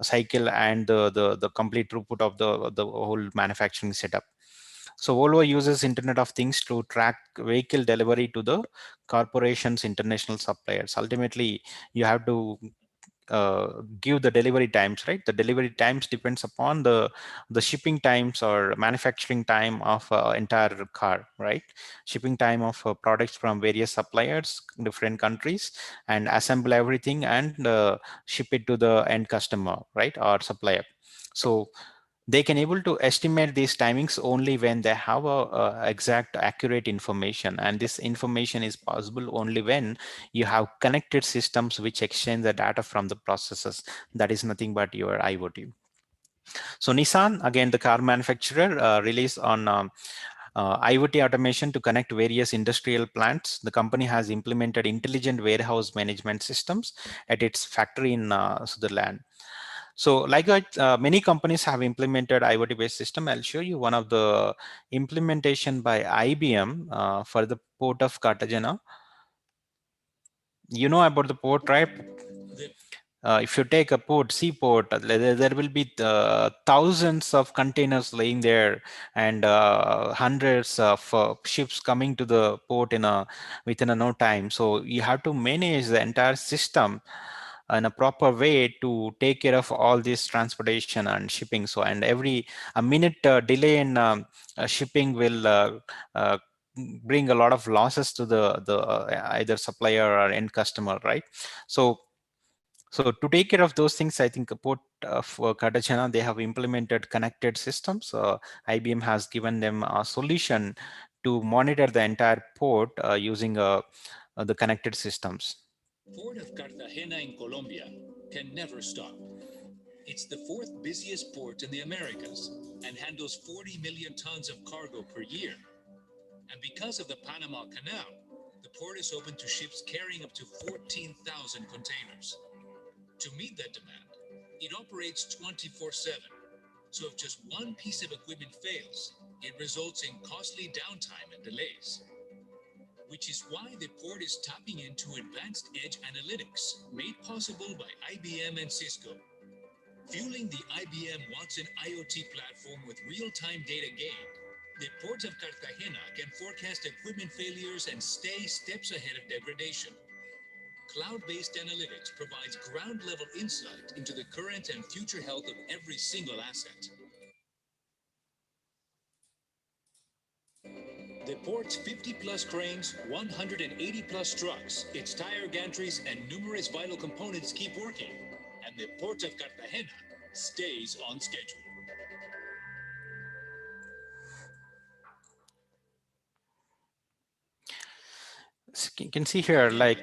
cycle and the complete throughput of the whole manufacturing setup. So Volvo uses Internet of Things to track vehicle delivery to the corporation's international suppliers. Ultimately, you have to give the delivery times, right? The delivery times depends upon the shipping times or manufacturing time of entire car, right? Shipping time of products from various suppliers, different countries, and assemble everything and ship it to the end customer, right, or supplier. So they can able to estimate these timings only when they have a exact accurate information, and this information is possible only when you have connected systems which exchange the data from the processes. That is nothing but your IoT. So Nissan, again the car manufacturer, released on IoT automation to connect various industrial plants. The company has implemented intelligent warehouse management systems at its factory in Sutherland. So like many companies have implemented IoT-based system. I'll show you one of the implementation by IBM for the port of Cartagena. You know about the port, right? If you take a port, seaport, there will be thousands of containers laying there, and hundreds of ships coming to the port within no time. So you have to manage the entire system in a proper way to take care of all this transportation and shipping. So, and every a minute delay in shipping will bring a lot of losses to the either supplier or end customer, right? So to take care of those things, I think Port of Cartagena, they have implemented connected systems. IBM has given them a solution to monitor the entire port using the connected systems. Port of Cartagena in Colombia can never stop. It's the fourth busiest port in the Americas and handles 40 million tons of cargo per year. And because of the Panama Canal, the port is open to ships carrying up to 14,000 containers. To meet that demand, it operates 24/7. So if just one piece of equipment fails, it results in costly downtime and delays. Which is why the port is tapping into advanced edge analytics made possible by IBM and Cisco. Fueling the IBM Watson IoT platform with real-time data gained, the Port of Cartagena can forecast equipment failures and stay steps ahead of degradation. Cloud-based analytics provides ground-level insight into the current and future health of every single asset. The port's 50-plus cranes, 180-plus trucks, its tire gantries, and numerous vital components keep working, and the Port of Cartagena stays on schedule. So you can see here, like,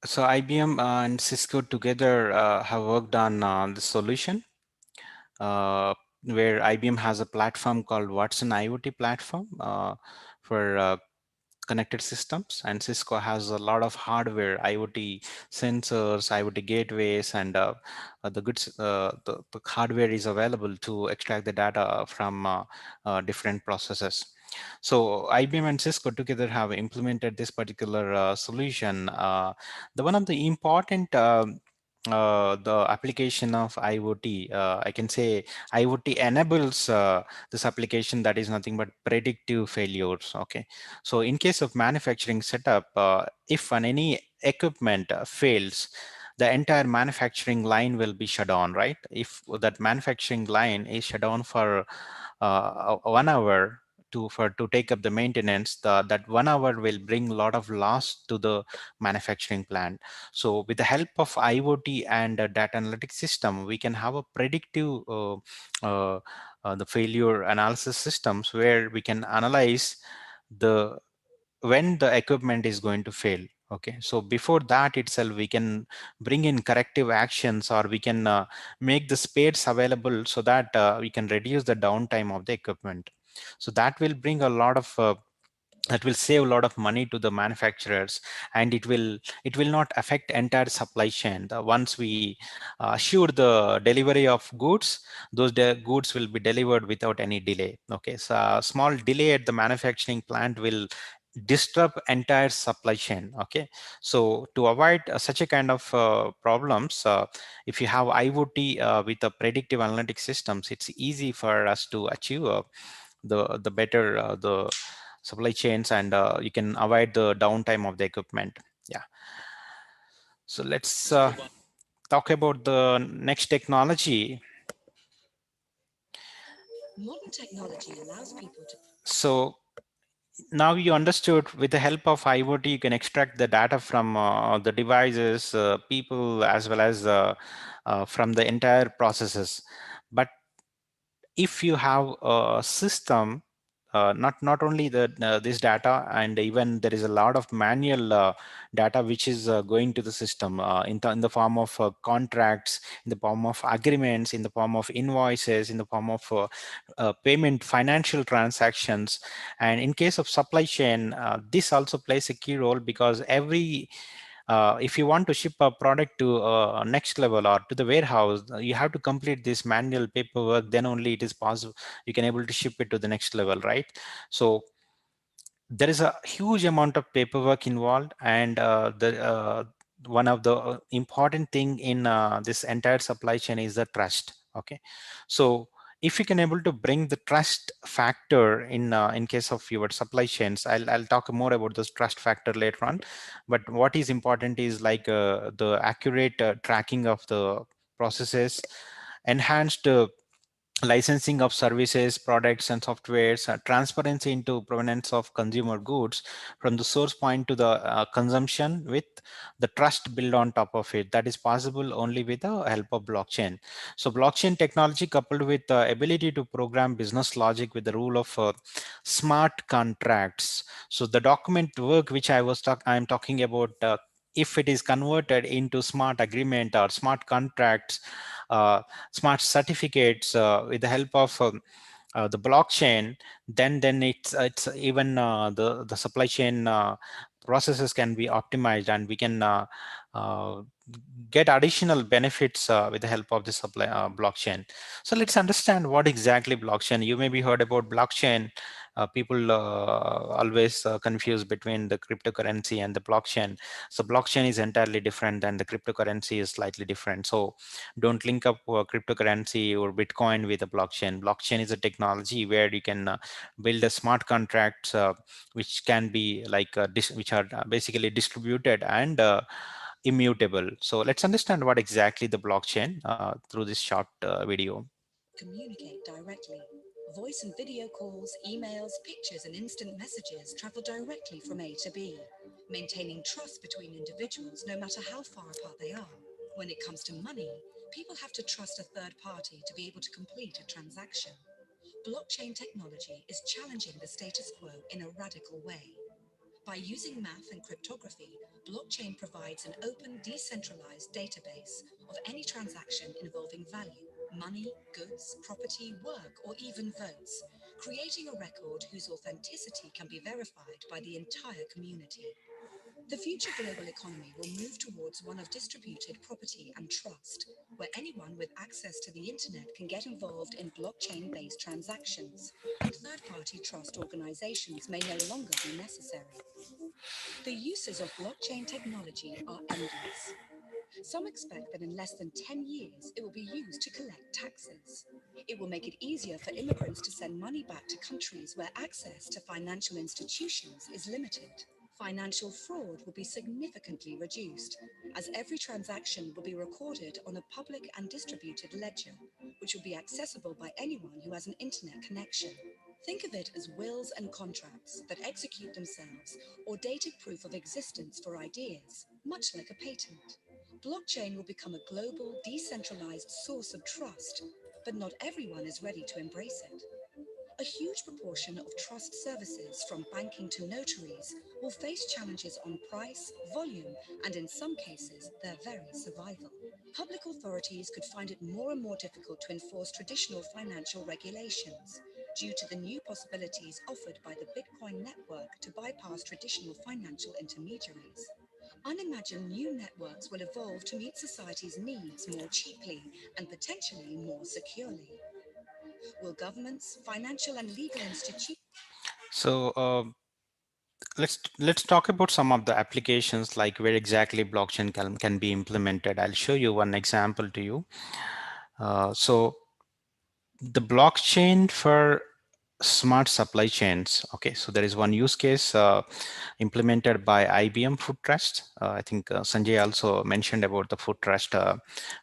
so IBM and Cisco together have worked on the solution, where IBM has a platform called Watson IoT platform for connected systems, and Cisco has a lot of hardware, IoT sensors, IoT gateways, and the hardware is available to extract the data from different processes. So IBM and Cisco together have implemented this particular solution. The one of the important the application of IoT, I can say IoT enables this application that is nothing but predictive failures. Okay, so in case of manufacturing setup, if any equipment fails, the entire manufacturing line will be shut down, right? If that manufacturing line is shut down for 1 hour to take up the maintenance, that 1 hour will bring a lot of loss to the manufacturing plant. So with the help of IoT and data analytics system, we can have a predictive the failure analysis systems where we can analyze the when the equipment is going to fail. Okay, so before that itself we can bring in corrective actions, or we can make the spares available so that we can reduce the downtime of the equipment. So that will bring a lot of that will save a lot of money to the manufacturers, and it will not affect entire supply chain. Once we assure the delivery of goods, those goods will be delivered without any delay. Okay, so a small delay at the manufacturing plant will disrupt entire supply chain. Okay, so to avoid such a kind of problems, if you have IoT with the predictive analytics systems, it's easy for us to achieve the better the supply chains, and you can avoid the downtime of the equipment. Yeah, so let's talk about the next technology. Modern technology allows people to. So now you understood, with the help of IoT, you can extract the data from the devices, people, as well as from the entire processes. But if you have a system, not only this data, and even there is a lot of manual data which is going to the system in the form of contracts, in the form of agreements, in the form of invoices, in the form of payment, financial transactions. And in case of supply chain, this also plays a key role, because if you want to ship a product to next level or to the warehouse, you have to complete this manual paperwork. Then only it is possible you can able to ship it to the next level, right? So there is a huge amount of paperwork involved, and one of the important thing in this entire supply chain is the trust. Okay, so if you can able to bring the trust factor in case of your supply chains, I'll talk more about this trust factor later on. But what is important is like the accurate tracking of the processes, enhanced licensing of services, products, and softwares, transparency into provenance of consumer goods from the source point to the consumption, with the trust built on top of it. That is possible only with the help of blockchain. So blockchain technology coupled with the ability to program business logic with the rule of smart contracts. So the document work which I'm talking about, if it is converted into smart agreement or smart contracts, smart certificates with the help of the blockchain, then it's even the supply chain processes can be optimized, and we can get additional benefits with the help of the supply blockchain. So let's understand what exactly blockchain. You maybe heard about blockchain, people always confuse between the cryptocurrency and the blockchain. So blockchain is entirely different than the cryptocurrency is slightly different. So don't link up cryptocurrency or Bitcoin with a blockchain. Blockchain is a technology where you can build a smart contracts which can be like which are basically distributed and immutable. So let's understand what exactly the blockchain through this short video. Communicate directly. Voice and video calls, emails, pictures, and instant messages travel directly from A to B, maintaining trust between individuals no matter how far apart they are. When it comes to money, people have to trust a third party to be able to complete a transaction. Blockchain technology is challenging the status quo in a radical way. By using math and cryptography, blockchain provides an open, decentralized database of any transaction involving value, money, goods, property, work, or even votes, creating a record whose authenticity can be verified by the entire community. The future global economy will move towards one of distributed property and trust, where anyone with access to the internet can get involved in blockchain-based transactions, and third-party trust organizations may no longer be necessary. The uses of blockchain technology are endless. Some expect that in less than 10 years, it will be used to collect taxes. It will make it easier for immigrants to send money back to countries where access to financial institutions is limited. Financial fraud will be significantly reduced, as every transaction will be recorded on a public and distributed ledger, which will be accessible by anyone who has an internet connection. Think of it as wills and contracts that execute themselves, or dated proof of existence for ideas, much like a patent. Blockchain will become a global, decentralized source of trust, but not everyone is ready to embrace it. A huge proportion of trust services, from banking to notaries, will face challenges on price, volume, and in some cases, their very survival. Public authorities could find it more and more difficult to enforce traditional financial regulations due to the new possibilities offered by the Bitcoin network to bypass traditional financial intermediaries. Unimagined new networks will evolve to meet society's needs more cheaply and potentially more securely. Will governments, financial and legal institutions... So let's talk about some of the applications, like where exactly blockchain can be implemented. I'll show you one example to you. So the blockchain for smart supply chains. Okay, so there is one use case implemented by IBM Food Trust. I think Sanjay also mentioned about the Food Trust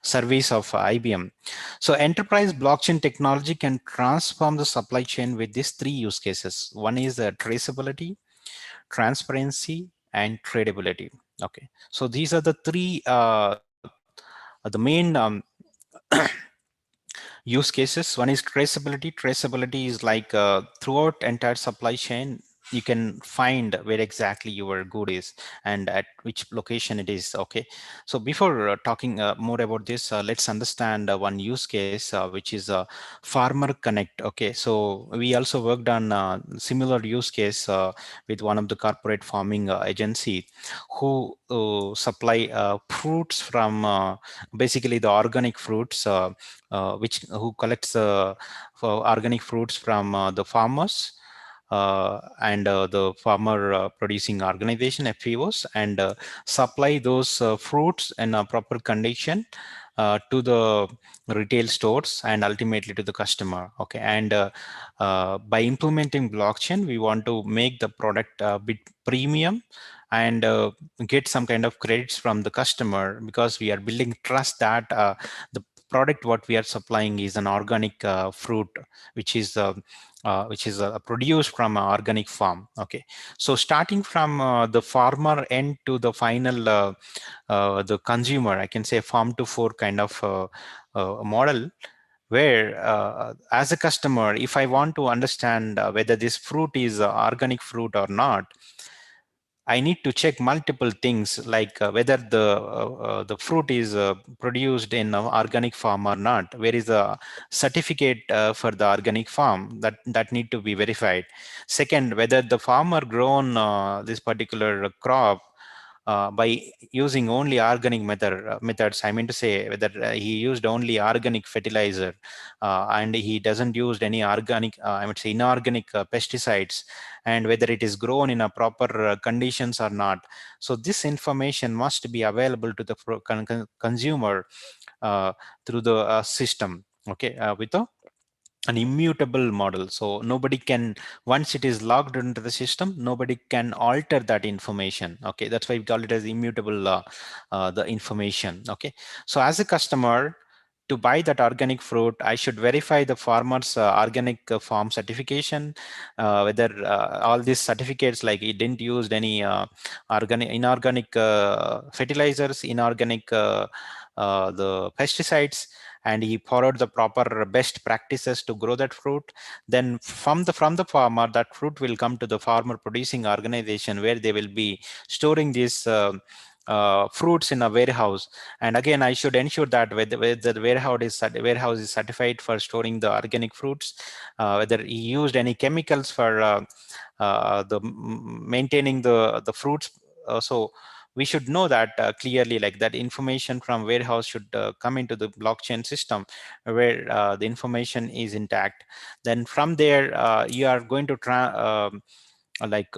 service of IBM. So enterprise blockchain technology can transform the supply chain with these three use cases. One is traceability, transparency, and tradability. Okay, so these are the three the main use cases. One is traceability. Traceability is like throughout entire supply chain, you can find where exactly your good is and at which location it is. Okay, so before talking more about this, let's understand one use case which is farmer connect. Okay, so we also worked on similar use case with one of the corporate farming agency who supply fruits from basically the organic fruits which who collects for organic fruits from the farmers and the farmer producing organization FPOs, and supply those fruits in a proper condition to the retail stores and ultimately to the customer. Okay, and by implementing blockchain, we want to make the product a bit premium and get some kind of credits from the customer, because we are building trust that the product what we are supplying is an organic fruit which is produced from an organic farm. Okay, so starting from the farmer end to the final the consumer, I can say farm to fork kind of model, where as a customer, if I want to understand whether this fruit is organic fruit or not, I need to check multiple things, like whether the fruit is produced in an organic farm or not. Where is the certificate for the organic farm that need to be verified. Second, whether the farmer grown this particular crop by using only organic methods. I mean to say whether he used only organic fertilizer and he doesn't used any organic, I would say inorganic pesticides, and whether it is grown in a proper conditions or not. So this information must be available to the consumer through the system, okay, with an immutable model. So nobody can, once it is logged into the system, nobody can alter that information. Okay, that's why we call it as immutable, the information. Okay, so as a customer, to buy that organic fruit, I should verify the farmer's organic farm certification, whether all these certificates, like it didn't use any inorganic fertilizers, inorganic the pesticides, and he followed the proper best practices to grow that fruit. Then from the farmer, that fruit will come to the farmer producing organization, where they will be storing these fruits in a warehouse. And again, I should ensure that whether the warehouse is certified for storing the organic fruits, whether he used any chemicals for the maintaining the fruits. So we should know that clearly, like that information from warehouse should come into the blockchain system, where the information is intact. Then from there, you are going to like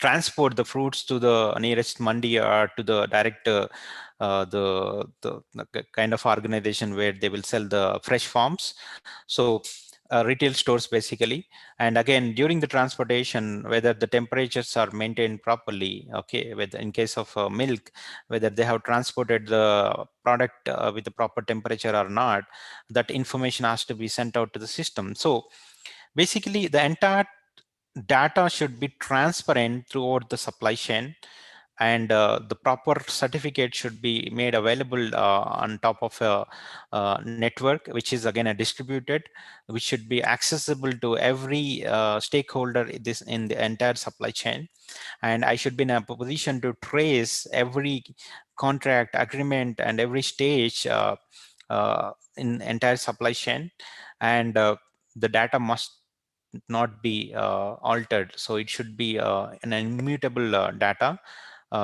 transport the fruits to the nearest mandi, or to the direct the kind of organization where they will sell the fresh farms. So retail stores basically. And again, during the transportation, whether the temperatures are maintained properly, okay, whether in case of milk, whether they have transported the product with the proper temperature or not, that information has to be sent out to the system. So basically the entire data should be transparent throughout the supply chain, and the proper certificate should be made available on top of a network, which is again a distributed, which should be accessible to every stakeholder in the entire supply chain. And I should be in a position to trace every contract, agreement, and every stage in entire supply chain. And the data must not be altered. So it should be an immutable data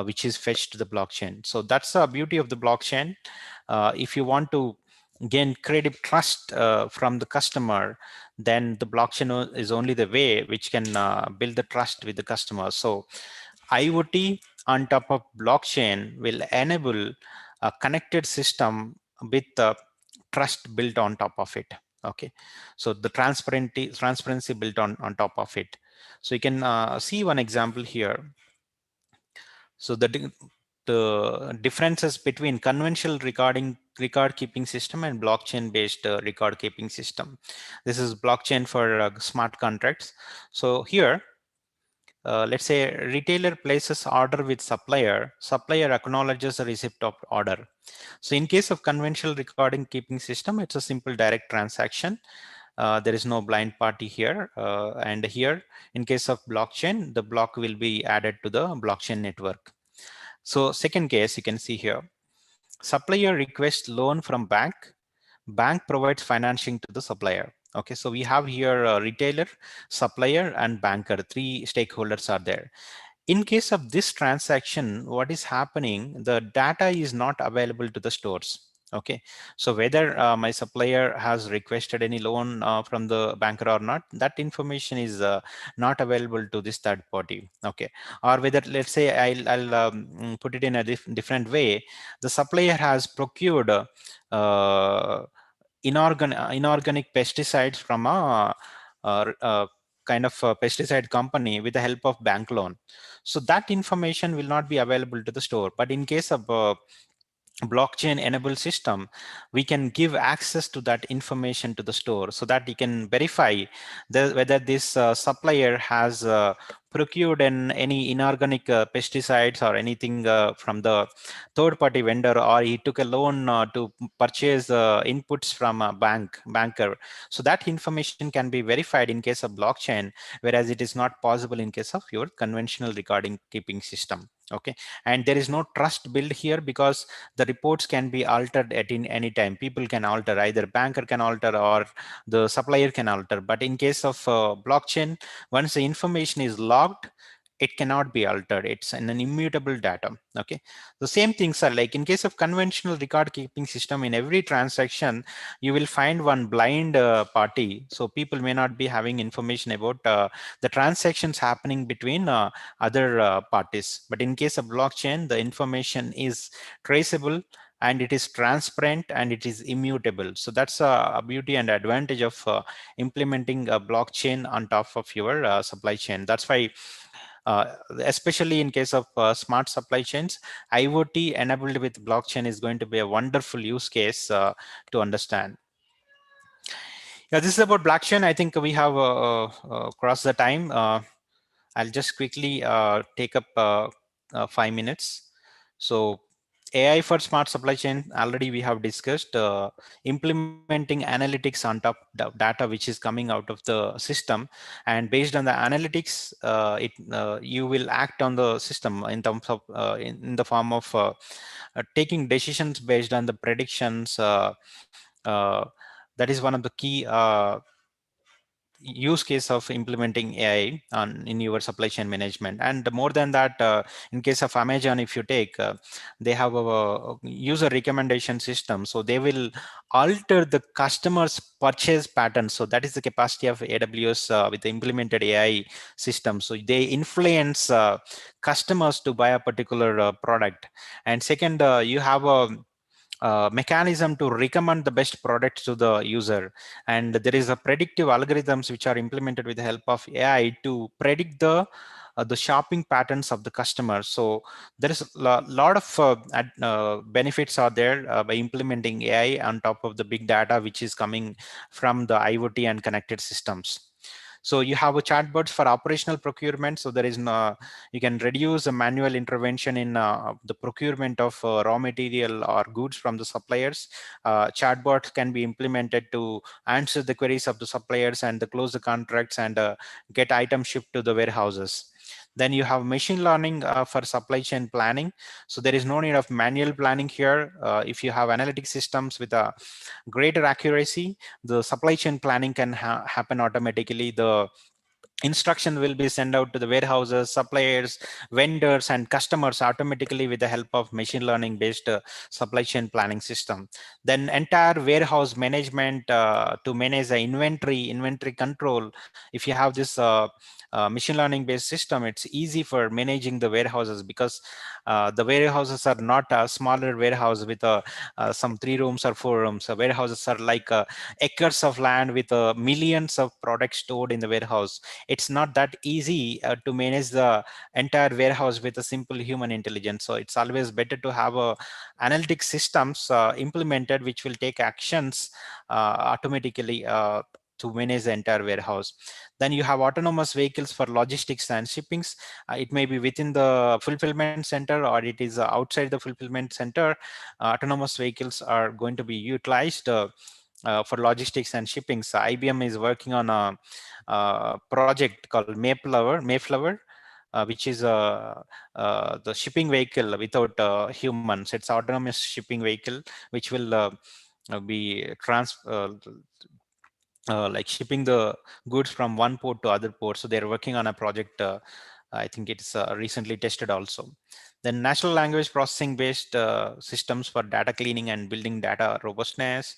which is fetched to the blockchain. So that's the beauty of the blockchain. If you want to gain credible trust from the customer, then the blockchain is only the way which can build the trust with the customer. So IoT on top of blockchain will enable a connected system with trust built on top of it. Okay, so the transparency built on top of it. So you can see one example here. So the differences between conventional record keeping system and blockchain based record keeping system. This is blockchain for smart contracts. So here, let's say retailer places order with supplier, supplier acknowledges the receipt of order. So in case of conventional recording keeping system, it's a simple direct transaction. There is no blind party here. And here, in case of blockchain, the block will be added to the blockchain network. So second case, you can see here, supplier requests loan from bank, bank provides financing to the supplier. Okay, so we have here a retailer, supplier, and banker. Three stakeholders are there. In case of this transaction, what is happening, the data is not available to the stores. Okay, so whether my supplier has requested any loan from the banker or not, that information is not available to this third party. Okay, or whether, let's say, I'll put it in a different way, the supplier has procured inorganic pesticides from a kind of a pesticide company with the help of bank loan. So that information will not be available to the store. But in case of blockchain enabled system, we can give access to that information to the store, so that you can verify whether this supplier has procured any inorganic pesticides or anything from the third party vendor, or he took a loan to purchase inputs from a banker. So that information can be verified in case of blockchain, whereas it is not possible in case of your conventional recording keeping system. Okay, and there is no trust built here, because the reports can be altered at any time. People can alter, either banker can alter or the supplier can alter. But in case of blockchain, once the information is logged, it cannot be altered. It's an immutable data. Okay, the same things are like in case of conventional record keeping system. In every transaction you will find one blind party, so people may not be having information about the transactions happening between other parties. But in case of blockchain, the information is traceable, and it is transparent, and it is immutable. So that's a beauty and advantage of implementing a blockchain on top of your supply chain. That's why especially in case of smart supply chains, IoT enabled with blockchain is going to be a wonderful use case to understand. Yeah, this is about blockchain. I think we have crossed the time. I'll just quickly take up 5 minutes. So AI for smart supply chain, already we have discussed implementing analytics on top of data which is coming out of the system, and based on the analytics, you will act on the system in terms of in the form of taking decisions based on the predictions. Uh, that is one of the key use case of implementing AI in your supply chain management. And more than that, in case of Amazon, if you take, they have a user recommendation system. So they will alter the customer's purchase pattern. So that is the capacity of AWS with the implemented AI system. So they influence customers to buy a particular product. And second, you have a mechanism to recommend the best products to the user, and there is a predictive algorithms which are implemented with the help of AI to predict the shopping patterns of the customers. So there is a lot of benefits are there by implementing AI on top of the big data which is coming from the IoT and connected systems. So you have a chatbots for operational procurement. So there is no, you can reduce the manual intervention in the procurement of raw material or goods from the suppliers. Chatbots can be implemented to answer the queries of the suppliers and close the contracts and get items shipped to the warehouses. Then you have machine learning for supply chain planning. So there is no need of manual planning here. If you have analytic systems with a greater accuracy, the supply chain planning can happen automatically. The instruction will be sent out to the warehouses, suppliers, vendors, and customers automatically with the help of machine learning based supply chain planning system. Then entire warehouse management to manage the inventory control. If you have this machine learning based system, it's easy for managing the warehouses, because the warehouses are not a smaller warehouse with some 3 rooms or 4 rooms. So warehouses are like acres of land with millions of products stored in the warehouse. It's not that easy to manage the entire warehouse with a simple human intelligence. So it's always better to have analytic systems implemented which will take actions automatically to manage the entire warehouse. Then you have autonomous vehicles for logistics and shippings. It may be within the fulfillment center or it is outside the fulfillment center. Autonomous vehicles are going to be utilized for logistics and shipping. So IBM is working on a project called Mayflower, which is the shipping vehicle without humans. It's autonomous shipping vehicle which will be like shipping the goods from one port to other port. So they're working on a project. I think it's recently tested also. Then natural language processing based systems for data cleaning and building data robustness.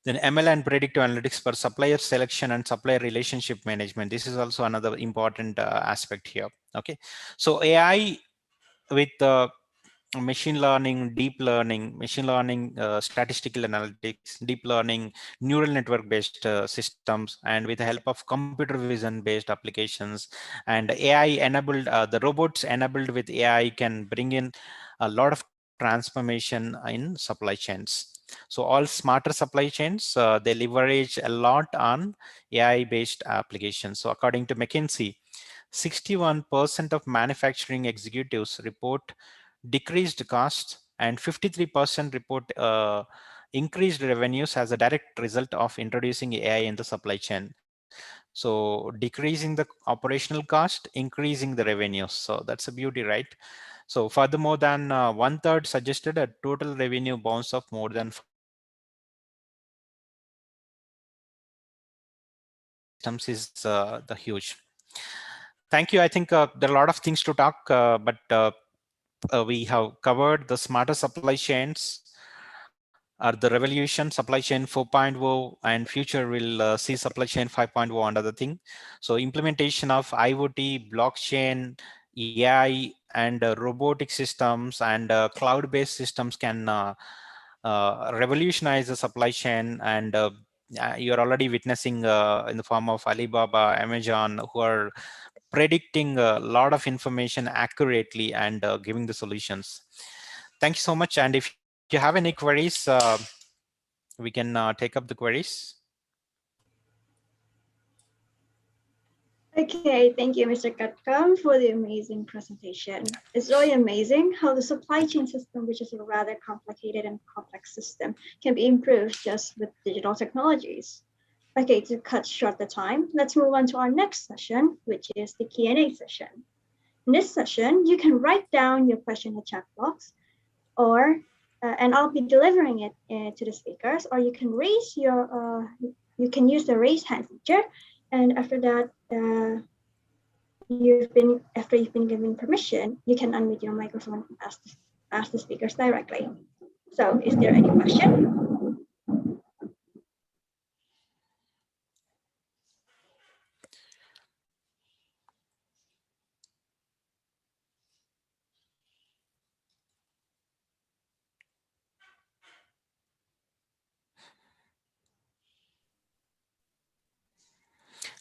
Then ML and predictive analytics for supplier selection and supplier relationship management. This is also another important aspect here. Okay, so AI with machine learning, statistical analytics, deep learning, neural network based systems, and with the help of computer vision based applications and AI enabled, the robots enabled with AI can bring in a lot of transformation in supply chains. So all smarter supply chains, they leverage a lot on AI based applications. So according to McKinsey, 61% of manufacturing executives report decreased costs, and 53% report increased revenues as a direct result of introducing AI in the supply chain. So decreasing the operational cost, increasing the revenues. So that's a beauty, right? So furthermore, than 1/3 suggested a total revenue bounce of more than 5% in systems is the huge. thank you. I think there are a lot of things to talk, but we have covered the smarter supply chains, the revolution, supply chain 4.0, and future will see supply chain 5.0 and other thing. So implementation of IoT, blockchain, AI, and robotic systems and cloud-based systems can revolutionize the supply chain. And you're already witnessing in the form of Alibaba, Amazon, who are predicting a lot of information accurately and giving the solutions. Thank you so much. And if you have any queries, we can take up the queries. Okay, thank you, Mr. Katkam, for the amazing presentation. It's really amazing how the supply chain system, which is a rather complicated and complex system, can be improved just with digital technologies. Okay, to cut short the time, let's move on to our next session, which is the Q&A session. In this session, you can write down your question in the chat box, or and I'll be delivering it to the speakers, or you can you can use the raise hand feature, and after that, after you've been given permission, you can unmute your microphone and ask the speakers directly. So, is there any question?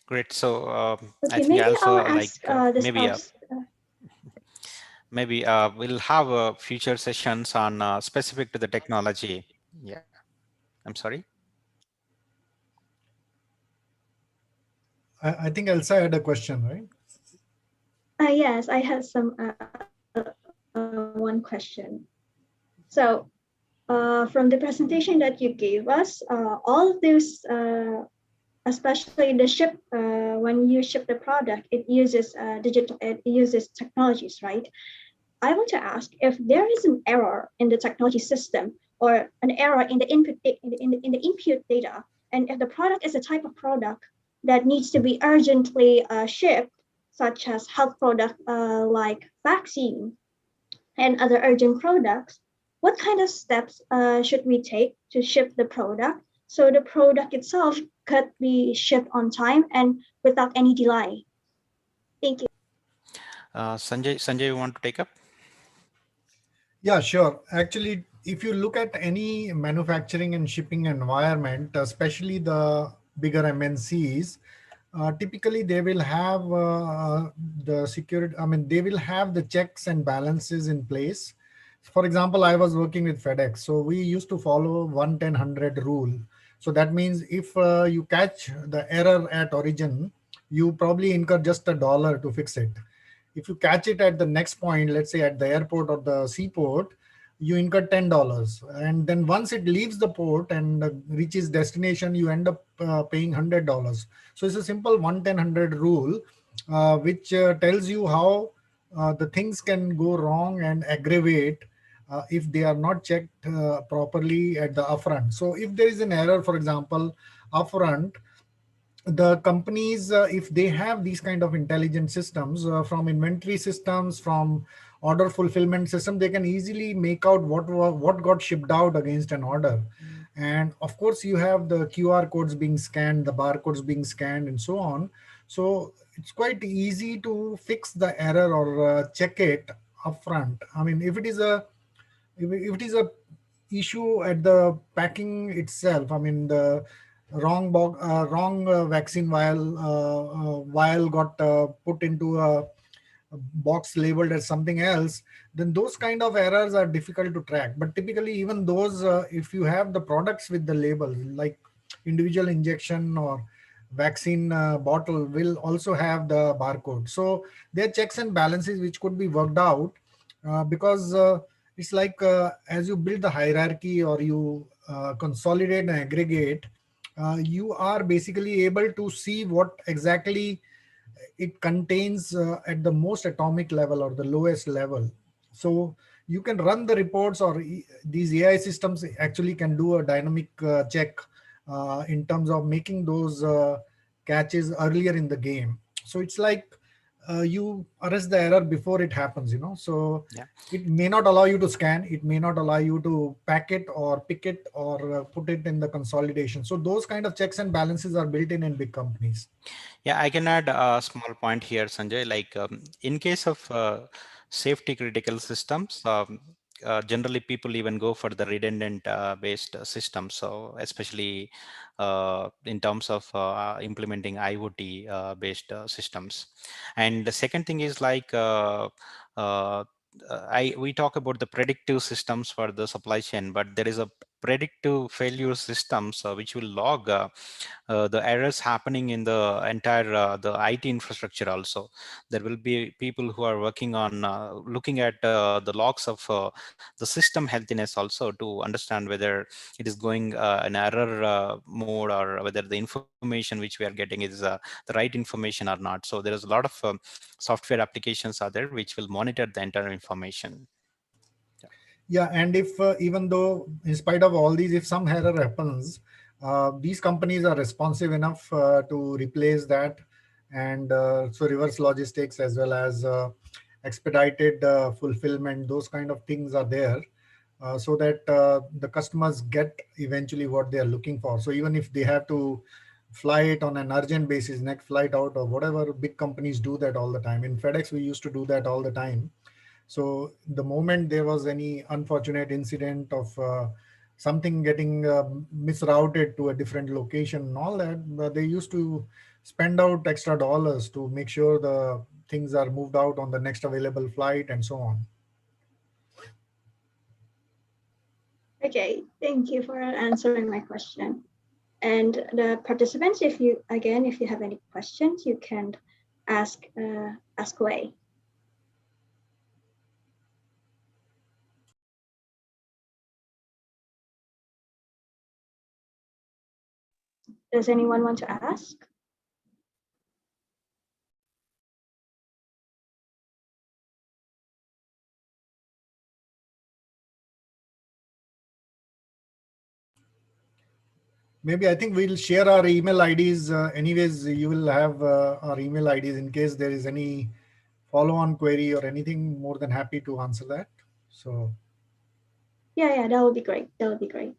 Great. So okay, I think maybe also I'll ask maybe we'll have future sessions on specific to the technology. Yeah, I'm sorry. I think Elsa had a question, right? Yes, I had one question. So from the presentation that you gave us, all of those, especially the when you ship the product, it uses technologies, right? I want to ask if there is an error in the technology system or an error in the input data, and if the product is a type of product that needs to be urgently shipped, such as health product like vaccine and other urgent products, what kind of steps should we take to ship the product so the product itself could be shipped on time and without any delay? Thank you. Sanjay, you want to take up? Yeah, sure. Actually, if you look at any manufacturing and shipping environment, especially the bigger MNCs, typically they will have the security, they will have the checks and balances in place. For example, I was working with FedEx. So we used to follow 1-10-100 rule. So that means if you catch the error at origin, you probably incur just $1 to fix it. If you catch it at the next point, let's say at the airport or the seaport, you incur $10. And then once it leaves the port and reaches destination, you end up paying $100. So it's a simple 1-10-100 rule, which tells you how the things can go wrong and aggravate if they are not checked properly at the upfront. So if there is an error, for example, upfront, the companies, if they have these kind of intelligent systems from inventory systems, from order fulfillment system, they can easily make out what got shipped out against an order. And of course, you have the QR codes being scanned, the barcodes being scanned, and so on. So it's quite easy to fix the error or check it upfront. If it is a issue at the packing itself, the wrong vaccine vial got put into a box labeled as something else, then those kind of errors are difficult to track. But typically, even those, if you have the products with the label, like individual injection or vaccine bottle, will also have the barcode. So there are checks and balances which could be worked out because it's like as you build the hierarchy or you consolidate and aggregate, you are basically able to see what exactly it contains at the most atomic level or the lowest level. So you can run the reports, or these AI systems actually can do a dynamic check in terms of making those catches earlier in the game. So it's like you arrest the error before it happens, so Yeah. it may not allow you to scan, it may not allow you to pack it or pick it or put it in the consolidation. So those kind of checks and balances are built in big companies. Yeah, I can add a small point here, Sanjay. Like in case of safety critical systems, generally people even go for the redundant based systems. So especially in terms of implementing IoT based systems. And the second thing is like we talk about the predictive systems for the supply chain, but there is a predictive failure systems which will log the errors happening in the entire the IT infrastructure. Also, there will be people who are working on looking at the logs of the system healthiness also to understand whether it is going an error mode or whether the information which we are getting is the right information or not. So there is a lot of software applications are there which will monitor the entire information. Yeah, and if even though in spite of all these, if some error happens, these companies are responsive enough to replace that, and so reverse logistics as well as expedited fulfillment, those kind of things are there, so that the customers get eventually what they are looking for. So even if they have to fly it on an urgent basis, next flight out or whatever, big companies do that all the time. In FedEx, we used to do that all the time. So the moment there was any unfortunate incident of something getting misrouted to a different location and all that, they used to spend out extra dollars to make sure the things are moved out on the next available flight and so on. Okay, thank you for answering my question. And the participants, if you have any questions, you can ask away. Does anyone want to ask? Maybe I think we'll share our email IDs. Anyways, you will have our email IDs in case there is any follow-on query or anything. More than happy to answer that. So yeah, that would be great. That would be great.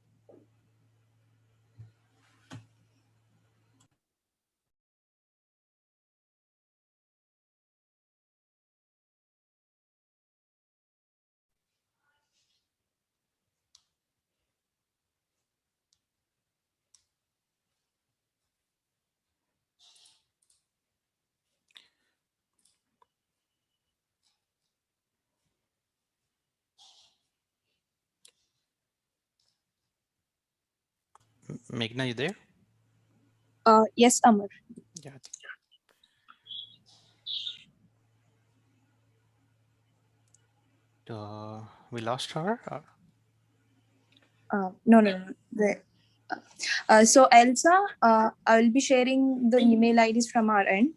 Meghna, you there? Yes, Amar. Yeah. We lost her. No. So Elsa, I will be sharing the email IDs from our end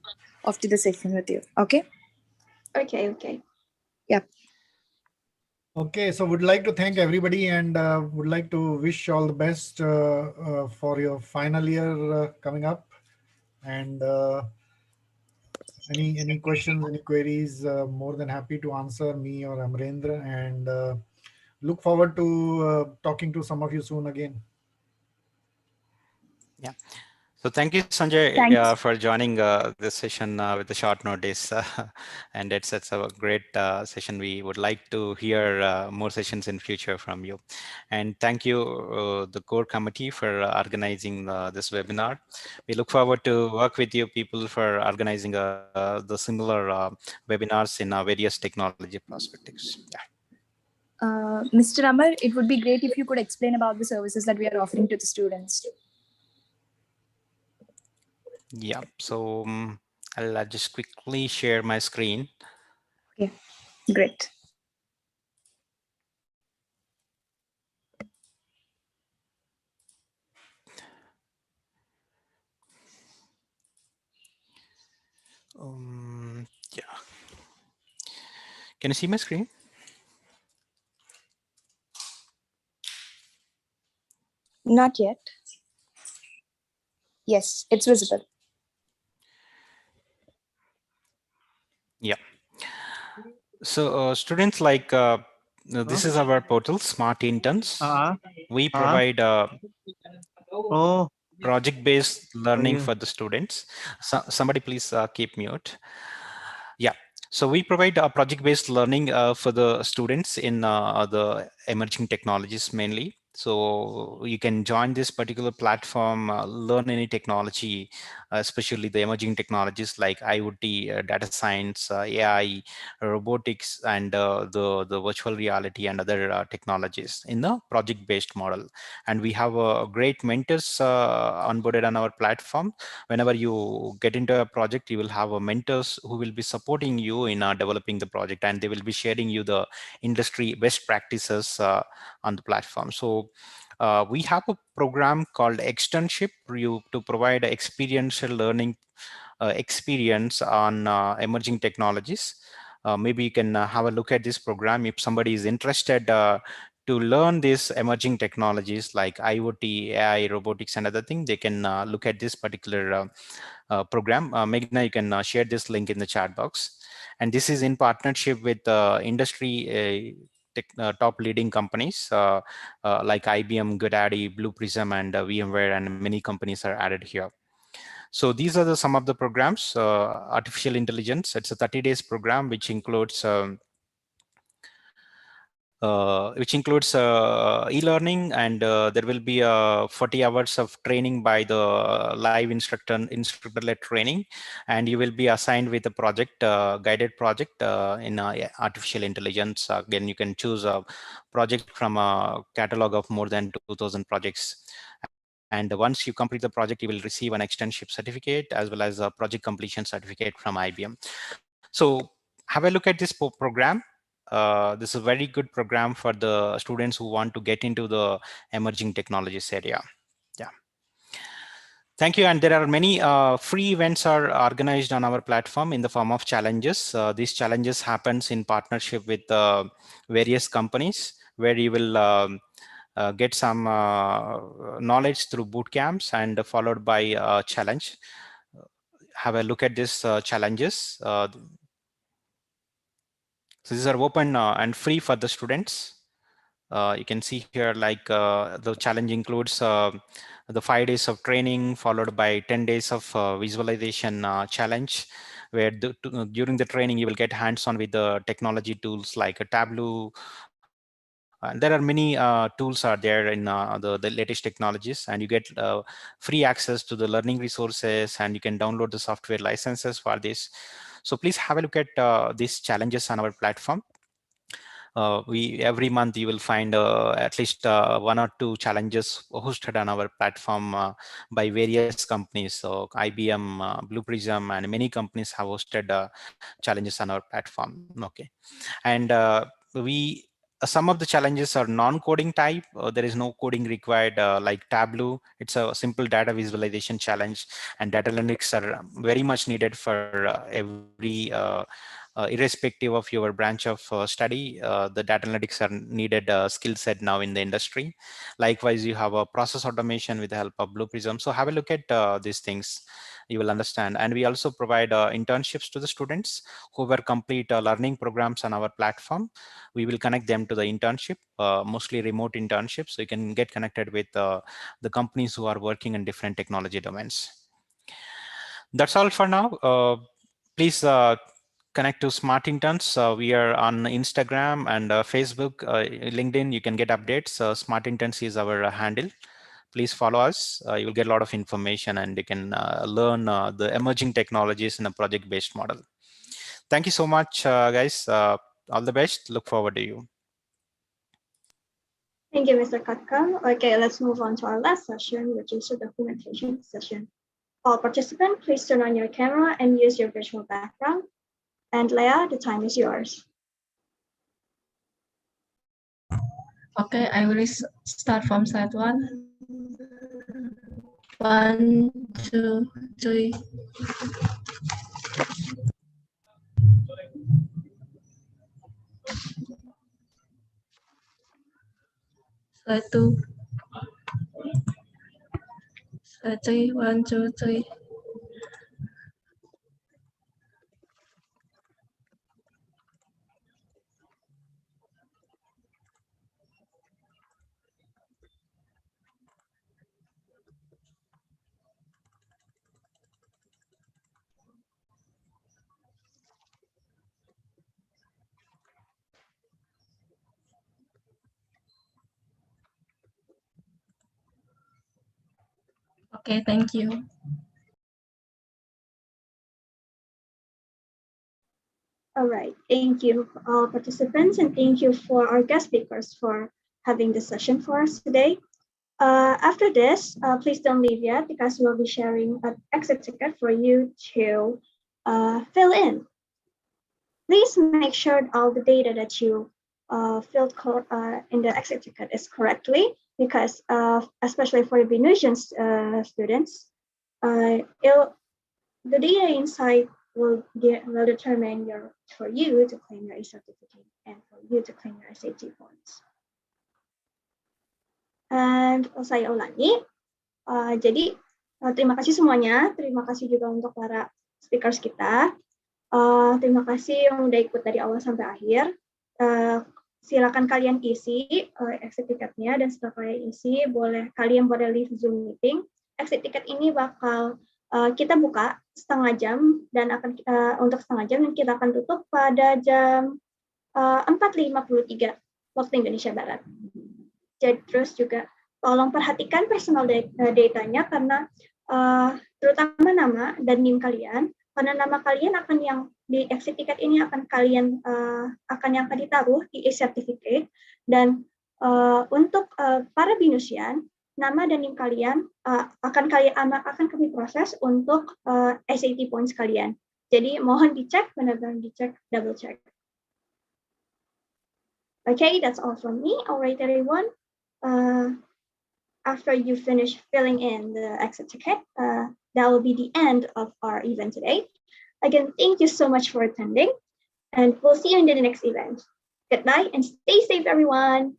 after the session with you. Okay. Okay. Yeah. Okay, so would like to thank everybody and would like to wish all the best for your final year coming up. And any questions, any queries, more than happy to answer me or Amrendra, and look forward to talking to some of you soon again. Yeah. So thank you, Sanjay, for joining this session with the short notice. And it's a great session. We would like to hear more sessions in future from you. And thank you, the core committee, for organizing this webinar. We look forward to work with you people for organizing the similar webinars in various technology perspectives. Yeah. Mr. Amar, it would be great if you could explain about the services that we are offering to the students. Yeah, so I'll just quickly share my screen. Okay, great. Yeah. Can you see my screen? Not yet. Yes, it's visible. Yeah. So students, like this is our portal, SmartInternz. We provide project-based learning for the students. So, somebody please keep mute. Yeah. So we provide project-based learning for the students in the emerging technologies mainly. So you can join this particular platform, learn any technology, especially the emerging technologies like IoT, data science, AI, robotics, and the virtual reality and other technologies in the project-based model. And we have great mentors onboarded on our platform. Whenever you get into a project, you will have mentors who will be supporting you in developing the project, and they will be sharing you the industry best practices on the platform. So we have a program called Externship to provide experiential learning experience on emerging technologies. Maybe you can have a look at this program if somebody is interested to learn these emerging technologies like IoT, AI, robotics, and other things. They can look at this particular program. Meghna, you can share this link in the chat box. And this is in partnership with industry top leading companies like IBM, GoDaddy, Blue Prism, and VMware, and many companies are added here. So these are some of the programs. Artificial intelligence, it's a 30 days program which includes e-learning, and there will be 40 hours of training by the live instructor-led training, and you will be assigned with a project, guided project in artificial intelligence. Again, you can choose a project from a catalog of more than 2,000 projects. And once you complete the project, you will receive an externship certificate as well as a project completion certificate from IBM. So have a look at this program. This is a very good program for the students who want to get into the emerging technologies area. Yeah. Thank you. And there are many free events are organized on our platform in the form of challenges. These challenges happens in partnership with various companies where you will get some knowledge through boot camps and followed by a challenge. Have a look at these challenges. So these are open and free for the students. You can see here like the challenge includes the 5 days of training followed by 10 days of visualization challenge, where during the training you will get hands-on with the technology tools like a Tableau. And there are many tools are there in the latest technologies, and you get free access to the learning resources, and you can download the software licenses for this. So please have a look at these challenges on our platform. Every month you will find at least 1 or 2 challenges hosted on our platform by various companies. So IBM, Blue Prism, and many companies have hosted challenges on our platform. Okay, and some of the challenges are non-coding type. There is no coding required, like Tableau. It's a simple data visualization challenge, and data analytics are very much needed for every irrespective of your branch of study. The data analytics are needed skill set now in the industry. Likewise, you have a process automation with the help of Blue Prism. So have a look at these things. You will understand. And we also provide internships to the students who were complete learning programs on our platform. We will connect them to the internship, mostly remote internships. So you can get connected with the companies who are working in different technology domains. That's all for now. Please connect to SmartInternz. We are on Instagram and Facebook, LinkedIn. You can get updates. SmartInternz is our handle. Please follow us. You will get a lot of information, and you can learn the emerging technologies in a project-based model. Thank you so much, guys. All the best. Look forward to you. Thank you, Mr. Katkam. Okay, let's move on to our last session, which is the documentation session. All participants, please turn on your camera and use your virtual background. And Leah, the time is yours. Okay, I will start from slide 1. 1, 2, 3. Slide 2. Slide 3, 1, 2, 3. Okay, thank you. All right, thank you all participants, and thank you for our guest speakers for having this session for us today. After this, please don't leave yet because we'll be sharing an exit ticket for you to fill in. Please make sure all the data that you filled in the exit ticket is correctly, because especially for the Venusian students, the data inside will determine for you to claim your A certificate and for you to claim your SAT points. And saya ulangi, jadi terima kasih semuanya, terima kasih juga untuk para speakers kita. Terima kasih yang udah ikut dari awal sampai akhir. Silakan kalian isi exit ticketnya, dan setelah kalian isi, kalian boleh leave Zoom meeting. Exit ticket ini bakal kita buka setengah jam, dan untuk setengah jam, dan kita akan tutup pada jam 4.53 waktu Indonesia Barat. Jadi terus juga tolong perhatikan personal datanya, karena terutama nama dan NIM kalian, karena nama kalian akan yang di exit ticket ini akan ditaruh di e-certificate, dan untuk para Venusian, nama dan NIM kalian akan kami proses untuk SAT points kalian. Jadi mohon dicek, benar-benar dicek, double check. Okay, that's all from me. All right, everyone. After you finish filling in the exit ticket, that will be the end of our event today. Again, thank you so much for attending, and we'll see you in the next event. Good night and stay safe, everyone.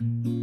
Mm-hmm.